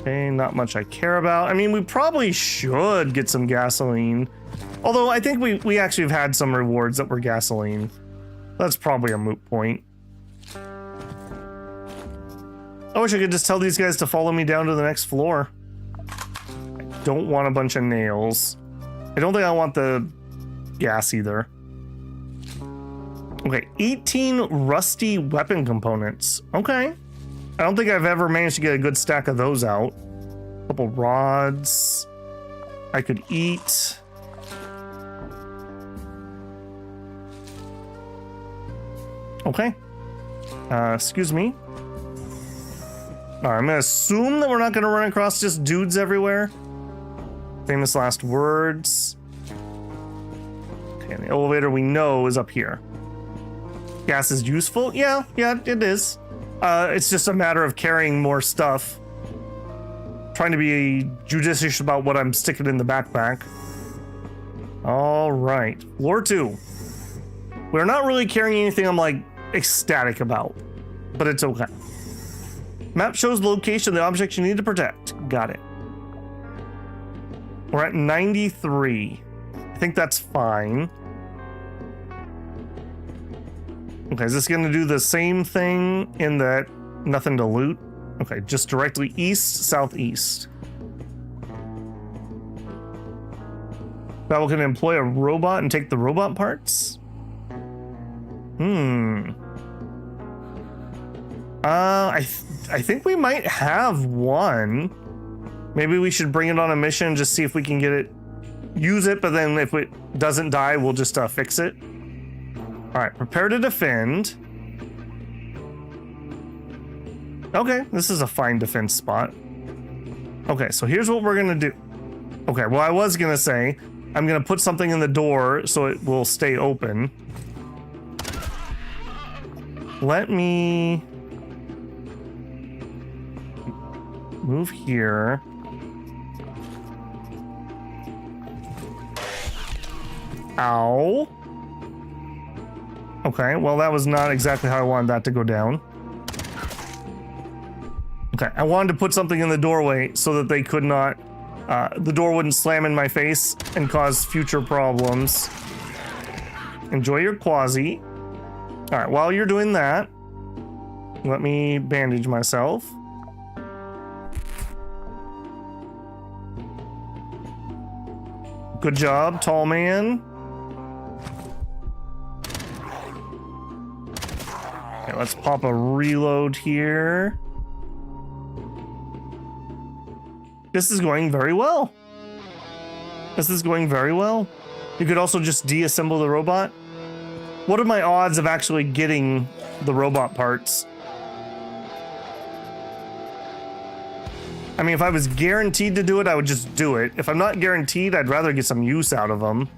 A: Okay, not much I care about. I mean, we probably should get some gasoline. Although I think we actually have had some rewards that were gasoline. That's probably a moot point. I wish I could just tell these guys to follow me down to the next floor. I don't want a bunch of nails. I don't think I want the gas either. Okay, 18 rusty weapon components. Okay. I don't think I've ever managed to get a good stack of those out. A couple rods. I could eat. Okay. Excuse me. All right, I'm gonna assume that we're not gonna run across just dudes everywhere. Famous last words. Okay, the elevator we know is up here. Gas is useful? Yeah, it is. It's just a matter of carrying more stuff. Trying to be judicious about what I'm sticking in the backpack. All right, floor 2. We're not really carrying anything I'm like ecstatic about, but it's okay. Map shows the location of the object you need to protect. Got it. We're at 93. I think that's fine. Okay, is this gonna do the same thing in that nothing to loot? Okay, just directly east, southeast. Now we can employ a robot and take the robot parts? I think we might have one. Maybe we should bring it on a mission and just see if we can get it, use it, but then if it doesn't die, we'll just fix it. All right, prepare to defend. Okay, this is a fine defense spot. Okay, so here's what we're gonna do. Okay, well, I was gonna say, I'm gonna put something in the door so it will stay open. Let me move here. Ow. Okay, well, that was not exactly how I wanted that to go down. Okay, I wanted to put something in the doorway so that they could not, the door wouldn't slam in my face and cause future problems. Enjoy your Quasi. All right, while you're doing that, let me bandage myself. Good job, tall man. Okay, let's pop a reload here. This is going very well. This is going very well. You could also just deassemble the robot. What are my odds of actually getting the robot parts? I mean, if I was guaranteed to do it, I would just do it. If I'm not guaranteed, I'd rather get some use out of them.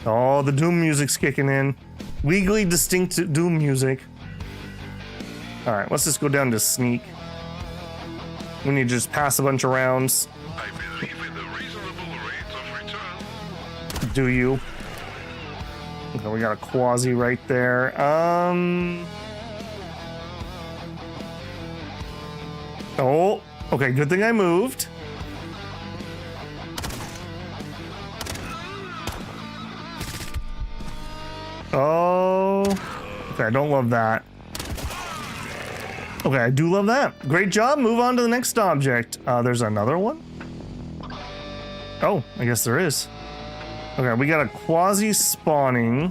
A: Oh, the Doom music's kicking in. Legally distinct Doom music. All right, let's just go down to sneak. We need to just pass a bunch of rounds.
B: I believe in the reasonable rate of return.
A: Do you? Okay, we got a Quasi right there. Oh, okay, good thing I moved. Oh, okay, I don't love that. Okay, I do love that. Great job. Move on to the next object. There's another one. Oh, I guess there is. Okay, we got a Quasi spawning.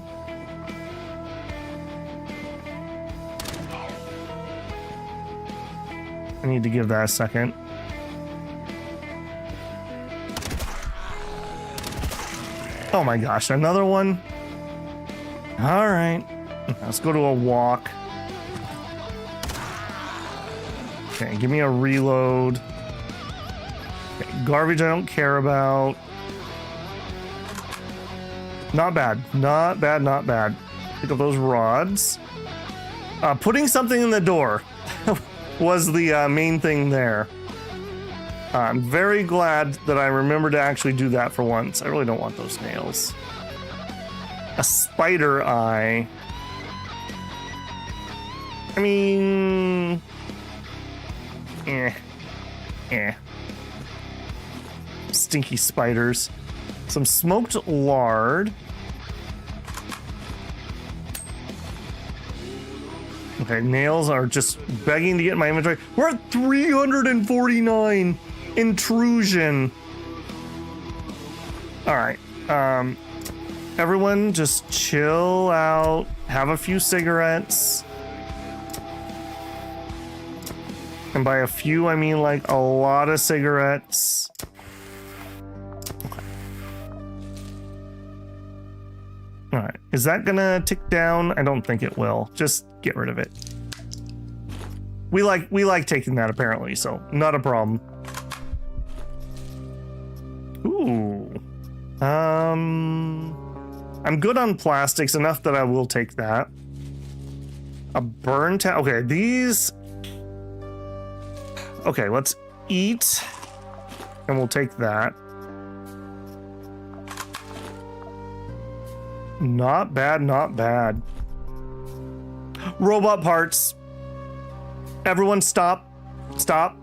A: I need to give that a second. Oh my gosh, another one? All right, let's go to a walk. Okay, give me a reload. Okay, garbage I don't care about. Not bad, not bad, not bad. Pick up those rods. Putting something in the door. was the main thing there. I'm very glad that I remembered to actually do that for once. I really don't want those nails. A spider eye. I mean... Stinky spiders. Some smoked lard. Okay, nails are just begging to get in my inventory. We're at 349 intrusion. All right. Everyone just chill out. Have a few cigarettes. And by a few, I mean like a lot of cigarettes. Okay. All right. Is that gonna tick down? I don't think it will. Just get rid of it. We like taking that apparently, so not a problem. Ooh. I'm good on plastics enough that I will take that. A burn towel. Okay, these. Okay, let's eat, and we'll take that. Not bad, not bad. Robot parts. Everyone stop. Stop.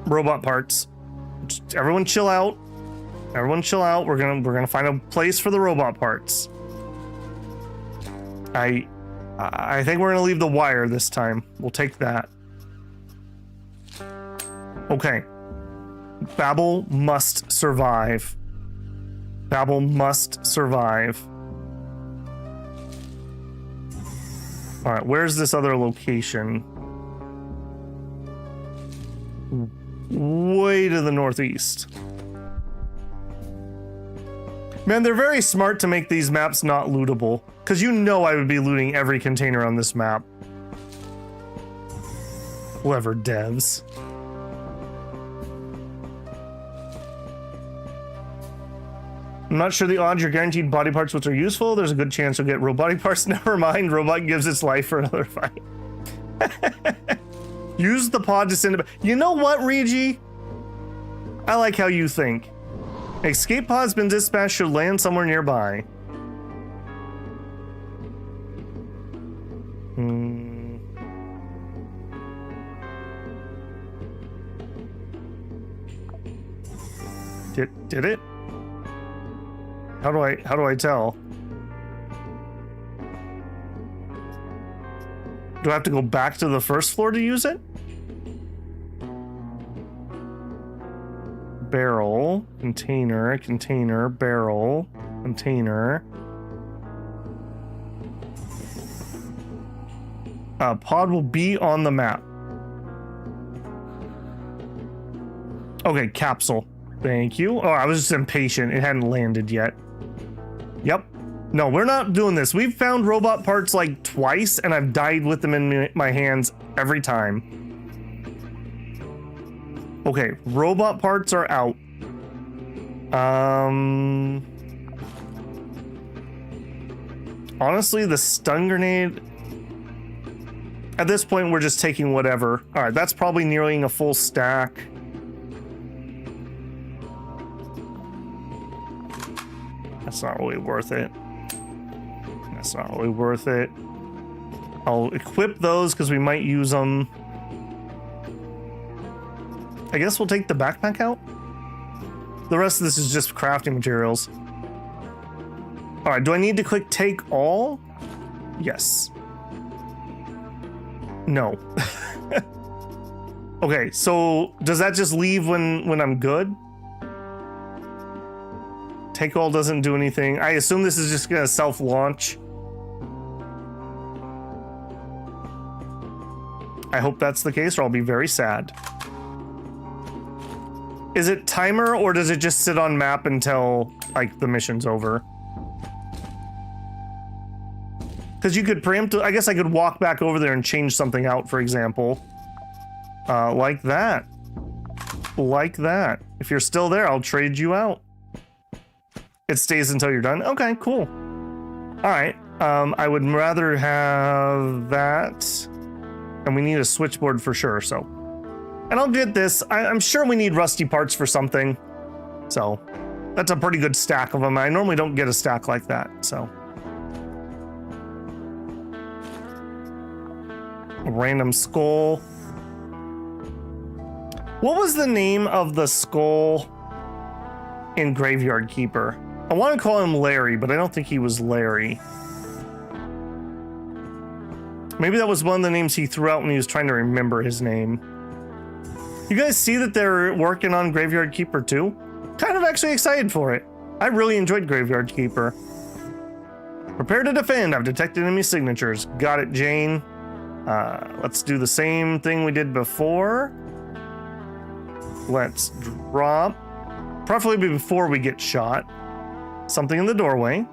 A: Robot parts. Just everyone chill out. Everyone chill out. We're gonna find a place for the robot parts. I think we're gonna leave the wire this time. We'll take that. Okay. Babel must survive. Babel must survive. All right, where's this other location? Way to the northeast. Man, they're very smart to make these maps not lootable, because you know I would be looting every container on this map. Clever devs. I'm not sure the odds you're guaranteed body parts which are useful. There's a good chance you'll get robotic parts. Never mind, robot gives its life for another fight. Use the pod to send it back. You know what, Regi? I like how you think. Escape pod's been dispatched, should land somewhere nearby. Did it? How do I tell? Do I have to go back to the first floor to use it? Barrel, container, barrel, container. Pod will be on the map. Okay, capsule. Thank you. Oh, I was just impatient. It hadn't landed yet. Yep. No, we're not doing this. We've found robot parts like twice, and I've died with them in my hands every time. Okay, robot parts are out. Honestly, the stun grenade... At this point, we're just taking whatever. All right, that's probably nearing a full stack. That's not really worth it. That's not really worth it. I'll equip those because we might use them. I guess we'll take the backpack out. The rest of this is just crafting materials. All right, do I need to click take all? Yes. No. Okay, so does that just leave when I'm good? Take all doesn't do anything. I assume this is just gonna self-launch. I hope that's the case, or I'll be very sad. Is it timer, or does it just sit on map until, like, the mission's over? Because you could preempt... I guess I could walk back over there and change something out, for example. Like that. Like that. If you're still there, I'll trade you out. It stays until you're done? Okay, cool. All right. I would rather have that. And we need a switchboard for sure, so. And I'll get this. I'm sure we need rusty parts for something. So that's a pretty good stack of them. I normally don't get a stack like that, so. A random skull. What was the name of the skull in Graveyard Keeper? I want to call him Larry, but I don't think he was Larry. Maybe that was one of the names he threw out when he was trying to remember his name. You guys see that they're working on Graveyard Keeper 2? Kind of actually excited for it. I really enjoyed Graveyard Keeper. Prepare to defend. I've detected enemy signatures. Got it, Jane. Let's do the same thing we did before. Let's drop, preferably before we get shot, something in the doorway.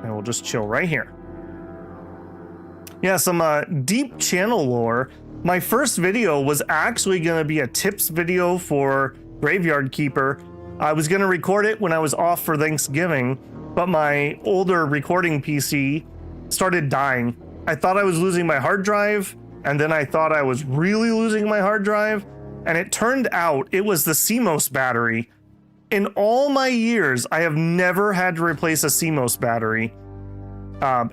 A: And we'll just chill right here. Yeah, some deep channel lore. My first video was actually going to be a tips video for Graveyard Keeper. I was going to record it when I was off for Thanksgiving, but my older recording PC started dying. I thought I was losing my hard drive, and then I thought I was really losing my hard drive, and it turned out it was the CMOS battery. In all my years, I have never had to replace a CMOS battery.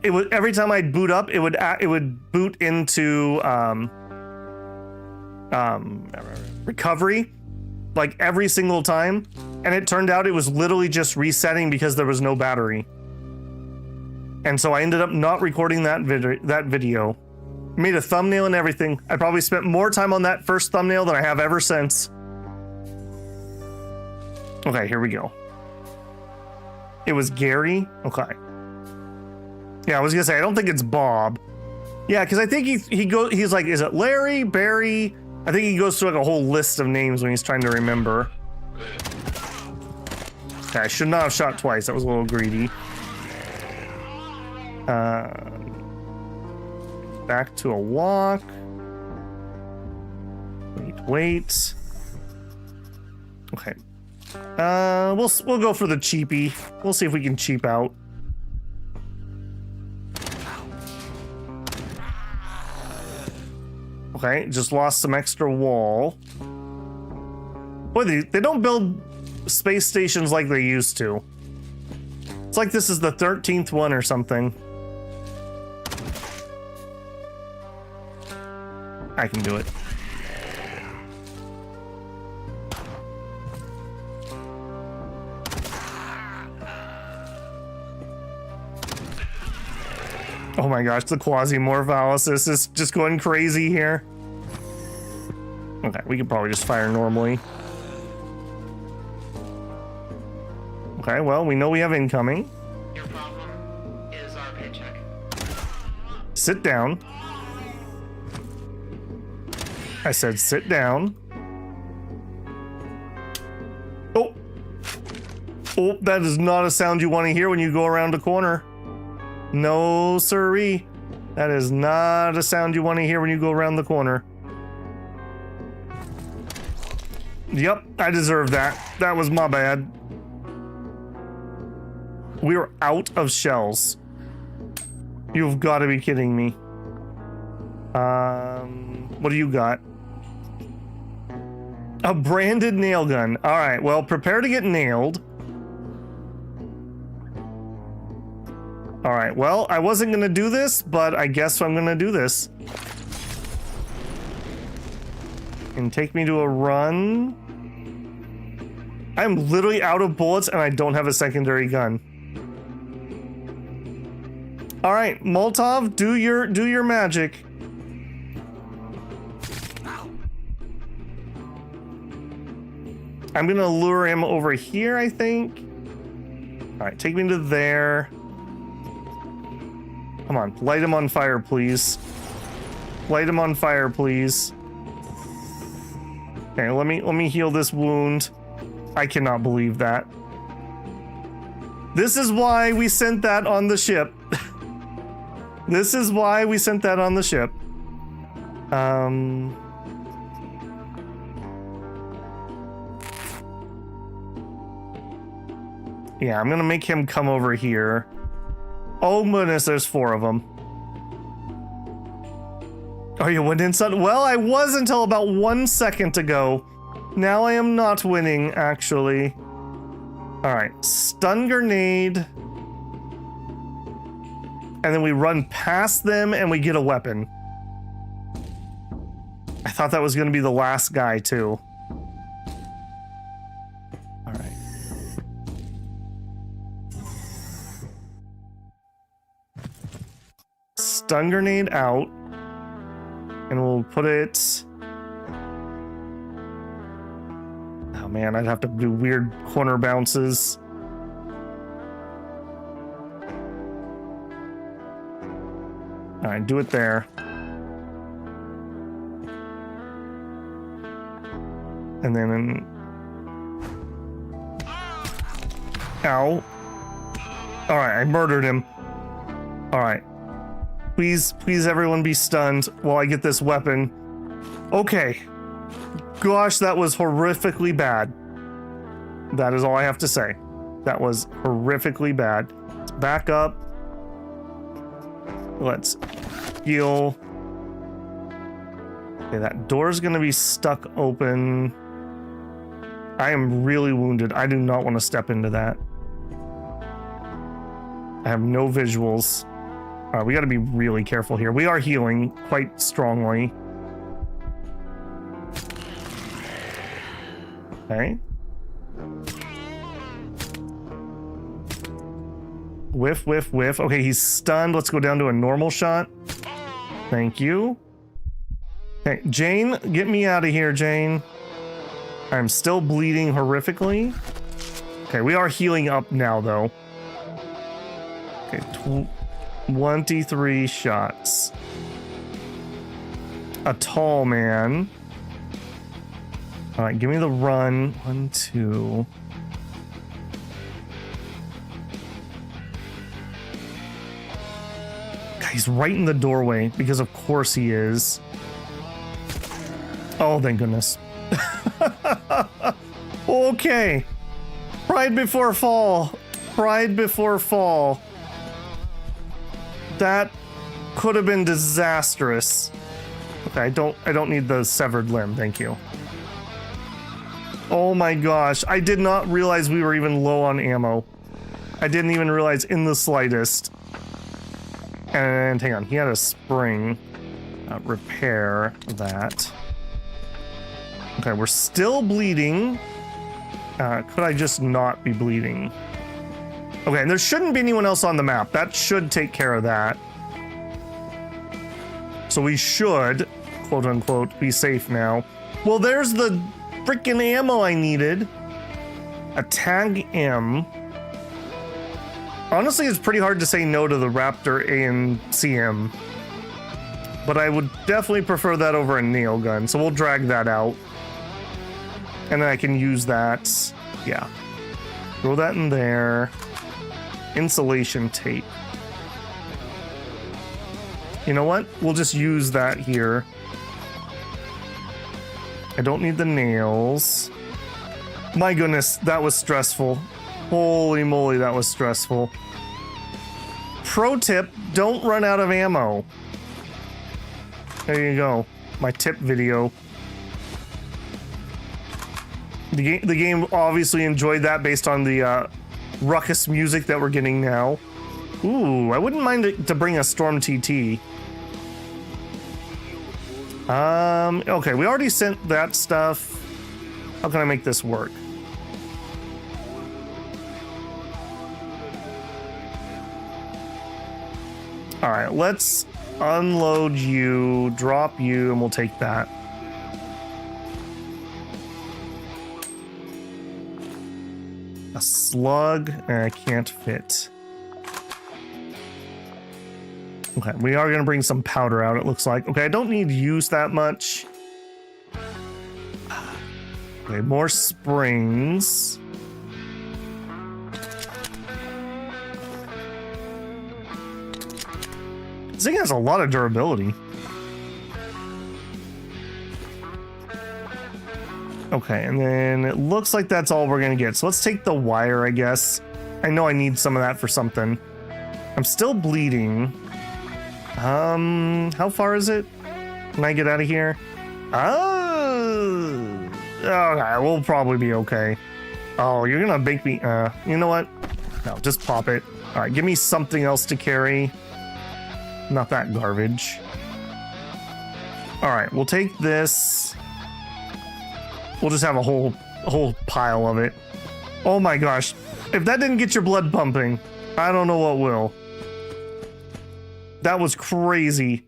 A: It would, every time I'd boot up, it would boot into recovery, like every single time, and it turned out it was literally just resetting because there was no battery. And so I ended up not recording that video. Made a thumbnail and everything. I probably spent more time on that first thumbnail than I have ever since. Okay, here we go. It was Gary? Okay. Yeah, I was gonna say, I don't think it's Bob. Yeah, because I think he's like, is it Larry, Barry? I think he goes through like a whole list of names when he's trying to remember. Okay, I should not have shot twice. That was a little greedy. Back to a walk. Wait. Okay. We'll go for the cheapie. We'll see if we can cheap out. Okay, just lost some extra wall. Boy, they don't build space stations like they used to. It's like this is the 13th one or something. I can do it. Oh my gosh, the Quasimorph analysis is just going crazy here. Okay, we could probably just fire normally. Okay, well, we know we have incoming.
C: Your problem is our paycheck.
A: Sit down. I said sit down. Oh. Oh, that is not a sound you want to hear when you go around a corner. No, sirree. That is not a sound you want to hear when you go around the corner. Yep, I deserve that. That was my bad. We're out of shells. You've got to be kidding me. What do you got? A branded nail gun. All right, well, prepare to get nailed. All right, well, I wasn't gonna do this, but I guess I'm gonna do this. And take me to a run. I'm literally out of bullets and I don't have a secondary gun. All right, Molotov, do your magic. I'm gonna lure him over here, I think. All right, take me to there. Come on, light him on fire, please. Light him on fire, please. Okay, let me heal this wound. I cannot believe that. This is why we sent that on the ship. This is why we sent that on the ship. Yeah, I'm gonna make him come over here. Oh goodness, there's 4 of them. Oh, you went inside? Well, I was until about 1 second ago. Now I am not winning, actually. All right, stun grenade. And then we run past them and we get a weapon. I thought that was going to be the last guy, too. All right. Stun grenade out. And we'll put it... Oh man, I'd have to do weird corner bounces. Alright, do it there. And then... Ow. Alright, I murdered him. Alright. Please, please everyone be stunned while I get this weapon. Okay. Gosh, that was horrifically bad. That is all I have to say. That was horrifically bad. Let's back up. Let's heal. Okay, that door's gonna be stuck open. I am really wounded. I do not want to step into that. I have no visuals. We got to be really careful here. We are healing quite strongly. Okay. Whiff, whiff, whiff. Okay, he's stunned. Let's go down to a normal shot. Thank you. Okay, Jane, get me out of here, Jane. I'm still bleeding horrifically. Okay, we are healing up now, though. Okay, 23 shots. A tall man. All right, give me the run. 1, 2. God, he's right in the doorway because of course he is. Oh, thank goodness. Okay. Pride before fall. Pride before fall. That could have been disastrous. Okay, I don't need the severed limb, thank you. Oh my gosh, I did not realize we were even low on ammo. I didn't even realize in the slightest. And hang on, he had a spring. Repair that. Okay, we're still bleeding. Could I just not be bleeding? Okay, and there shouldn't be anyone else on the map. That should take care of that. So we should, quote unquote, be safe now. Well, there's the freaking ammo I needed. A tag M. Honestly, it's pretty hard to say no to the Raptor ANCM. But I would definitely prefer that over a nail gun. So we'll drag that out. And then I can use that. Yeah. Throw that in there. Insulation tape. You know what? We'll just use that here. I don't need the nails. My goodness, that was stressful. Holy moly, that was stressful. Pro tip, don't run out of ammo. There you go. My tip video. The game obviously enjoyed that based on the ruckus music that we're getting now. Ooh, I wouldn't mind to bring a Storm TT. Okay, we already sent that stuff. How can I make this work? All right, let's unload you, drop you, and we'll take that. A slug, I can't fit. Okay, we are gonna bring some powder out, it looks like. Okay, I don't need to use that much. Okay, more springs. This thing has a lot of durability. Okay, and then it looks like that's all we're gonna get. So let's take the wire, I guess. I know I need some of that for something. I'm still bleeding. How far is it? Can I get out of here? Oh, okay, we'll probably be okay. Oh, you're gonna make me, you know what? No, just pop it. All right, give me something else to carry. Not that garbage. All right, we'll take this. We'll just have a whole pile of it. Oh my gosh. If that didn't get your blood pumping, I don't know what will. That was crazy.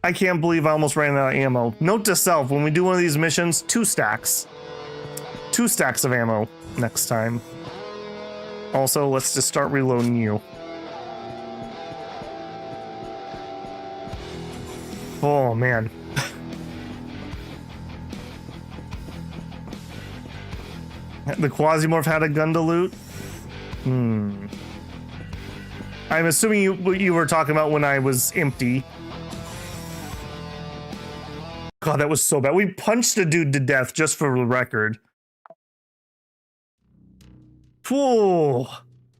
A: I can't believe I almost ran out of ammo. Note to self, when we do one of these missions, 2 stacks. 2 stacks of ammo next time. Also, let's just start reloading you. Oh, man. The Quasimorph had a gun to loot? I'm assuming you were talking about when I was empty. God, that was so bad. We punched a dude to death, just for the record. Whew.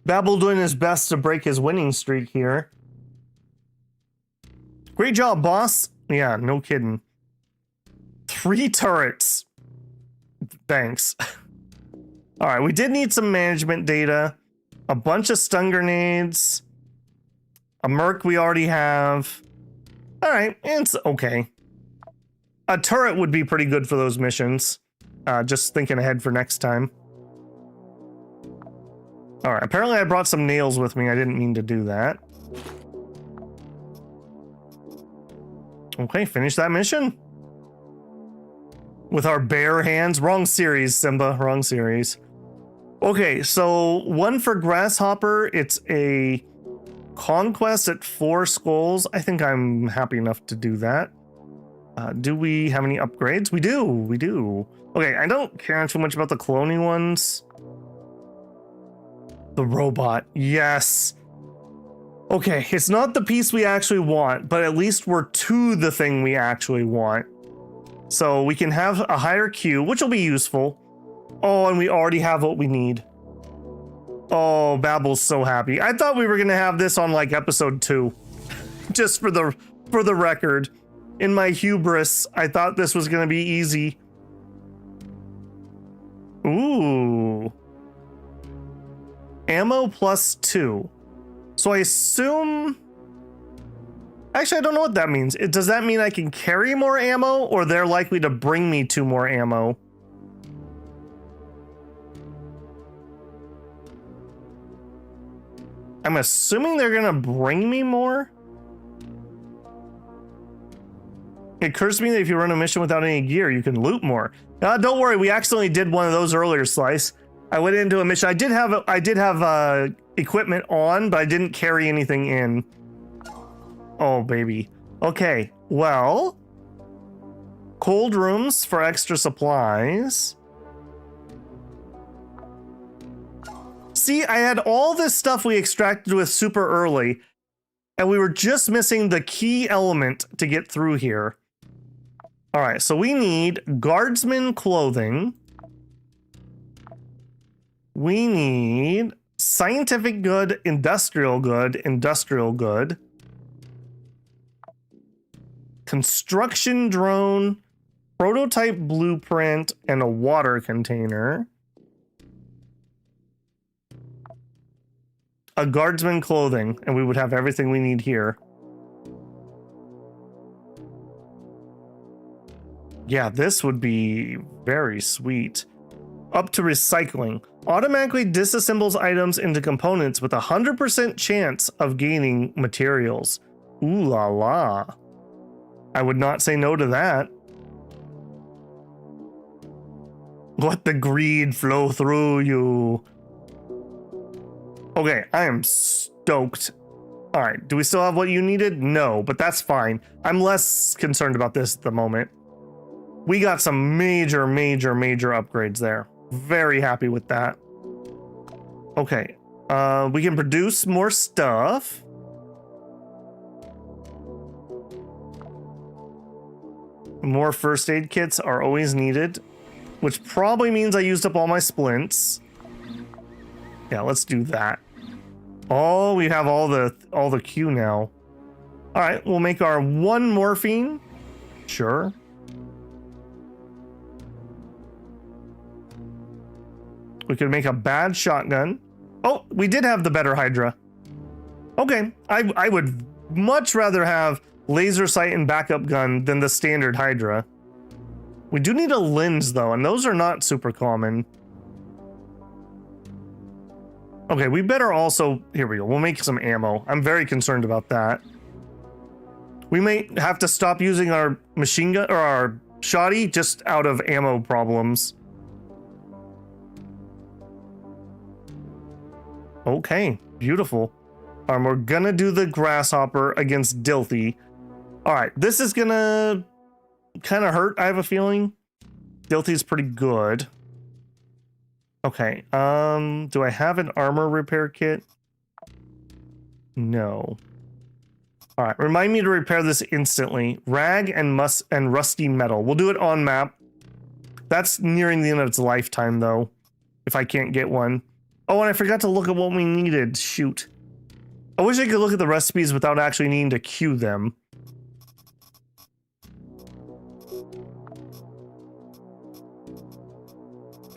A: Babel doing his best to break his winning streak here. Great job, boss. Yeah, no kidding. 3 turrets. Thanks. All right, we did need some management data. A bunch of stun grenades. A merc we already have. All right, it's okay. A turret would be pretty good for those missions. Just thinking ahead for next time. All right, apparently I brought some nails with me. I didn't mean to do that. Okay, finish that mission. With our bare hands. Wrong series, Simba. Wrong series. Okay, so 1 for Grasshopper. It's a conquest at 4 skulls. I think I'm happy enough to do that. Do we have any upgrades? We do. We do. Okay, I don't care too much about the cloning ones. The robot. Yes. Okay, it's not the piece we actually want, but at least we're to the thing we actually want. So we can have a higher queue, which will be useful. Oh, and we already have what we need. Oh, Babel's so happy. I thought we were gonna have this on like episode 2. Just for the record. In my hubris, I thought this was gonna be easy. Ooh. Ammo +2. So I assume... Actually, I don't know what that means. Does that mean I can carry more ammo, or they're likely to bring me 2 more ammo? I'm assuming they're gonna bring me more? It occurs to me that if you run a mission without any gear, you can loot more. Don't worry, we accidentally did one of those earlier, Slice. I went into a mission. I did have equipment on, but I didn't carry anything in. Oh, baby. Okay, well, cold rooms for extra supplies. See, I had all this stuff we extracted with super early, and we were just missing the key element to get through here. All right, so we need guardsman clothing. We need scientific good, industrial good, construction drone, prototype blueprint, and a water container. A guardsman clothing, and we would have everything we need here. Yeah, this would be very sweet. Up to recycling. Automatically disassembles items into components with a 100% chance of gaining materials. Ooh la la. I would not say no to that. Let the greed flow through you. Okay, I am stoked. All right, do we still have what you needed? No, but that's fine. I'm less concerned about this at the moment. We got some major upgrades there. Very happy with that. Okay, we can produce more stuff. More first aid kits are always needed, which probably means I used up all my splints. Yeah, let's do that. Oh, we have all the Q now. All right, we'll make our 1 morphine Sure. We could make a bad shotgun. Oh, we did have the better Hydra. Okay, I would much rather have laser sight and backup gun than the standard Hydra. We do need a lens though, and those are not super common. Okay, we better also, here we go, we'll make some ammo. I'm very concerned about that. We may have to stop using our machine gun, or our shoddy, just out of ammo problems. Okay, beautiful. We're gonna do the grasshopper against Dilthy. All right, this is gonna kind of hurt, I have a feeling. Dilthy's pretty good. Okay, do I have an armor repair kit? No. All right, remind me to repair this instantly. Rag and rusty metal. We'll do it on map. That's nearing the end of its lifetime though, if I can't get one. Oh, and I forgot to look at what we needed. Shoot. I wish I could look at the recipes without actually needing to queue them.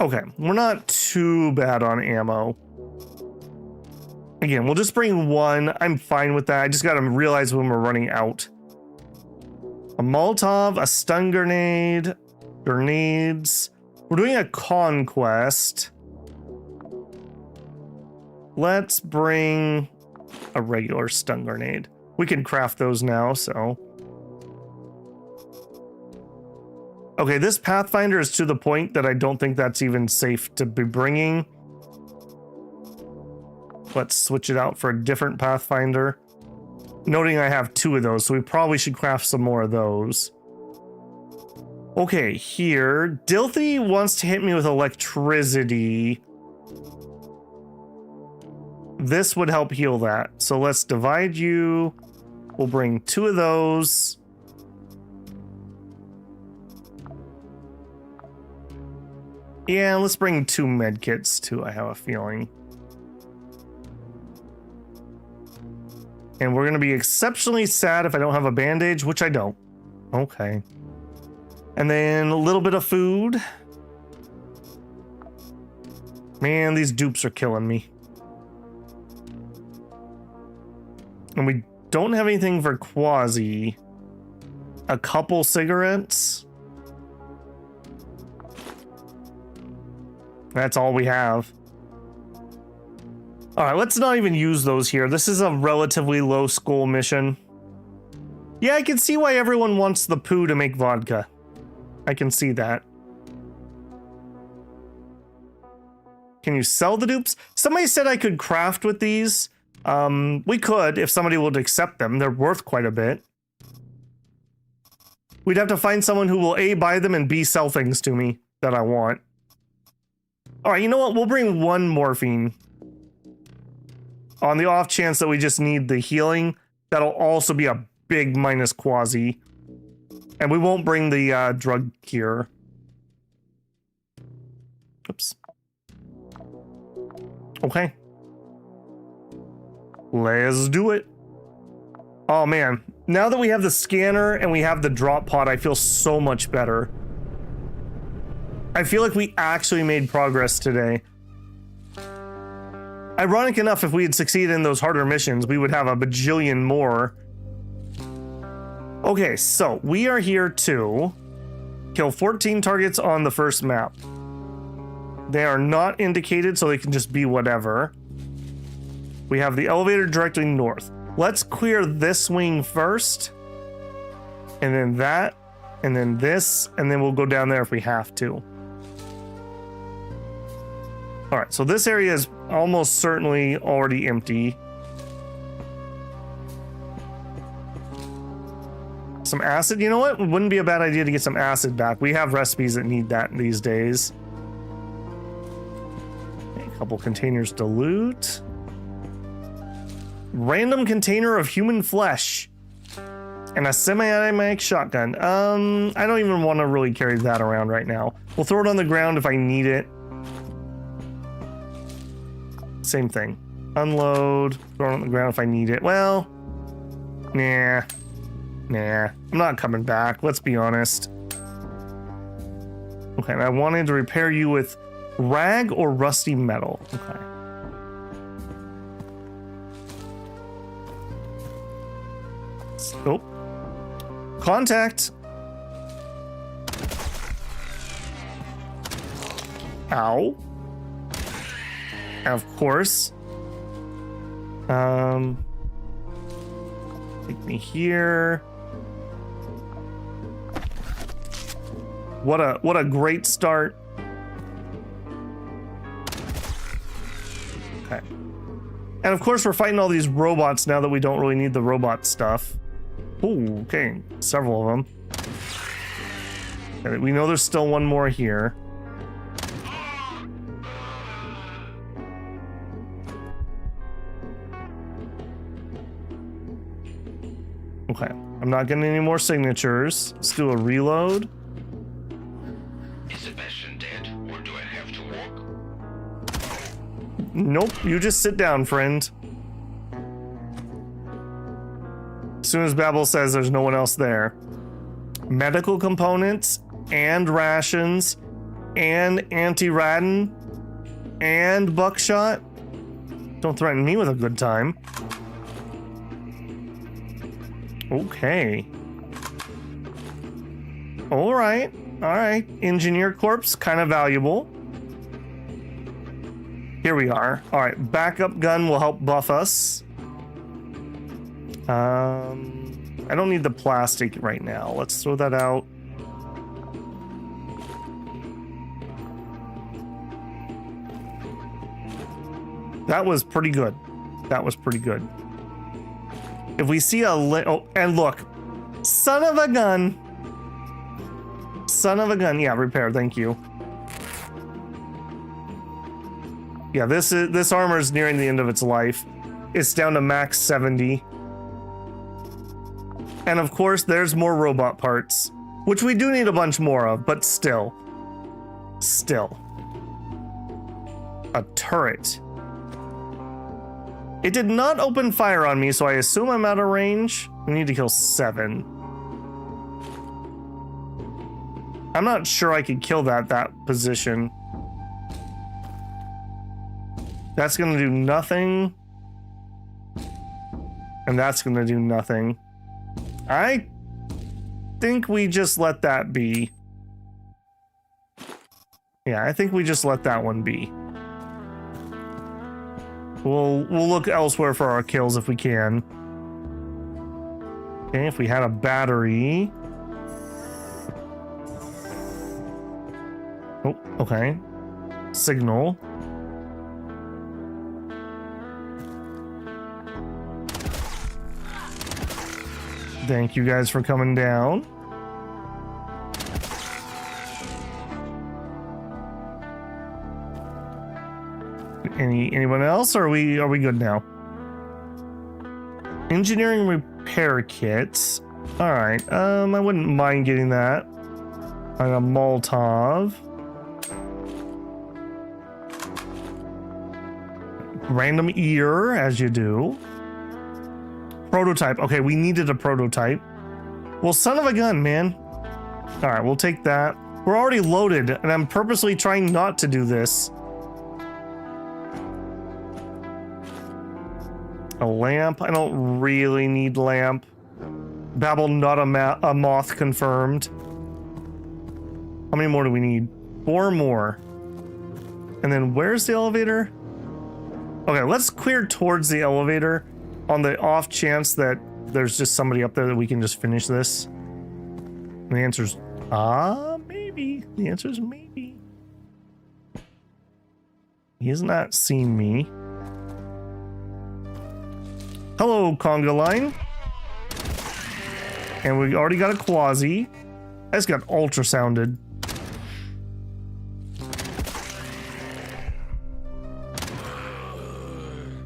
A: Okay, we're not too bad on ammo. Again, we'll just bring one. I'm fine with that. I just gotta realize when we're running out. A Molotov, a stun grenade, grenades. We're doing a conquest. Let's bring a regular stun grenade. We can craft those now, so. Okay, this Pathfinder is to the point that I don't think that's even safe to be bringing. Let's switch it out for a different Pathfinder. Noting I have 2 of those, so we probably should craft some more of those. Okay, here. Dilthy wants to hit me with electricity. This would help heal that. So let's divide you. We'll bring 2 of those. Yeah, let's bring 2 med kits too, I have a feeling. And we're going to be exceptionally sad if I don't have a bandage, which I don't. Okay. And then a little bit of food. Man, these dupes are killing me. And we don't have anything for Quasi. A couple cigarettes. That's all we have. All right, let's not even use those here. This is a relatively low skull mission. Yeah, I can see why everyone wants the poo to make vodka. I can see that. Can you sell the dupes? Somebody said I could craft with these. We could if somebody would accept them. They're worth quite a bit. We'd have to find someone who will A, buy them, and B, sell things to me that I want. All right, you know what? We'll bring 1 morphine. On the off chance that we just need the healing, that'll also be a big minus Quasi. And we won't bring the drug here. Oops. Okay. Let's do it. Oh man, now that we have the scanner and we have the drop pod, I feel so much better. I feel like we actually made progress today. Ironic enough, if we had succeeded in those harder missions, we would have a bajillion more. Okay, so we are here to kill 14 targets on the first map. They are not indicated, so they can just be whatever. We have the elevator directly north. Let's clear this wing first, and then that, and then this, and then we'll go down there if we have to. All right, so this area is almost certainly already empty. Some acid, you know what? It wouldn't be a bad idea to get some acid back. We have recipes that need that these days. Okay, a couple containers to loot. Random container of human flesh. And a semi-automatic shotgun. I don't even want to really carry that around right now. We'll throw it on the ground if I need it. Same thing. Unload. Throw it on the ground if I need it. Well, nah. Nah, I'm not coming back. Let's be honest. Okay, and I wanted to repair you with rag or rusty metal. Okay. Oh. Contact. Ow. Of course. Take me here. What a great start. Okay. And of course we're fighting all these robots now that we don't really need the robot stuff. Ooh, okay. Several of them. Okay, we know there's still one more here. Okay, I'm not getting any more signatures. Let's do a reload.
B: Is Sebastian dead, or do I have to walk?
A: Nope, you just sit down, friend. As soon as Babel says there's no one else there. Medical components, and rations, and anti-radon, and buckshot. Don't threaten me with a good time. Okay. All right. Engineer corpse, kind of valuable. Here we are. All right, backup gun will help buff us. I don't need the plastic right now. Let's throw that out. That was pretty good. That was pretty good. If we see a oh, and look, son of a gun. Son of a gun. Yeah, repair. Thank you. Yeah, this armor is nearing the end of its life. It's down to max 70. And of course, there's more robot parts, which we do need a bunch more of, but still. A turret. It did not open fire on me, so I assume I'm out of range. We need to kill 7. I'm not sure I could kill that position. That's gonna do nothing. And that's gonna do nothing. I think we just let that be. Yeah, I think we just let that one be. We'll look elsewhere for our kills if we can. Okay, if we had a battery. Oh, okay. Signal. Thank you guys for coming down. Anyone else, or are we good now? Engineering repair kits. All right. I wouldn't mind getting that. I got a Molotov. Random ear, as you do. Prototype. Okay, we needed a prototype. Well, son of a gun, man. All right, we'll take that. We're already loaded, and I'm purposely trying not to do this. A lamp. I don't really need lamp. Babel, not a moth confirmed. How many more do we need? 4 more. And then where's the elevator? Okay, let's clear towards the elevator on the off chance that there's just somebody up there that we can just finish this. And the answer's maybe. The answer's maybe. He has not seen me. Hello, conga line. And we already got a Quasi. I just got ultrasounded.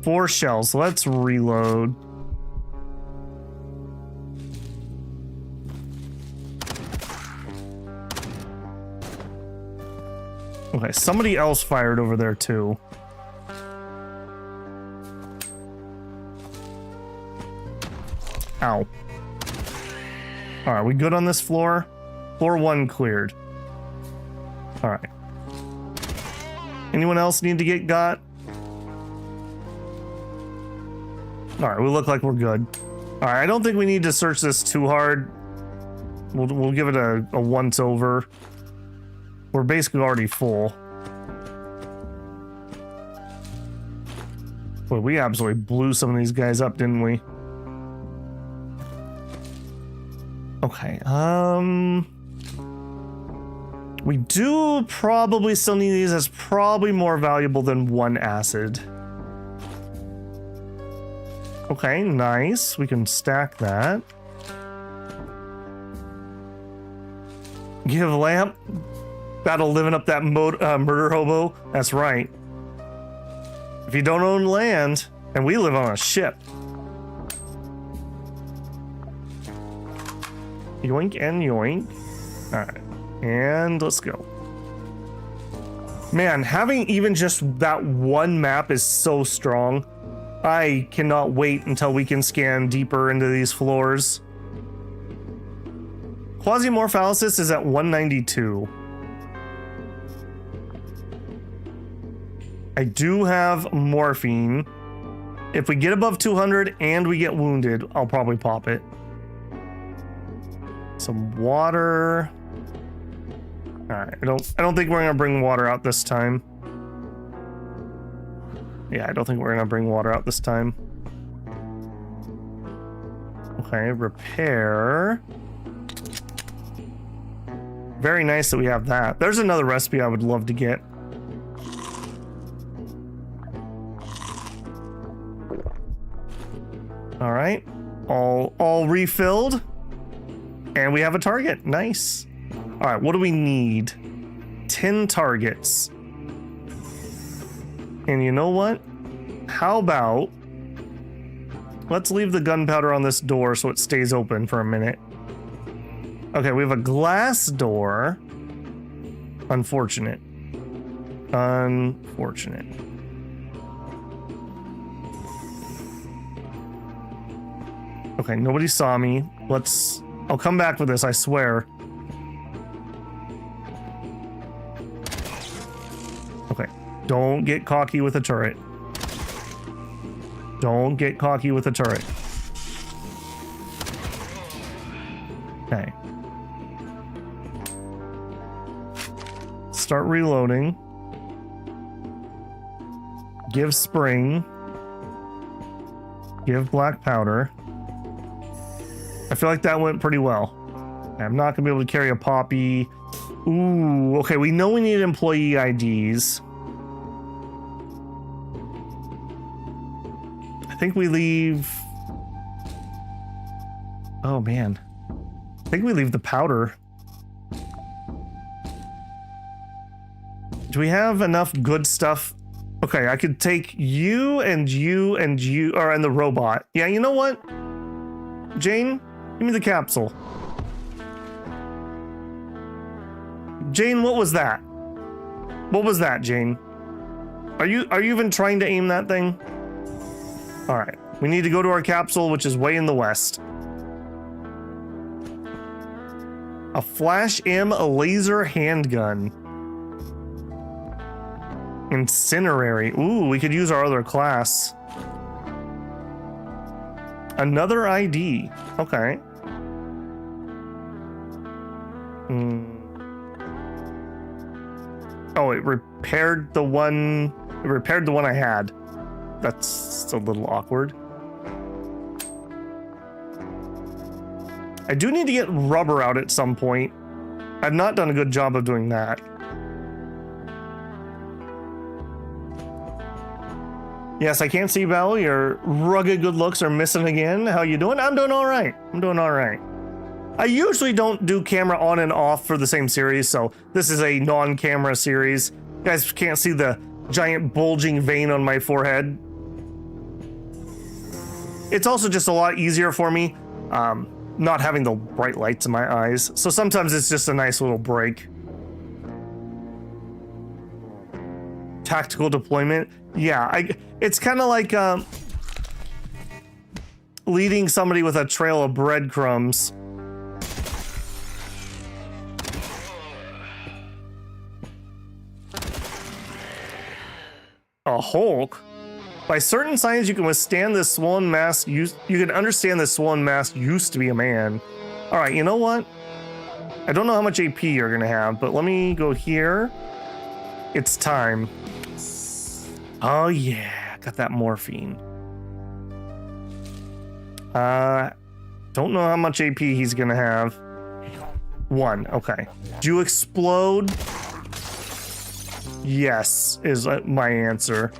A: Four shells. Let's reload. Okay, somebody else fired over there too. Ow. All right, we good on this floor? Floor 1 cleared. All right. Anyone else need to get got? All right, we look like we're good. All right, I don't think we need to search this too hard. We'll give it a once over. We're basically already full. Boy, we absolutely blew some of these guys up, didn't we? Okay, we do probably still need these as probably more valuable than 1 acid. Okay, nice. We can stack that. Give lamp. Battle living up that murder hobo. That's right. If you don't own land, and we live on a ship. Yoink and yoink. Alright. And let's go. Man, having even just that one map is so strong. I cannot wait until we can scan deeper into these floors. Quasimorph is at 192. I do have morphine. If we get above 200 and we get wounded, I'll probably pop it. Some water. All right, I don't think we're gonna bring water out this time. Yeah, I don't think we're gonna bring water out this time. Okay, repair. Very nice that we have that. There's another recipe I would love to get. All right, all refilled, and we have a target. Nice. All right, what do we need? 10 targets. And you know what? How about let's leave the gunpowder on this door so it stays open for a minute. Okay, we have a glass door. Unfortunate. Unfortunate. Okay, nobody saw me. I'll come back with this, I swear. Okay, don't get cocky with a turret. Don't get cocky with a turret. Okay. Start reloading. Give spring. Give black powder. I feel like that went pretty well. I'm not gonna be able to carry a poppy. Ooh, okay, we know we need employee IDs. I think we leave... Oh man. I think we leave the powder. Do we have enough good stuff? Okay, I could take you and you and you, and the robot. Yeah, you know what? Jane, give me the capsule. Jane, what was that? What was that, Jane? Are you even trying to aim that thing? All right, we need to go to our capsule, which is way in the west. A Flash M laser handgun. Incinerary. Ooh, we could use our other class. Another ID. Okay. Oh, it repaired the one. It repaired the one I had. That's a little awkward. I do need to get rubber out at some point. I've not done a good job of doing that. Yes, I can't see, Val. Your rugged good looks are missing again. How you doing? I'm doing all right. I'm doing all right. I usually don't do camera on and off for the same series, so this is a non-camera series. You guys can't see the giant bulging vein on my forehead. It's also just a lot easier for me, not having the bright lights in my eyes. So sometimes it's just a nice little break. Tactical deployment. Yeah, it's kind of like leading somebody with a trail of breadcrumbs. a Hulk. By certain signs, you can withstand this swollen mass. You can understand this swollen mass used to be a man. All right, you know what? I don't know how much AP you're gonna have, but let me go here. It's time. Oh yeah, got that morphine. Don't know how much AP he's gonna have. 1, okay. Do you explode? Yes, is my answer.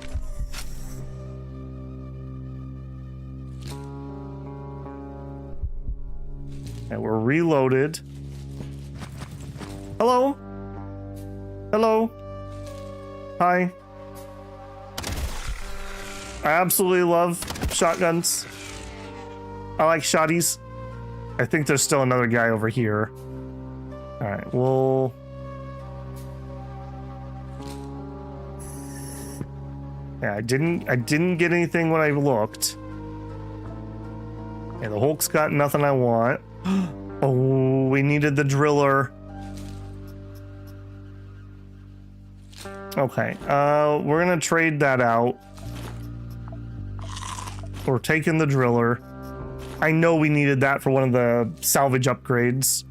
A: And we're reloaded. Hello? Hello? Hi. I absolutely love shotguns. I like shotties. I think there's still another guy over here. All right, well... Yeah, I didn't get anything when I looked. Yeah, the Hulk's got nothing I want. Oh, we needed the driller. Okay, we're gonna trade that out. We're taking the driller. I know we needed that for one of the salvage upgrades.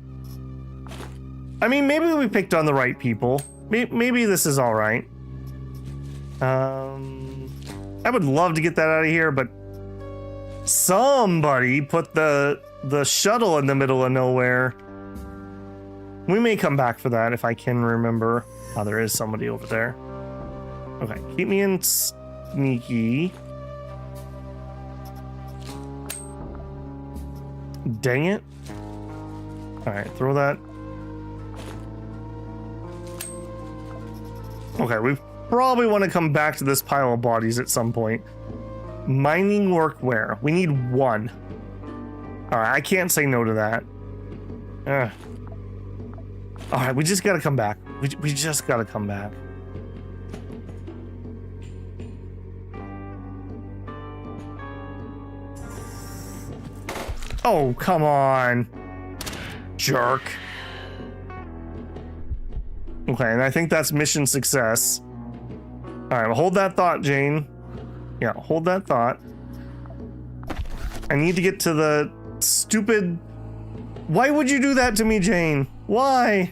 A: I mean, maybe we picked on the right people. Maybe this is all right. I would love to get that out of here, but somebody put the shuttle in the middle of nowhere. We may come back for that if I can remember. Oh, there is somebody over there. Okay, keep me in sneaky. Dang it. All right, throw that. Okay, we probably want to come back to this pile of bodies at some point. Mining workwear. We need 1. All right, I can't say no to that. All right, we just got to come back. We just got to come back. Oh, come on. Jerk. Okay, and I think that's mission success. All right, well, hold that thought, Jane. Yeah, hold that thought. I need to get to the stupid... Why would you do that to me, Jane? Why?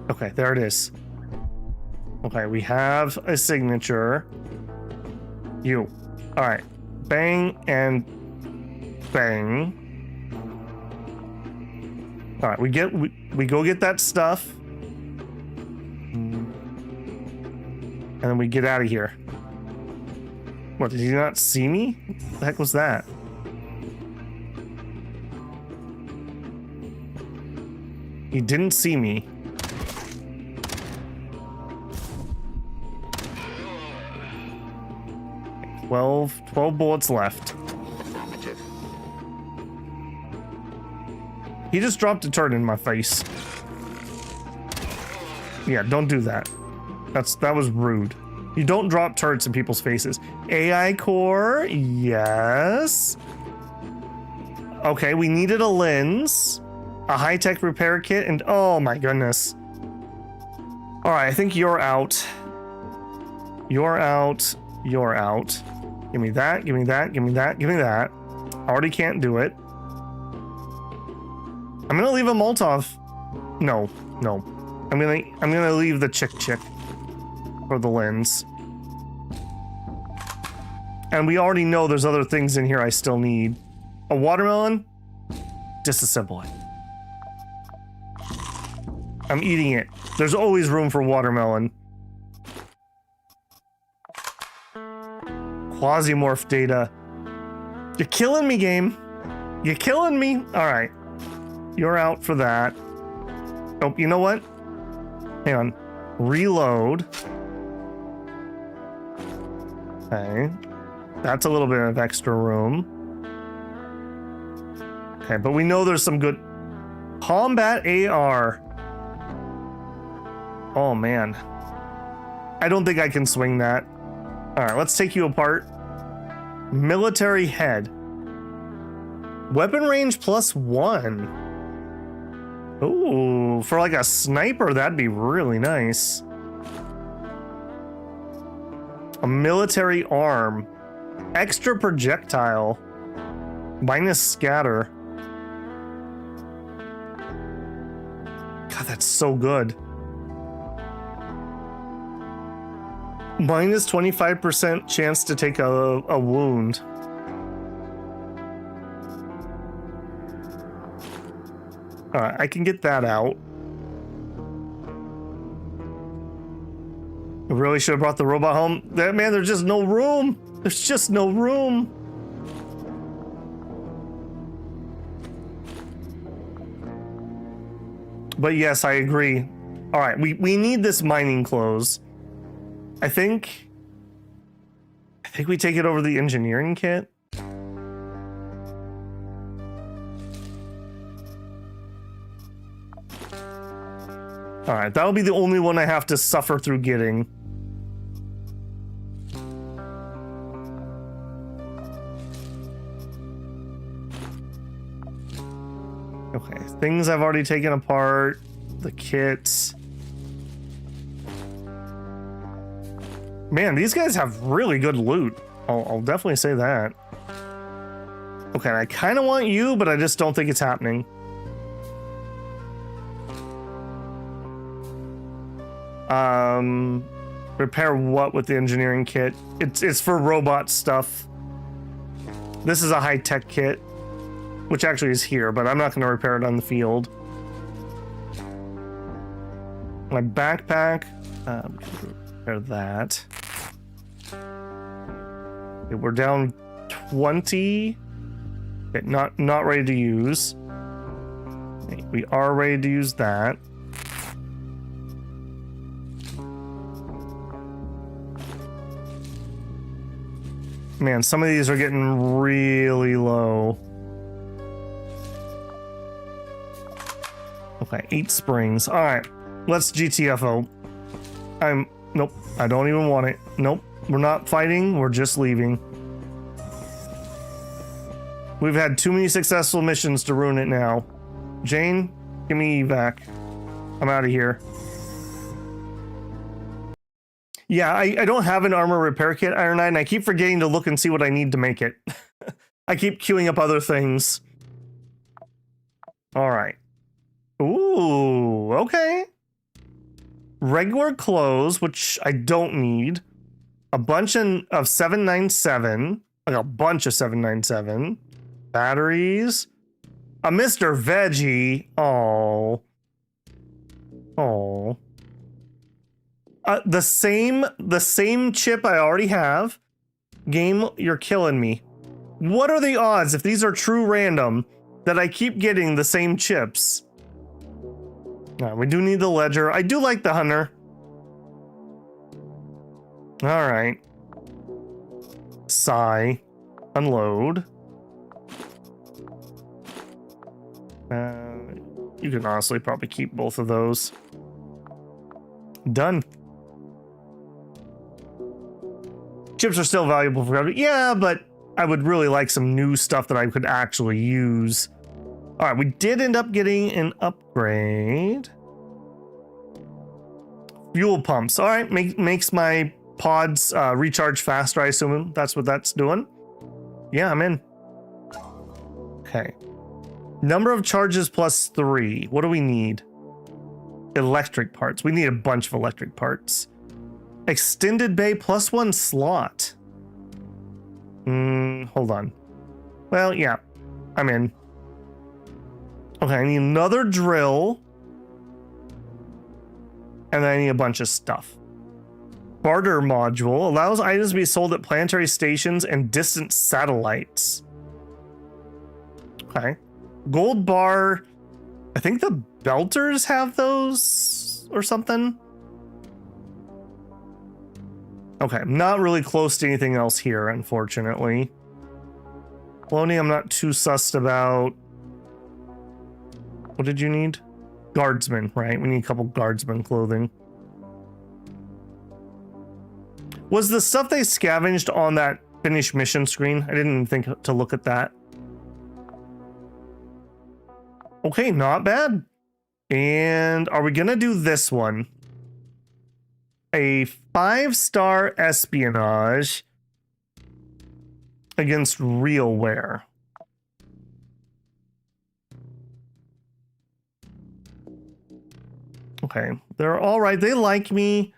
A: Okay, there it is. Okay, we have a signature. You. All right. Bang and bang. All right, we go get that stuff. And then we get out of here. What, did he not see me? What the heck was that? He didn't see me. 12 bullets left. He just dropped a turret in my face. Yeah, don't do that. That was rude. You don't drop turrets in people's faces. AI core, yes. Okay, we needed a lens, a high-tech repair kit, and oh my goodness. All right, I think you're out. You're out. You're out. Give me that, give me that, give me that, give me that. Already can't do it. I'm gonna leave a Molotov. No. I'm gonna leave the chick for the lens. And we already know there's other things in here I still need. A watermelon? Disassemble it. I'm eating it. There's always room for watermelon. Quasimorph data. You're killing me, game. You're killing me. All right. You're out for that. Oh, you know what? Hang on. Reload. Okay. That's a little bit of extra room. Okay, but we know there's some good... Combat AR. Oh, man. I don't think I can swing that. All right, let's take you apart. Military head. Weapon range +1. Ooh, for like a sniper, that'd be really nice. A military arm. Extra projectile. Minus scatter. God, that's so good. Minus 25% chance to take a wound. Alright, I can get that out. I really should have brought the robot home. Man, there's just no room. There's just no room. But yes, I agree. Alright, we need this mining clothes. I think we take it over the engineering kit. All right, that'll be the only one I have to suffer through getting. Okay, things I've already taken apart, the kits. Man, these guys have really good loot. I'll definitely say that. Okay, I kind of want you, but I just don't think it's happening. Repair what with the engineering kit? It's for robot stuff. This is a high-tech kit, which actually is here, but I'm not going to repair it on the field. My backpack, repair that. Okay, we're down 20. Okay, not ready to use. Okay, we are ready to use that. Man, some of these are getting really low. Okay, 8 springs. All right, let's GTFO. Nope, I don't even want it. Nope, we're not fighting, we're just leaving. We've had too many successful missions to ruin it now. Jane, give me evac. I'm out of here. Yeah, I don't have an armor repair kit, Iron Knight, and I keep forgetting to look and see what I need to make it. I keep queuing up other things. All right. Ooh, okay. Regular clothes, which I don't need. A bunch of 797. Like a bunch of 797. Batteries. A Mr. Veggie. Oh. Oh. The same chip I already have. Game, you're killing me. What are the odds, if these are true random, that I keep getting the same chips? We do need the ledger. I do like the hunter. All right. Sigh. Unload. You can honestly probably keep both of those. Done. Chips are still valuable for everybody. Yeah, but I would really like some new stuff that I could actually use. All right, we did end up getting an upgrade. Fuel pumps. All right, makes my pods recharge faster, I assume that's what that's doing. Yeah, I'm in. Okay. Number of charges +3. What do we need? Electric parts. We need a bunch of electric parts. Extended bay +1 slot. Hold on. Well, yeah, I'm in. Okay, I need another drill. And then I need a bunch of stuff. Barter module allows items to be sold at planetary stations and distant satellites. Okay. Gold bar. I think the belters have those or something. Okay, I'm not really close to anything else here, unfortunately. Polonium, I'm not too sussed about. What did you need? Guardsman, right? We need a couple guardsman clothing. Was the stuff they scavenged on that finish mission screen? I didn't even think to look at that. Okay, not bad. And are we gonna do this one? A 5-star espionage against realware. Okay, they're all right. They like me.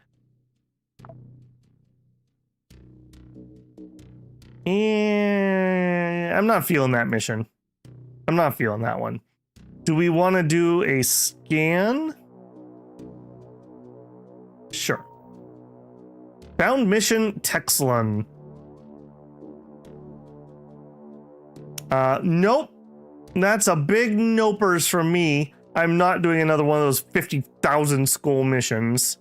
A: And I'm not feeling that mission. I'm not feeling that one. Do we want to do a scan? Sure. Found mission Texlan. Nope. That's a big nopers from me. I'm not doing another one of those 50,000 skull missions.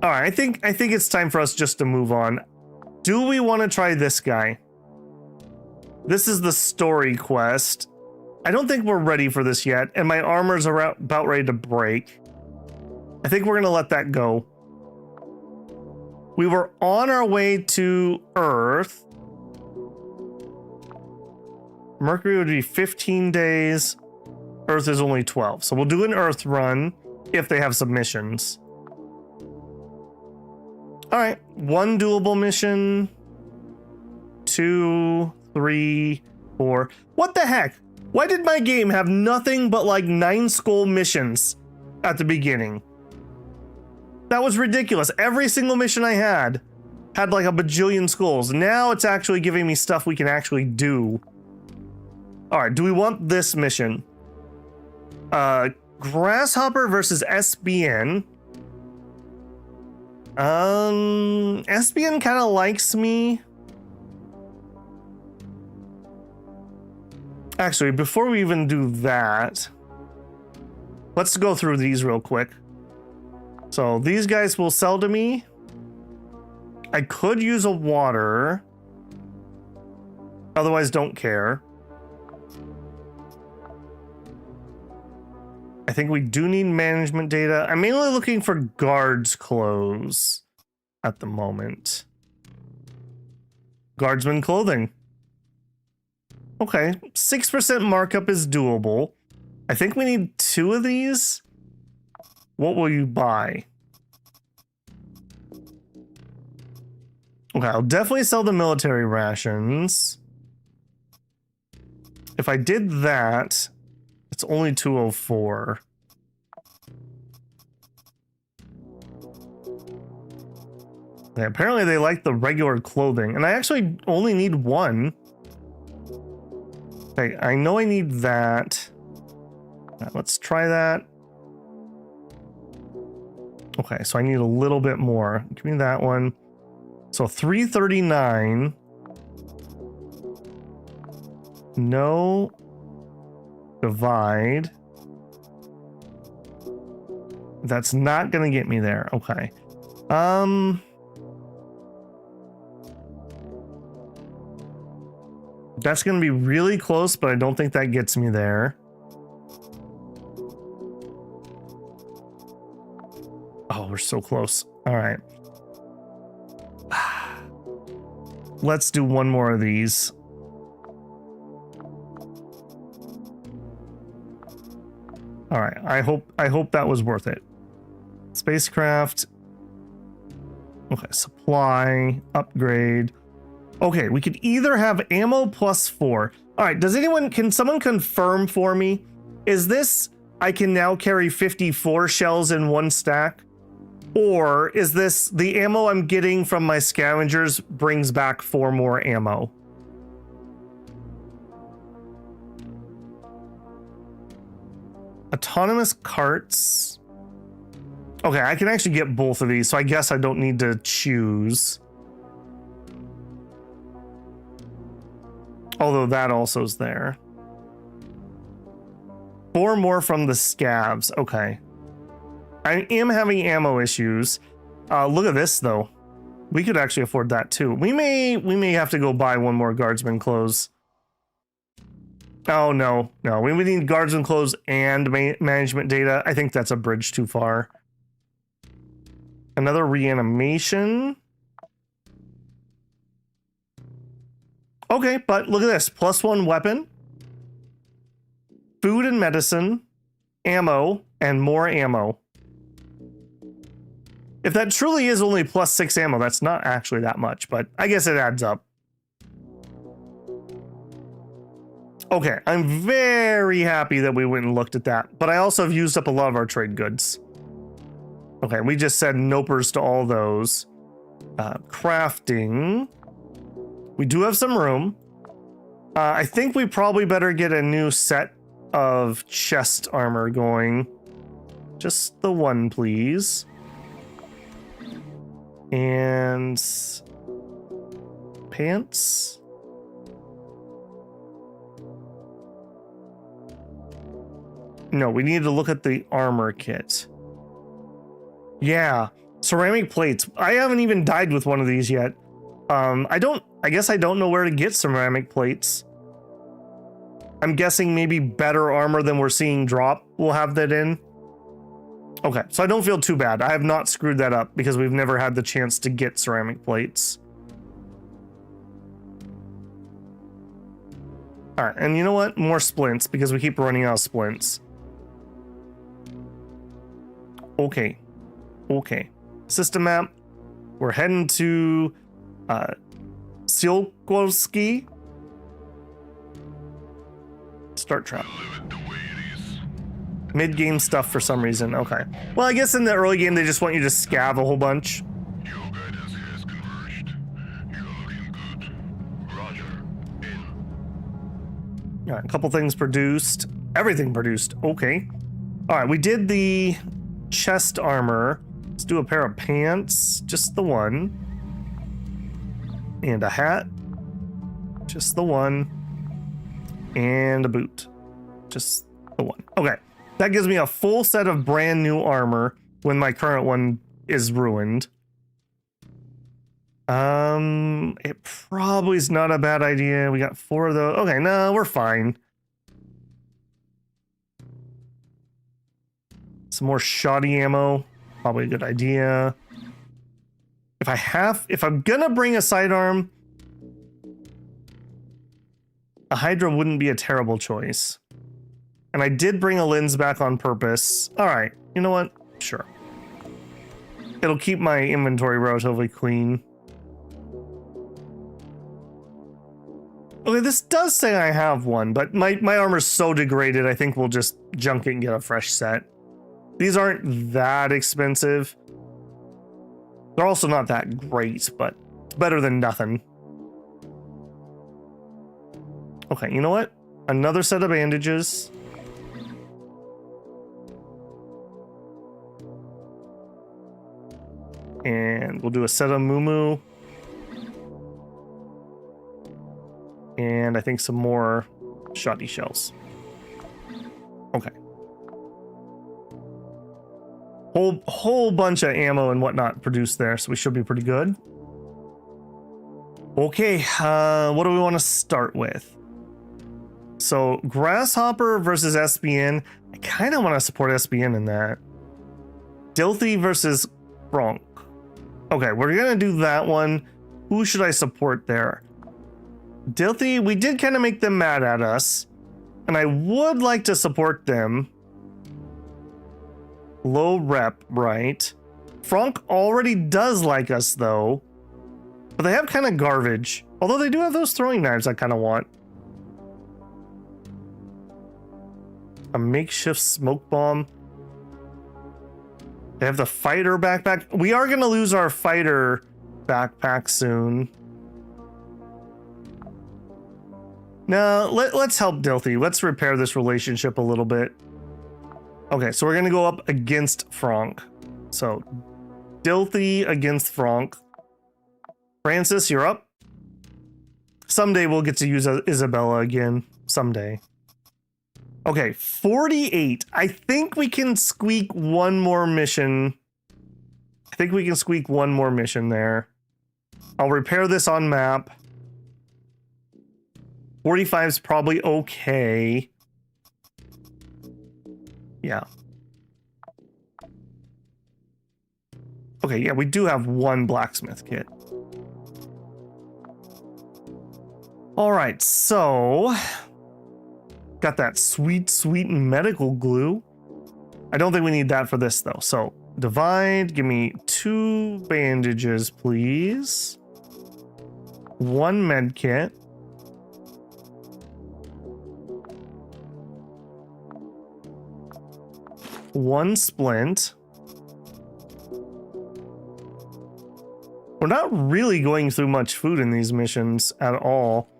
A: All right, I think it's time for us just to move on. Do we want to try this guy? This is the story quest. I don't think we're ready for this yet, and my armor's about ready to break. I think we're gonna let that go. We were on our way to Earth. Mercury would be 15 days. Earth is only 12. So we'll do an Earth run if they have submissions. All right, 1 doable mission. 2, 3, 4. What the heck? Why did my game have nothing but like 9 skull missions at the beginning? That was ridiculous. Every single mission I had like a bajillion skulls. Now it's actually giving me stuff we can actually do. All right, do we want this mission? Grasshopper versus SBN. SBN kind of likes me. Actually, before we even do that, let's go through these real quick. So these guys will sell to me. I could use a water. Otherwise, don't care. I think we do need management data. I'm mainly looking for guards clothes at the moment. Guardsman clothing. Okay, 6% markup is doable. I think we need 2 of these. What will you buy? Okay, I'll definitely sell the military rations. If I did that, it's only 204. Okay, apparently they like the regular clothing, and I actually only need 1. Okay, I know I need that. Let's try that. Okay, so I need a little bit more. Give me that one. So 339. No. Divide. That's not gonna get me there. Okay. That's gonna be really close, but I don't think that gets me there. Oh, we're so close. All right. Let's do 1 more of these. All right. I hope that was worth it. Spacecraft. Okay, supply, upgrade. Okay, we could either have ammo +4. All right, can someone confirm for me? Is this, I can now carry 54 shells in 1 stack? Or is this the ammo I'm getting from my scavengers brings back 4 more ammo? Autonomous carts. Okay, I can actually get both of these, so I guess I don't need to choose. Although that also is there. 4 more from the scavs. Okay. I am having ammo issues. Look at this though. We could actually afford that too. We may have to go buy 1 more guardsman clothes. Oh no, we need guardsman clothes and management data. I think that's a bridge too far. Another reanimation. Okay, but look at this. +1 weapon. food and medicine, ammo, and more ammo. If that truly is only +6 ammo, that's not actually that much, but I guess it adds up. Okay, I'm very happy that we went and looked at that, but I also have used up a lot of our trade goods. Okay, we just said nopers to all those. Crafting. We do have some room. I think we probably better get a new set of chest armor going. Just the one, please. And pants. No, we need to look at the armor kit. Yeah, ceramic plates. I haven't even died with one of these yet. I guess I don't know where to get ceramic plates. I'm guessing maybe better armor than we're seeing drop will have that in. Okay, so I don't feel too bad. I have not screwed that up because we've never had the chance to get ceramic plates. All right, and you know what? More splints because we keep running out of splints. Okay. Okay. System map. We're heading to Silkowski. Start trap. Mid-game stuff for some reason. Okay. Well, I guess in the early game they just want you to scav a whole bunch.
B: Your guidance has converged. You're looking good. Roger. In.
A: All right, a couple things produced. Everything produced. Okay. All right, we did the chest armor. Let's do a pair of pants. Just the one. And a hat. Just the one. And a boot. Just the one. Okay. That gives me a full set of brand new armor when my current one is ruined. It probably is not a bad idea. We got 4 of those. Okay, no, we're fine. Some more shoddy ammo. Probably a good idea. If I'm gonna bring a sidearm, a Hydra wouldn't be a terrible choice. And I did bring a lens back on purpose. All right, you know what? Sure. It'll keep my inventory relatively clean. Okay, this does say I have one, but my armor's so degraded, I think we'll just junk it and get a fresh set. These aren't that expensive. They're also not that great, but it's better than nothing. Okay, you know what? Another set of bandages. And we'll do a set of Mumu. And I think some more shoddy shells. Okay. Whole bunch of ammo and whatnot produced there, so we should be pretty good. Okay, what do we want to start with? So, Grasshopper versus SBN. I kind of want to support SBN in that. Dilthy versus Bronk. Okay, we're going to do that one. Who should I support there? Dilthy, we did kind of make them mad at us. And I would like to support them. Low rep, right? Frank already does like us, though. But they have kind of garbage. Although they do have those throwing knives I kind of want. A makeshift smoke bomb. They have the fighter backpack. We are going to lose our fighter backpack soon. No, let's help Dilthy. Let's repair this relationship a little bit. Okay, so we're going to go up against Frank. So, Dilthy against Frank. Francis, you're up. Someday we'll get to use Isabella again. Someday. Okay, 48. I think we can squeak one more mission. I think we can squeak one more mission there. I'll repair this on map. 45 is probably okay. Yeah. Okay, yeah, we do have one blacksmith kit. All right, so Got that sweet, sweet medical glue. I don't think we need that for this though. So divide, give me 2 bandages, please. 1 med kit. One splint. We're not really going through much food in these missions at all.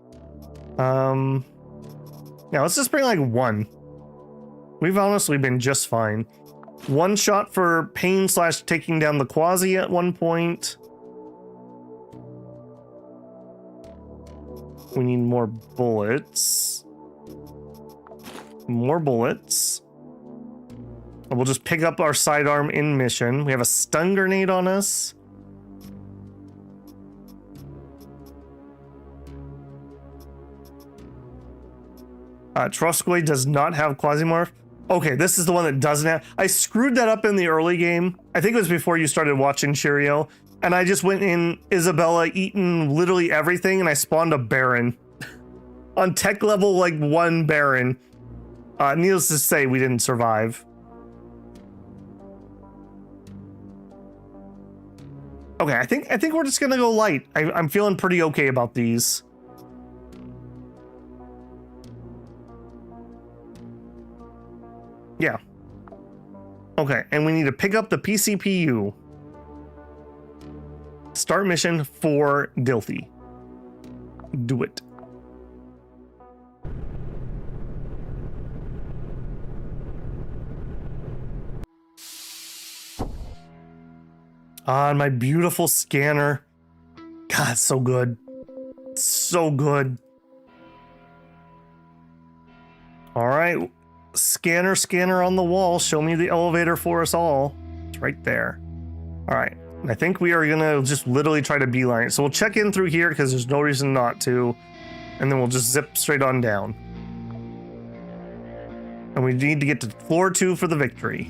A: Yeah, let's just bring like 1. We've honestly been just fine. 1 shot for pain / taking down the Quasi at one point. We need more bullets. More bullets. And we'll just pick up our sidearm in mission. We have a stun grenade on us. Troskoy does not have Quasimorph. Okay, this is the one that doesn't have. I screwed that up in the early game. I think it was before you started watching Cheerio. And I just went in Isabella, eaten literally everything, and I spawned a Baron. On tech level, like 1 Baron. Needless to say, we didn't survive. Okay, I think we're just gonna go light. I'm feeling pretty okay about these. Yeah. Okay, and we need to pick up the PCPU. Start mission for Dilthy. Do it. Ah, my beautiful scanner. God, it's so good. So good. All right. Scanner on the wall. Show me the elevator for us all. It's right there. All right. I think we are going to just literally try to beeline it. So we'll check in through here because there's no reason not to. And then we'll just zip straight on down. And we need to get to floor 2 for the victory.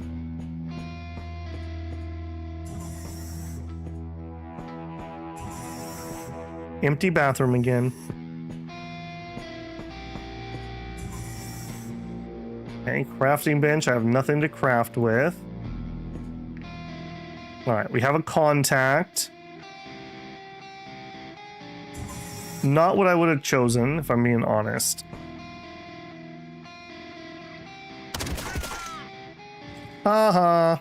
A: Empty bathroom again. Okay, crafting bench. I have nothing to craft with. All right, we have a contact. Not what I would have chosen, if I'm being honest. Haha.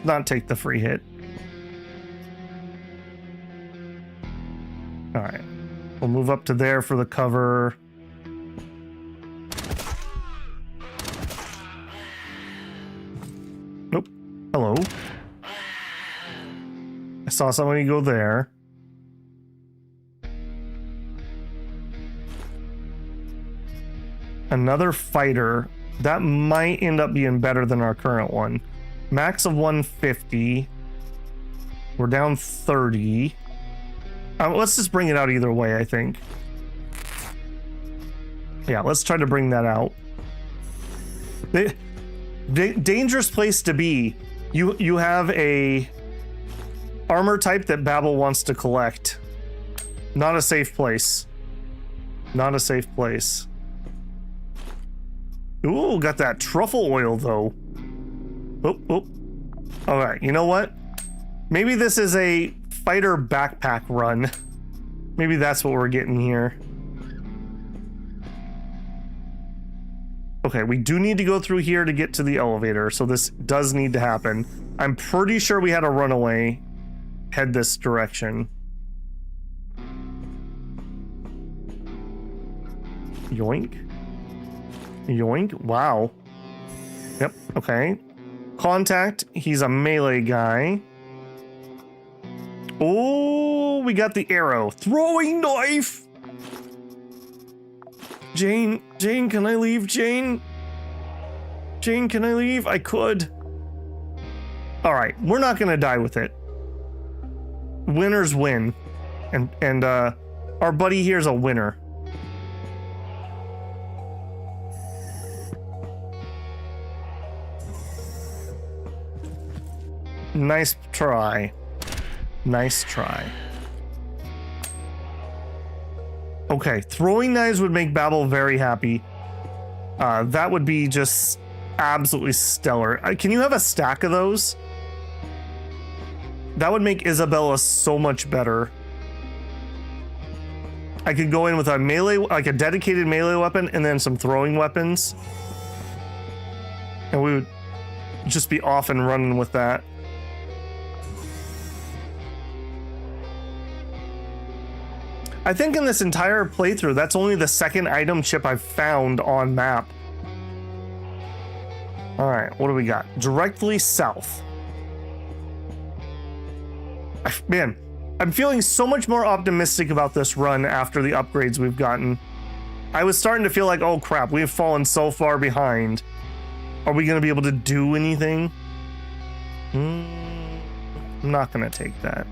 A: Not take the free hit. All right. We'll move up to there for the cover. Nope. Hello. I saw somebody go there. Another fighter. That might end up being better than our current one. Max of 150. We're down 30. Let's just bring it out either way, I think. Yeah, let's try to bring that out. Dangerous place to be. You have a armor type that Babel wants to collect. Not a safe place. Not a safe place. Ooh, got that truffle oil though. Oh. All right, you know what? Maybe this is a fighter backpack run. Maybe that's what we're getting here. Okay, we do need to go through here to get to the elevator, so this does need to happen. I'm pretty sure we had a runaway head this direction. Yoink. Yoink. Wow. Yep, okay. Contact, he's a melee guy. Oh, we got the arrow. Throwing knife! Jane, can I leave, Jane? Jane, can I leave? I could. All right, we're not gonna die with it. Winners win. And our buddy here's a winner. Nice try. Nice try. Okay, throwing knives would make Babel very happy. That would be just absolutely stellar. Can you have a stack of those? That would make Isabella so much better. I could go in with a melee, like a dedicated melee weapon, and then some throwing weapons. And we would just be off and running with that. I think in this entire playthrough, that's only the second item chip I've found on map. All right, what do we got? Directly south. Man, I'm feeling so much more optimistic about this run after the upgrades we've gotten. I was starting to feel like, oh crap, we have fallen so far behind. Are we going to be able to do anything? I'm not going to take that.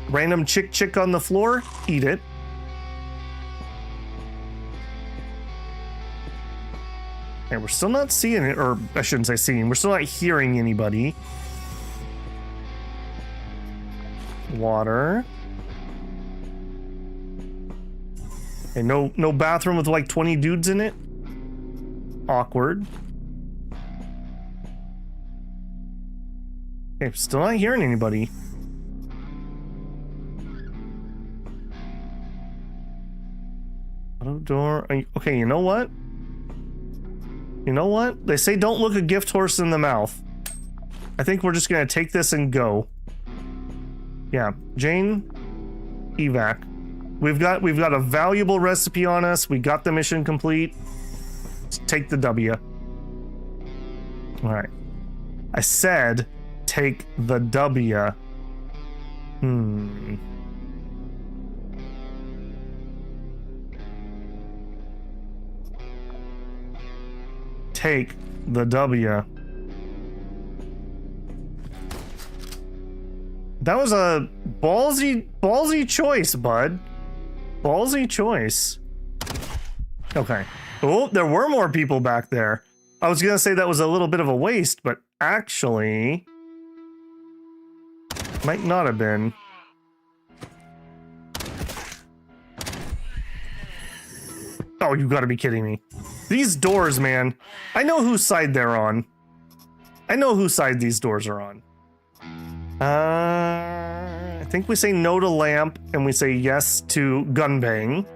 A: Random chick on the floor, eat it. Okay, we're still not seeing it, or I shouldn't say seeing, we're still not hearing anybody. Water. Okay, no bathroom with like 20 dudes in it. Awkward. Okay, still not hearing anybody. Auto door. Okay, you know what? You know what? They say don't look a gift horse in the mouth. I think we're just gonna take this and go. Yeah, Jane, evac. We've got a valuable recipe on us. We got the mission complete. Let's take the W. All right. I said take the W. Take the W. That was a ballsy choice, bud. Ballsy choice. Okay. Oh, there were more people back there. I was gonna say that was a little bit of a waste, but actually might not have been. Oh, you gotta be kidding me. These doors, man. I know whose side they're on. I know whose side these doors are on. I think we say no to lamp and we say yes to gunbang.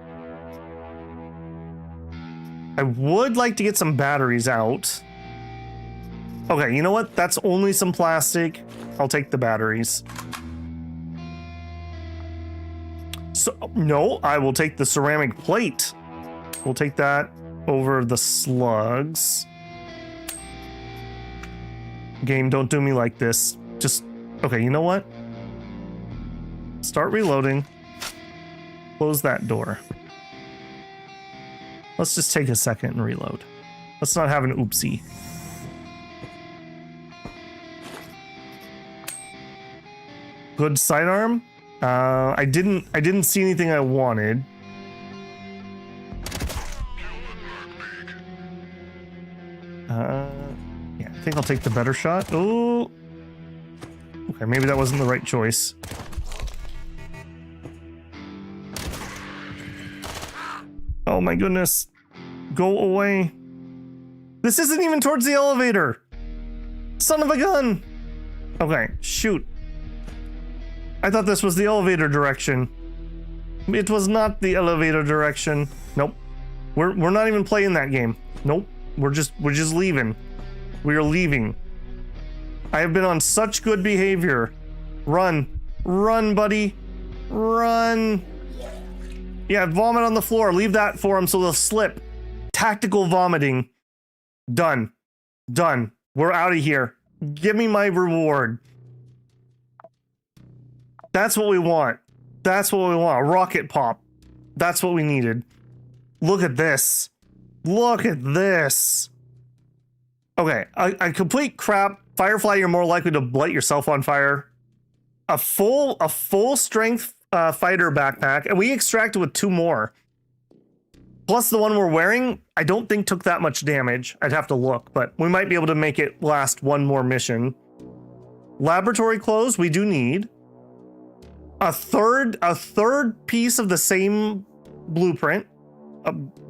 A: I would like to get some batteries out. Okay, you know what? That's only some plastic. I'll take the batteries. So, no, I will take the ceramic plate. We'll take that over the slugs. Game, don't do me like this. Just, okay, you know what? Start reloading. Close that door. Let's just take a second and reload. Let's not have an oopsie. Good sidearm. I didn't see anything I wanted. Yeah, I think I'll take the better shot. Oh. Okay, maybe that wasn't the right choice. Oh my goodness. Go away. This isn't even towards the elevator. Son of a gun. Okay, shoot. I thought this was the elevator direction. It was not the elevator direction. Nope. We're not even playing that game. Nope. We're just leaving. We are leaving. I have been on such good behavior. Run. Run, buddy. Run. Yeah, vomit on the floor. Leave that for them so they'll slip. Tactical vomiting. Done. Done. We're out of here. Give me my reward. That's what we want. That's what we want. A rocket pop. That's what we needed. Look at this. Look at this. Okay, a complete crap. Firefly, you're more likely to light yourself on fire. A full strength fighter backpack, and we extracted with 2 more. Plus the one we're wearing, I don't think took that much damage. I'd have to look, but we might be able to make it last 1 more mission. Laboratory clothes we do need. A third piece of the same blueprint.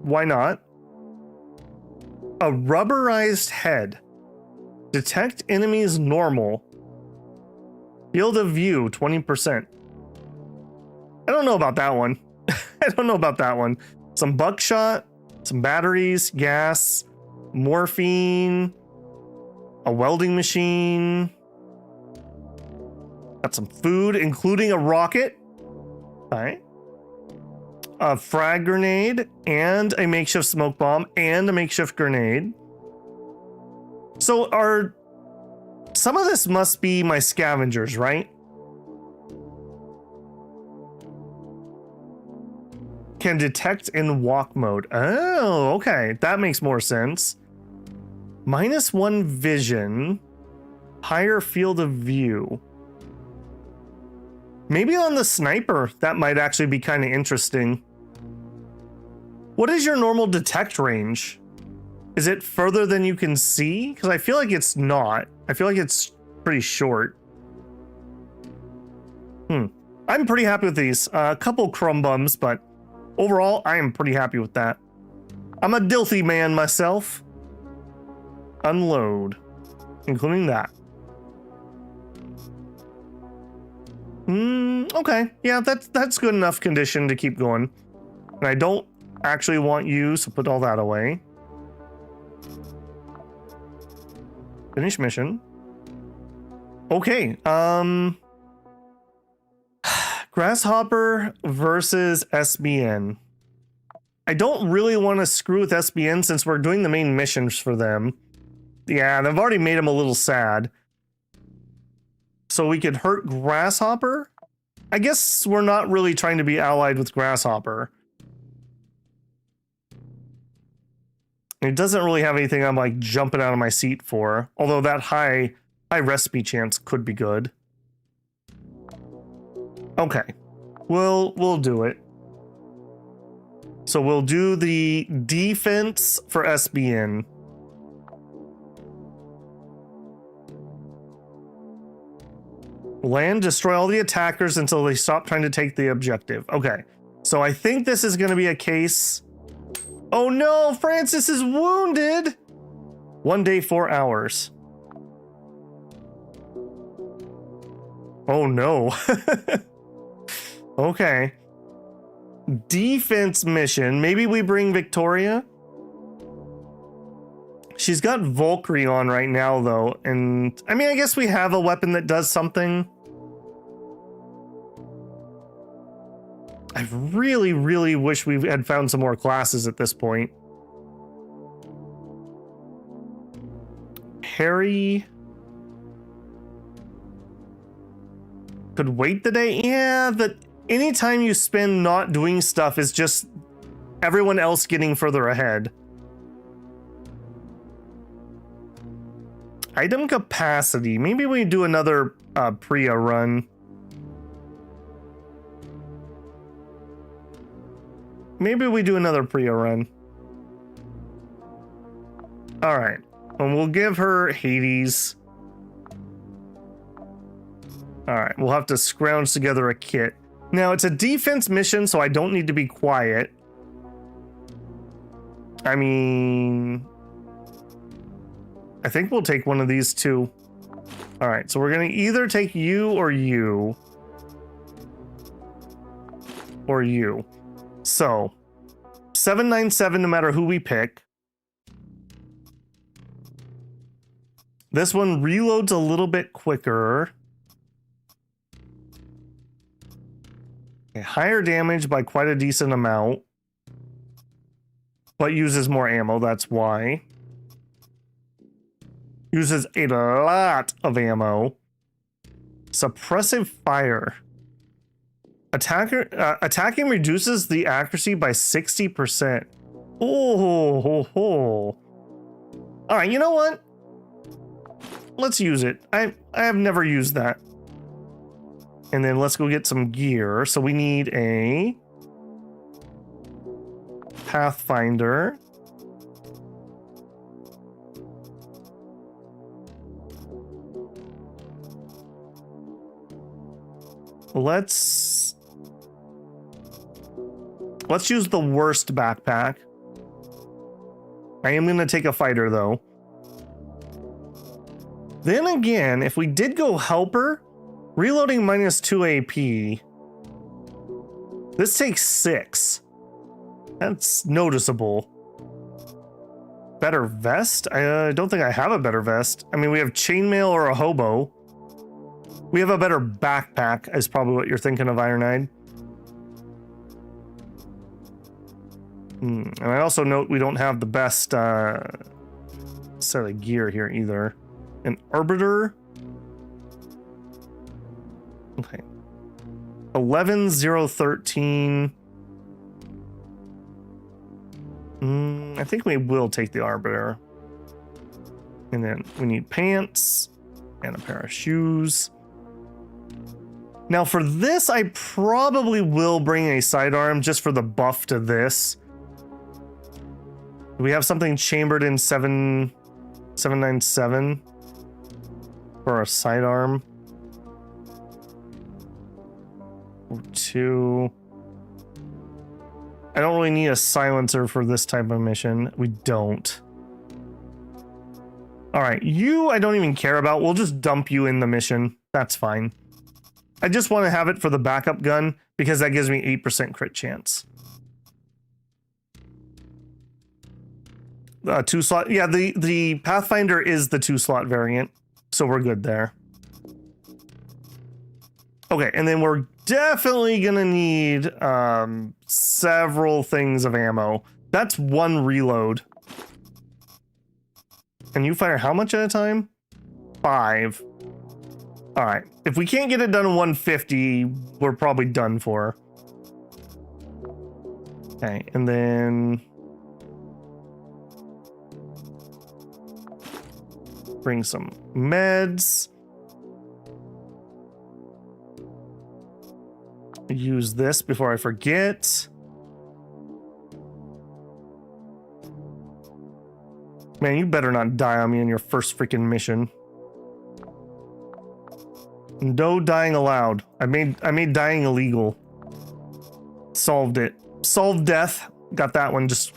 A: Why not? A rubberized head. Detect enemies normal. Field of view 20%. I don't know about that one. I don't know about that one. Some buckshot, some batteries, gas, morphine, a welding machine. Got some food, including a rocket. All right. A frag grenade and a makeshift smoke bomb and a makeshift grenade. So some of this must be my scavengers, right? Can detect in walk mode. Oh, okay. That makes more sense. -1 vision. Higher field of view. Maybe on the sniper, that might actually be kind of interesting. What is your normal detect range? Is it further than you can see? Because I feel like it's not. I feel like it's pretty short. I'm pretty happy with these. A couple crumb bums, but overall, I am pretty happy with that. I'm a dilthy man myself. Unload, including that. Okay. Yeah, that's good enough condition to keep going. And I don't actually want you, so put all that away. Finish mission. Okay. Grasshopper versus SBN. I don't really want to screw with SBN since we're doing the main missions for them. Yeah, they've already made him a little sad. So we could hurt Grasshopper? I guess we're not really trying to be allied with Grasshopper. It doesn't really have anything I'm like jumping out of my seat for. Although that high recipe chance could be good. Okay. We'll do it. So we'll do the defense for SBN. Land, destroy all the attackers until they stop trying to take the objective. Okay. So I think this is going to be a case. Oh no, Francis is wounded. 1 day, 4 hours. Oh no. Okay. Defense mission. Maybe we bring Victoria. She's got Valkyrie on right now though. And I mean, I guess we have a weapon that does something. I really, really wish we had found some more classes at this point. Harry could wait the day. Yeah, that anytime you spend not doing stuff is just everyone else getting further ahead. Item capacity. Maybe we do another Priya run. Maybe we do another Priya run. All right. And we'll give her Hades. All right. We'll have to scrounge together a kit. Now, it's a defense mission, so I don't need to be quiet. I mean, I think we'll take one of these two. All right. So we're going to either take you or you. Or you. So, 797 no matter who we pick. This one reloads a little bit quicker. Okay, higher damage by quite a decent amount. But uses more ammo, that's why. Uses a lot of ammo. Suppressive fire. Attacking reduces the accuracy by 60%. Oh. All right, you know what? Let's use it. I have never used that. And then let's go get some gear. So we need a Pathfinder. let's use the worst backpack. I am going to take a fighter though. Then again, if we did go helper, reloading -2 AP. This takes 6. That's noticeable. Better vest? I don't think I have a better vest. I mean, we have chainmail or a hobo. We have a better backpack, is probably what you're thinking of, Ironide. And I also note we don't have the best set of gear here either. An arbiter. Okay. 11,013. I think we will take the arbiter. And then we need pants and a pair of shoes. Now for this, I probably will bring a sidearm just for the buff to this. Do we have something chambered in 797 for a sidearm? 2. I don't really need a silencer for this type of mission. We don't. All right, you I don't even care about. We'll just dump you in the mission. That's fine. I just want to have it for the backup gun because that gives me 8% crit chance. 2 slot. Yeah, the Pathfinder is the 2 slot variant, so we're good there. Okay, and then we're definitely gonna need several things of ammo. That's 1 reload. And you fire how much at a time? 5. All right. If we can't get it done in 150, we're probably done for. Okay, and then bring some meds. Use this before I forget. Man, you better not die on me in your first freaking mission. No dying allowed. I made dying illegal. Solved it. Solved death. Got that one just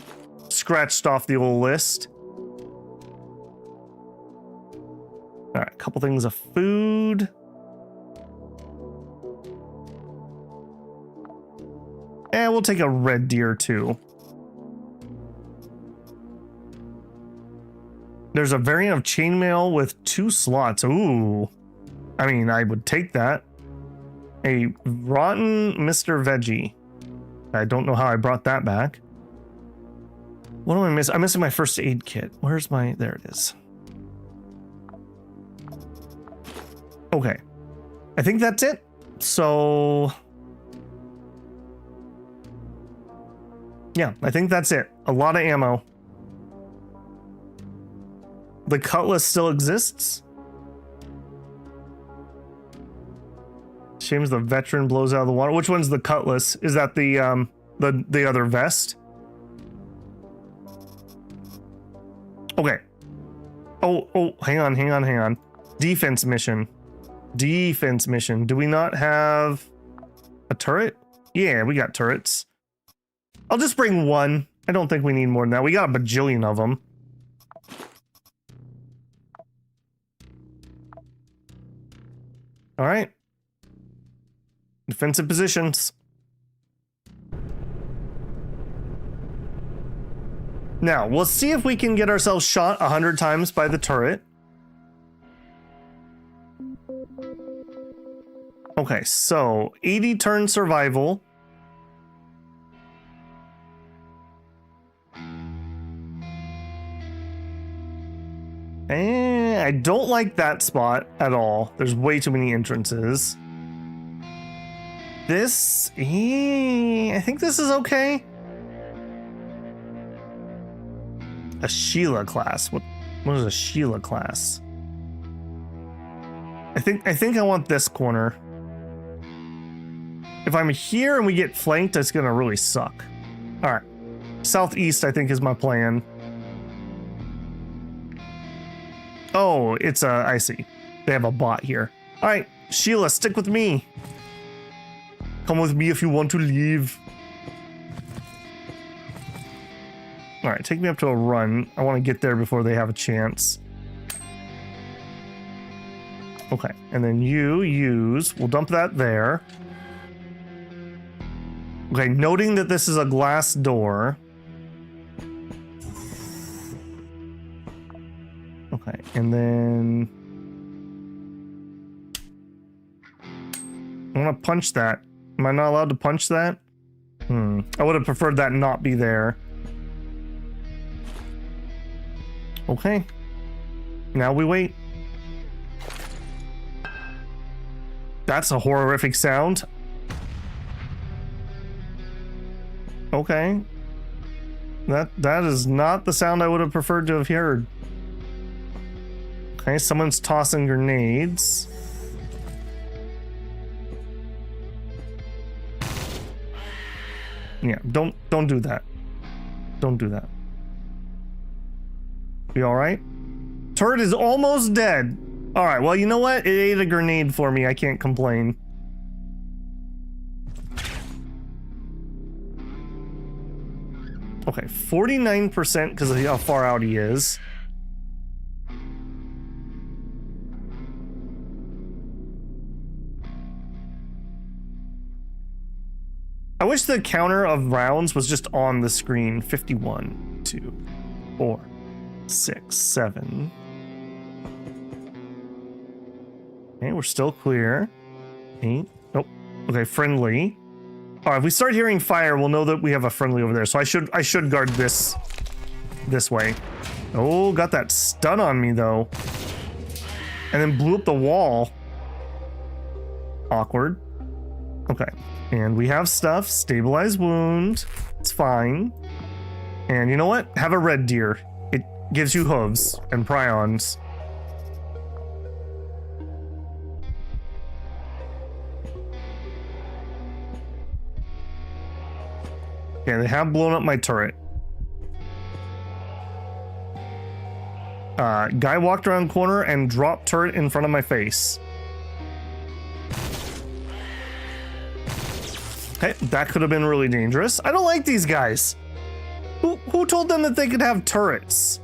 A: scratched off the old list. All right, a couple things of food. And we'll take a red deer too. There's a variant of chainmail with 2 slots. Ooh. I mean, I would take that. A rotten Mr. Veggie. I don't know how I brought that back. What do I miss? I'm missing my first aid kit. Where's my... There it is. Okay. I think that's it. So... yeah, I think that's it. A lot of ammo. The cutlass still exists. Shames the veteran blows out of the water. Which one's the cutlass? Is that the other vest? Okay. Oh, hang on. Defense mission. Do we not have a turret? Yeah, we got turrets. I'll just bring 1. I don't think we need more than that. We got a bajillion of them. All right. Defensive positions. Now, we'll see if we can get ourselves shot 100 times by the turret. Okay, so 80 turn survival. And I don't like that spot at all. There's way too many entrances. This, I think this is okay. A Sheila class. What is a Sheila class? I think I want this corner. If I'm here and we get flanked, it's gonna really suck. All right, southeast I think is my plan. Oh, it's I see. They have a bot here. All right, Sheila, stick with me. Come with me if you want to leave. All right, take me up to a run. I want to get there before they have a chance. Okay, and then we'll dump that there. Okay, noting that this is a glass door. Okay, and then I want to punch that. Am I not allowed to punch that? I would have preferred that not be there. Okay. Now we wait. That's a horrific sound. Okay. That is not the sound I would have preferred to have heard. Okay, someone's tossing grenades. Yeah, don't do that. Don't do that. You all right? Turret is almost dead. All right, well, you know what? It ate a grenade for me. I can't complain. Okay, 49% because of how far out he is. I wish the counter of rounds was just on the screen. 51, 2, 4, 6, 7. Okay, we're still clear. 8. Nope. Okay, friendly. All right, if we start hearing fire, we'll know that we have a friendly over there. So I should guard this way. Oh, got that stun on me though. And then blew up the wall. Awkward. Okay. And we have stuff. Stabilize wound. It's fine. And you know what? Have a red deer. It gives you hooves and prions. Okay, they have blown up my turret. Guy walked around corner and dropped turret in front of my face. Okay, that could have been really dangerous. I don't like these guys. Who told them that they could have turrets?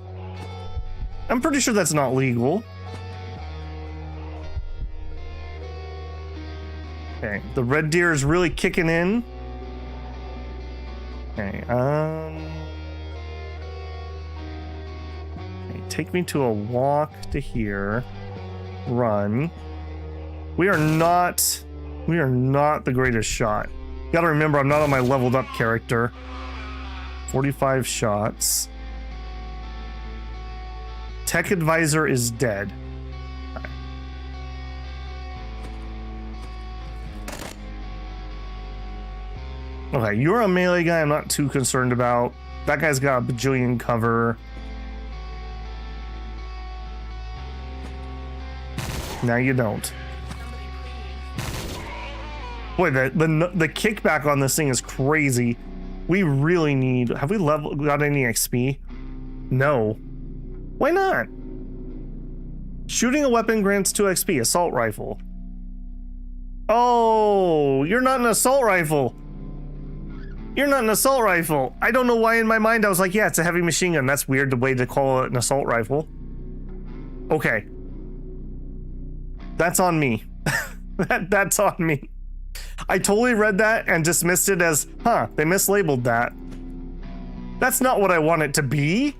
A: I'm pretty sure that's not legal. Okay, the red deer is really kicking in. Okay, okay, take me to a walk to here. Run. We are not the greatest shot. Gotta remember, I'm not on my leveled up character. 45 shots. Tech advisor is dead. Okay, you're a melee guy I'm not too concerned about. That guy's got a bajillion cover. Now you don't. Boy, the kickback on this thing is crazy. We really need... Have we got any XP? No. Why not? Shooting a weapon grants 2 XP. Assault rifle. Oh, you're not an assault rifle. You're not an assault rifle. I don't know why in my mind I was like, yeah, it's a heavy machine gun. That's weird, the way to call it an assault rifle. Okay. That's on me. That's on me. I totally read that and dismissed it as, huh, they mislabeled that. That's not what I want it to be.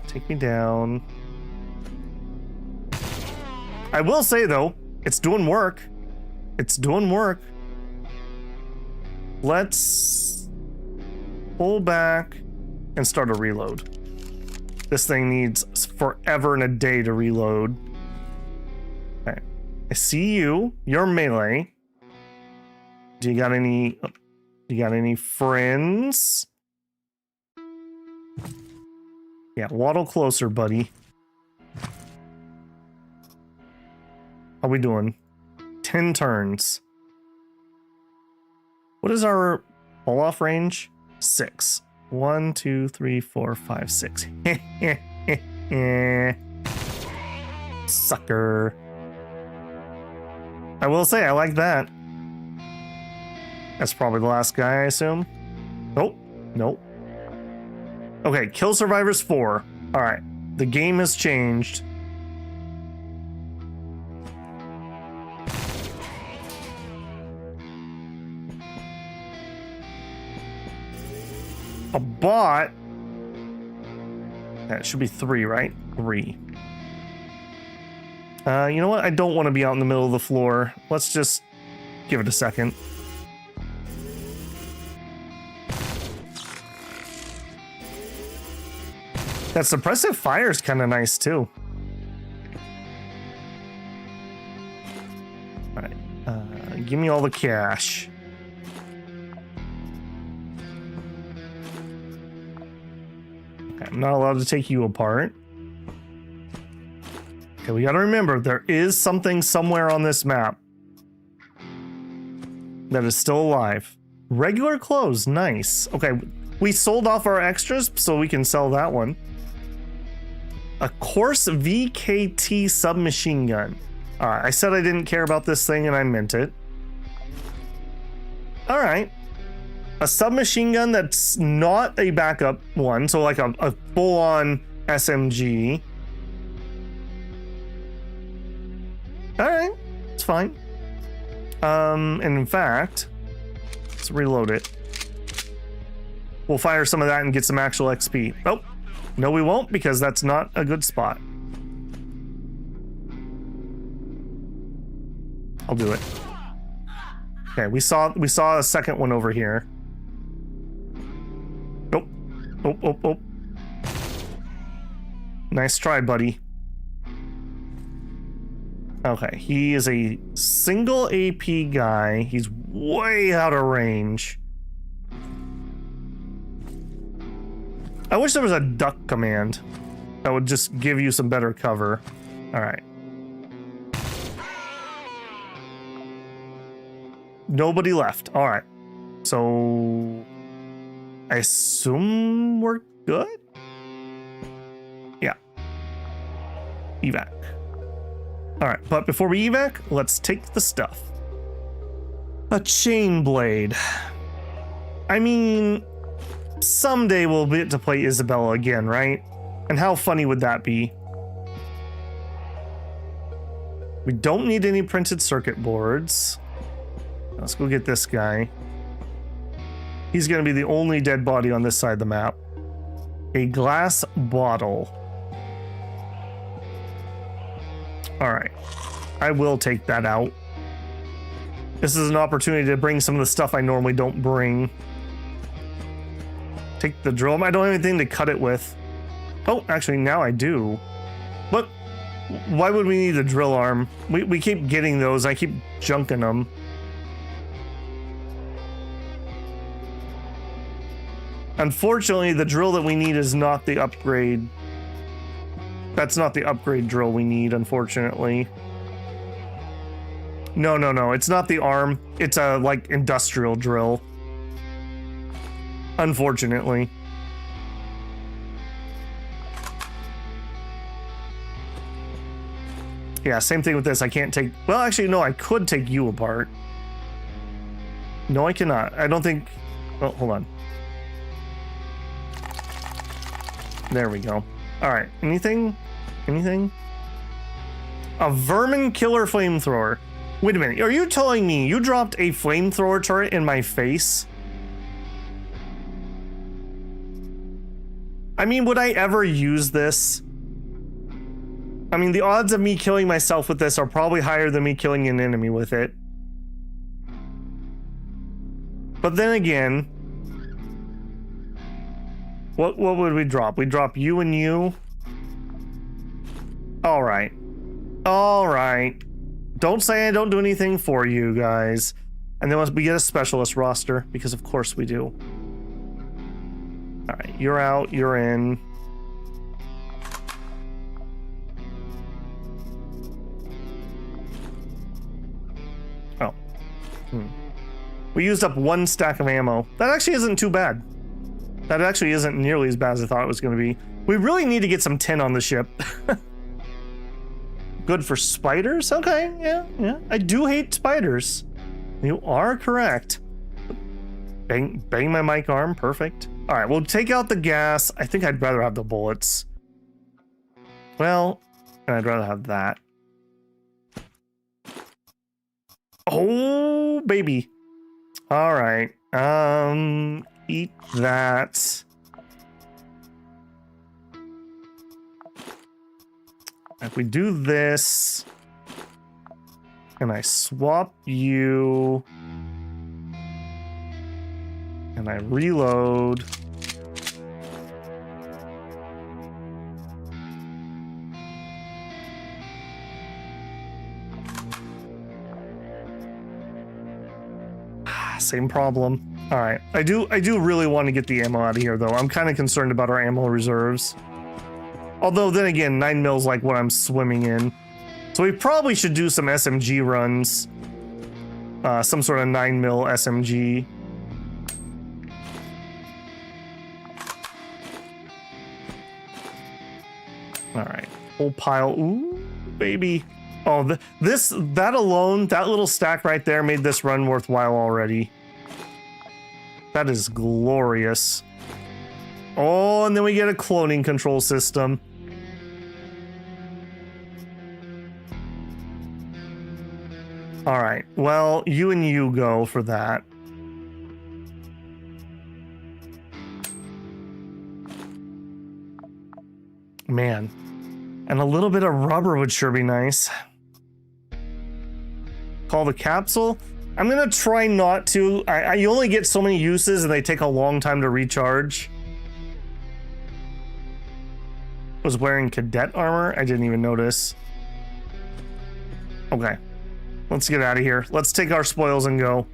A: Take me down. I will say though, it's doing work. It's doing work. Let's pull back and start a reload. This thing needs forever and a day to reload. Okay. I see you. You're melee. Do you got any friends? Yeah, waddle closer, buddy. How we doing? 10 turns. What is our pull-off range? 6. 1, 2, 3, 4, 5, 6. Sucker. I will say, I like that. That's probably the last guy, I assume. Nope. Nope. Okay, Kill Survivors 4. Alright. The game has changed. A bot. That should be 3, right? 3. You know what? I don't want to be out in the middle of the floor. Let's just give it a second. That suppressive fire is kind of nice too. All right, give me all the cash. Okay, I'm not allowed to take you apart. Okay, we gotta remember there is something somewhere on this map that is still alive. Regular clothes, nice. Okay, we sold off our extras so we can sell that one. A Course VKT submachine gun. Alright, I said I didn't care about this thing and I meant it. Alright. A submachine gun that's not a backup one, so like a full-on SMG. Alright, it's fine. And in fact, let's reload it. We'll fire some of that and get some actual XP. Oh, no we won't, because that's not a good spot. I'll do it. Okay, we saw a second one over here. Nope. Oh. Nice try, buddy. Okay, he is a single AP guy. He's way out of range. I wish there was a duck command that would just give you some better cover. All right. Nobody left. All right. So I assume we're good? Yeah. Evac. All right, but before we evac, let's take the stuff. A chain blade. I mean, someday we'll get to play Isabella again, right? And how funny would that be? We don't need any printed circuit boards. Let's go get this guy. He's gonna be the only dead body on this side of the map. A glass bottle. All right, I will take that out. This is an opportunity to bring some of the stuff I normally don't bring. Take the drill. I don't have anything to cut it with. Oh, actually, now I do. But why would we need a drill arm? We keep getting those. I keep junking them. Unfortunately, the drill that we need is not the upgrade. That's not the upgrade drill we need, unfortunately. No. It's not the arm. It's a, like, industrial drill. Unfortunately. Yeah, same thing with this. I can't take... Well, actually, no, I could take you apart. No, I cannot. I don't think... Oh, hold on. There we go. All right, anything? A vermin killer flamethrower. Wait a minute, are you telling me you dropped a flamethrower turret in my face? I mean, would I ever use this? I mean, the odds of me killing myself with this are probably higher than me killing an enemy with it. But then again, what would we drop? We drop you and you. All right. Don't say I don't do anything for you guys. And then we get a specialist roster, because of course we do. All right, you're out, you're in. Oh. We used up 1 stack of ammo. That actually isn't too bad. That actually isn't nearly as bad as I thought it was going to be. We really need to get some tin on the ship. Good for spiders? Okay, yeah. I do hate spiders. You are correct. Bang my mic arm, perfect. All right, we'll take out the gas. I think I'd rather have the bullets. Well, I'd rather have that. Oh, baby. All right, eat that. If we do this, and I swap you, and I reload. Same problem. All right, I do really want to get the ammo out of here, though. I'm kind of concerned about our ammo reserves. Although then again, 9 mils like what I'm swimming in, so we probably should do some SMG runs. Some sort of 9 mil SMG. All right, whole pile. Ooh, baby. Oh, that alone, that little stack right there made this run worthwhile already. That is glorious. Oh, and then we get a cloning control system. All right, well, you and you go for that. Man, and a little bit of rubber would sure be nice. Call the capsule. I'm gonna try not to. You only get so many uses and they take a long time to recharge. Was wearing cadet armor? I didn't even notice. Okay, let's get out of here. Let's take our spoils and go.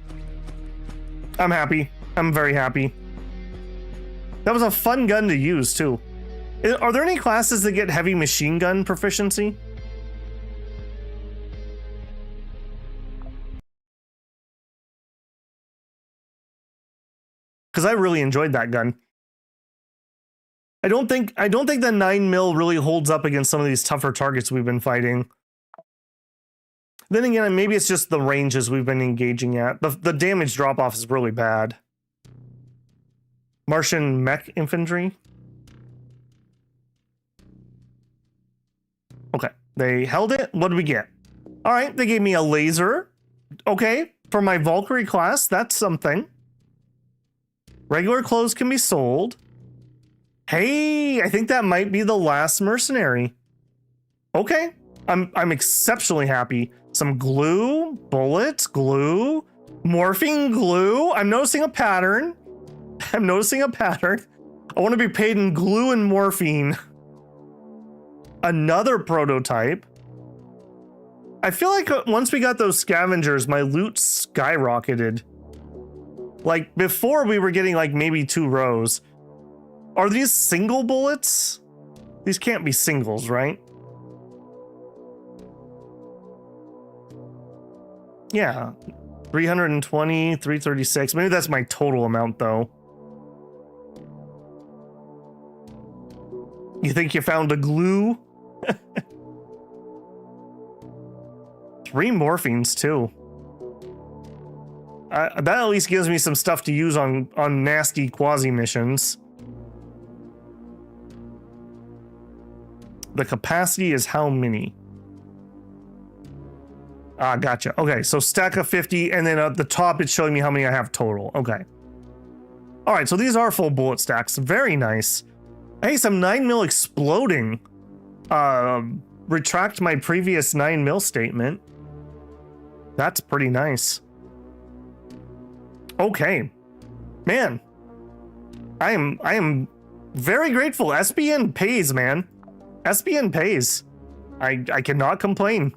A: I'm happy. I'm very happy. That was a fun gun to use too. Are there any classes that get heavy machine gun proficiency? Because I really enjoyed that gun. I don't think the 9 mil really holds up against some of these tougher targets we've been fighting. Then again, maybe it's just the ranges we've been engaging at. The damage drop-off is really bad. Martian mech infantry. Okay, they held it. What did we get? All right, they gave me a laser. Okay, for my Valkyrie class, that's something. Regular clothes can be sold. Hey, I think that might be the last mercenary. Okay, I'm exceptionally happy. Some glue, bullets, glue, morphine glue. I'm noticing a pattern. I'm noticing a pattern. I want to be paid in glue and morphine. Another prototype. I feel like once we got those scavengers, my loot skyrocketed. Like before we were getting like maybe 2 rows. Are these single bullets? These can't be singles, right? Yeah. 320, 336. Maybe that's my total amount though. You think you found a glue? 3 morphines too. That at least gives me some stuff to use on nasty quasi missions. The capacity is how many? Ah, gotcha. Okay, so stack of 50, and then at the top it's showing me how many I have total. Okay. All right, so these are full bullet stacks. Very nice. Hey, some 9 mil exploding. Retract my previous 9 mil statement. That's pretty nice. Okay, man. I am very grateful. SBN pays, man. SBN pays. I cannot complain.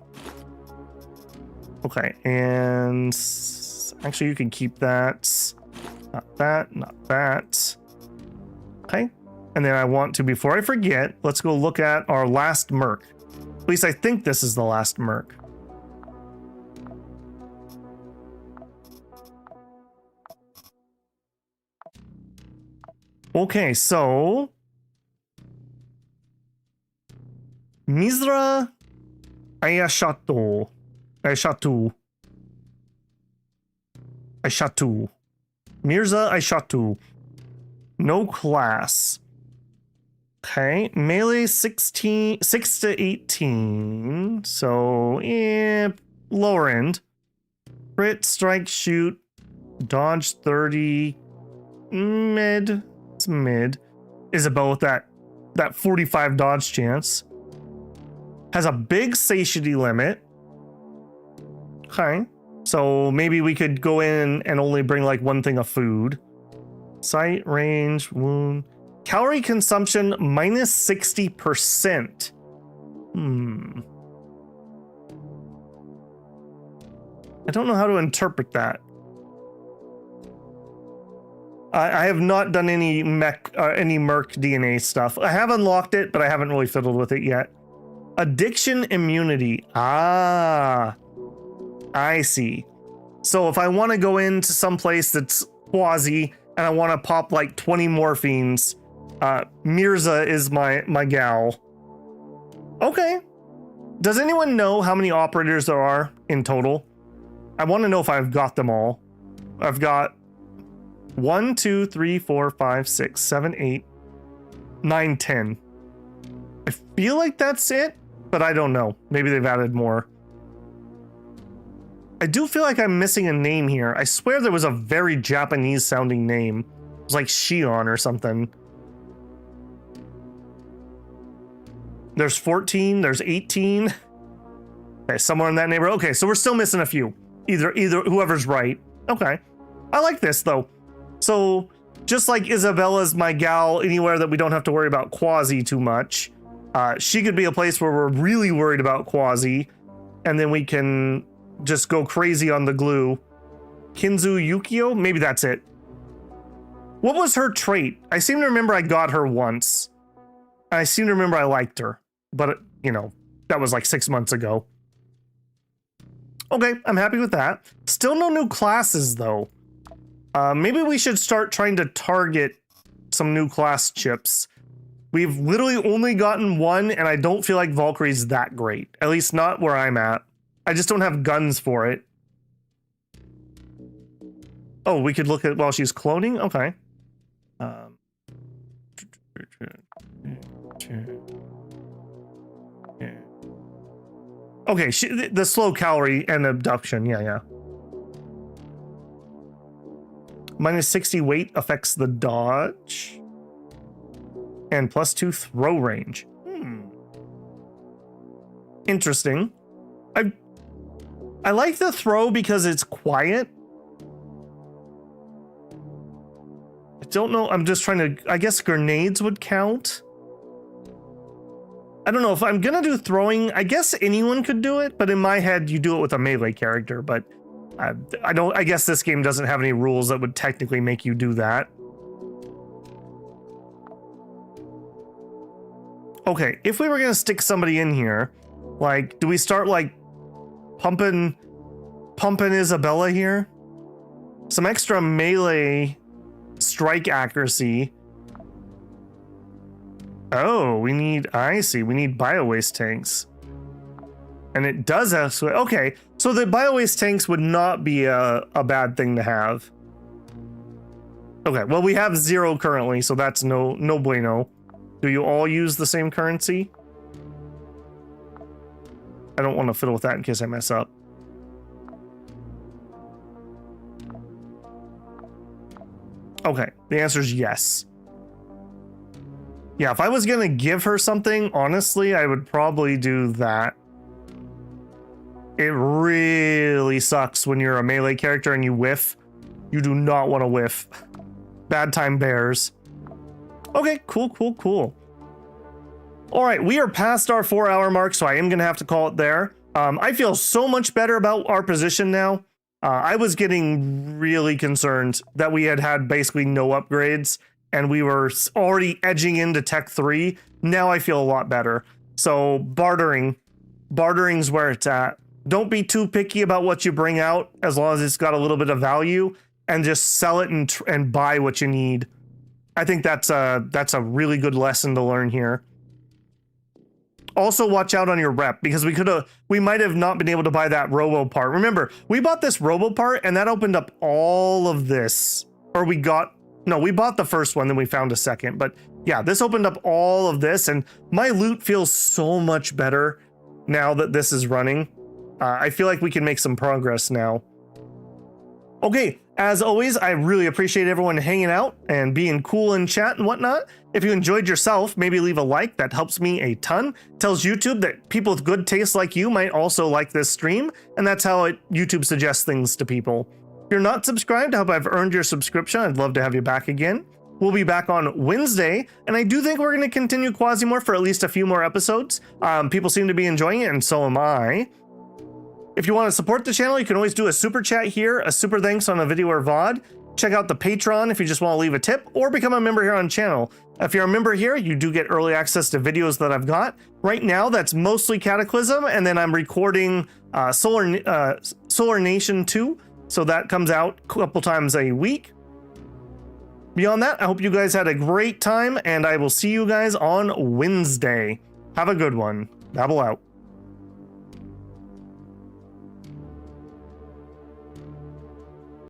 A: Okay, and actually you can keep that. Not that, not that. Okay. And then I want to, before I forget, let's go look at our last merc. At least I think this is the last merc. Okay, so Mizra Ayashatu. Mirza Aishatu. No class. Okay, melee 6 to 18. So, lower end. Crit, strike, shoot, dodge 30. Mid. It's mid. Isabel with that 45 dodge chance. Has a big satiety limit. Okay. So maybe we could go in and only bring like one thing of food. Sight, range, wound. Calorie consumption minus 60%. I don't know how to interpret that. I have not done any merc DNA stuff. I have unlocked it, but I haven't really fiddled with it yet. Addiction immunity. Ah, I see. So if I want to go into some place that's quasi and I want to pop like 20 morphines, Mirza is my gal. Okay. Does anyone know how many operators there are in total? I want to know if I've got them all. I've got 1, 2, 3, 4, 5, 6, 7, 8, 9, 10. I feel like that's it, but I don't know. Maybe they've added more. I do feel like I'm missing a name here. I swear there was a very Japanese sounding name. It was like Shion or something. There's 14, there's 18. Okay, somewhere in that neighborhood. Okay, so we're still missing a few. Either whoever's right. Okay. I like this though. So just like Isabella's my gal anywhere that we don't have to worry about Quasi too much. She could be a place where we're really worried about Quasi, and then we can just go crazy on the glue. Kinzu Yukio? Maybe that's it. What was her trait? I seem to remember I got her once. I seem to remember I liked her, but you know, that was like 6 months ago. Okay, I'm happy with that. Still no new classes though. Maybe we should start trying to target some new class chips. We've literally only gotten one, and I don't feel like Valkyrie's that great. At least not where I'm at. I just don't have guns for it. Oh, we could look at while she's cloning? Okay. Okay, the slow calorie and abduction. Yeah. Minus 60 weight affects the dodge. And plus 2 throw range. Interesting. I like the throw because it's quiet. I don't know. I'm just trying to... I guess grenades would count. I don't know if I'm gonna do throwing. I guess anyone could do it, but in my head, you do it with a melee character. But I don't. I guess this game doesn't have any rules that would technically make you do that. Okay, if we were gonna stick somebody in here, like, do we start like pumping Isabella here? Some extra melee strike accuracy. Oh, we need, I see, we need bio-waste tanks. And it does have, okay, so the bio-waste tanks would not be a bad thing to have. Okay, well, we have 0 currently, so that's no bueno. Do you all use the same currency? I don't want to fiddle with that in case I mess up. Okay, the answer is yes. Yeah, if I was gonna give her something, honestly, I would probably do that. It really sucks when you're a melee character and you whiff. You do not want to whiff. Bad time bears. Okay, cool. All right, we are past our 4-hour mark, so I am gonna have to call it there. I feel so much better about our position now. I was getting really concerned that we had basically no upgrades and we were already edging into Tech 3. Now I feel a lot better. So bartering's where it's at. Don't be too picky about what you bring out as long as it's got a little bit of value, and just sell it and buy what you need. I think that's a really good lesson to learn here. Also watch out on your rep, because we might have not been able to buy that robo part. Remember, we bought this robo part and that opened up all of this. Or we bought the first one, then we found a second. But yeah, this opened up all of this, and my loot feels so much better now that this is running. I feel like we can make some progress now. Okay, as always, I really appreciate everyone hanging out and being cool in chat and whatnot. If you enjoyed yourself, maybe leave a like. That helps me a ton. Tells YouTube that people with good taste like you might also like this stream, and that's how YouTube suggests things to people. If you're not subscribed, I hope I've earned your subscription. I'd love to have you back again. We'll be back on Wednesday, and I do think we're going to continue Quasimorph for at least a few more episodes. People seem to be enjoying it, and so am I. If you want to support the channel, you can always do a super chat here, a super thanks on a video or VOD. Check out the Patreon if you just want to leave a tip, or become a member here on channel. If you're a member here, you do get early access to videos that I've got. Right now, that's mostly Cataclysm, and then I'm recording Solar Nation 2, so that comes out a couple times a week. Beyond that, I hope you guys had a great time, and I will see you guys on Wednesday. Have a good one. Babble out.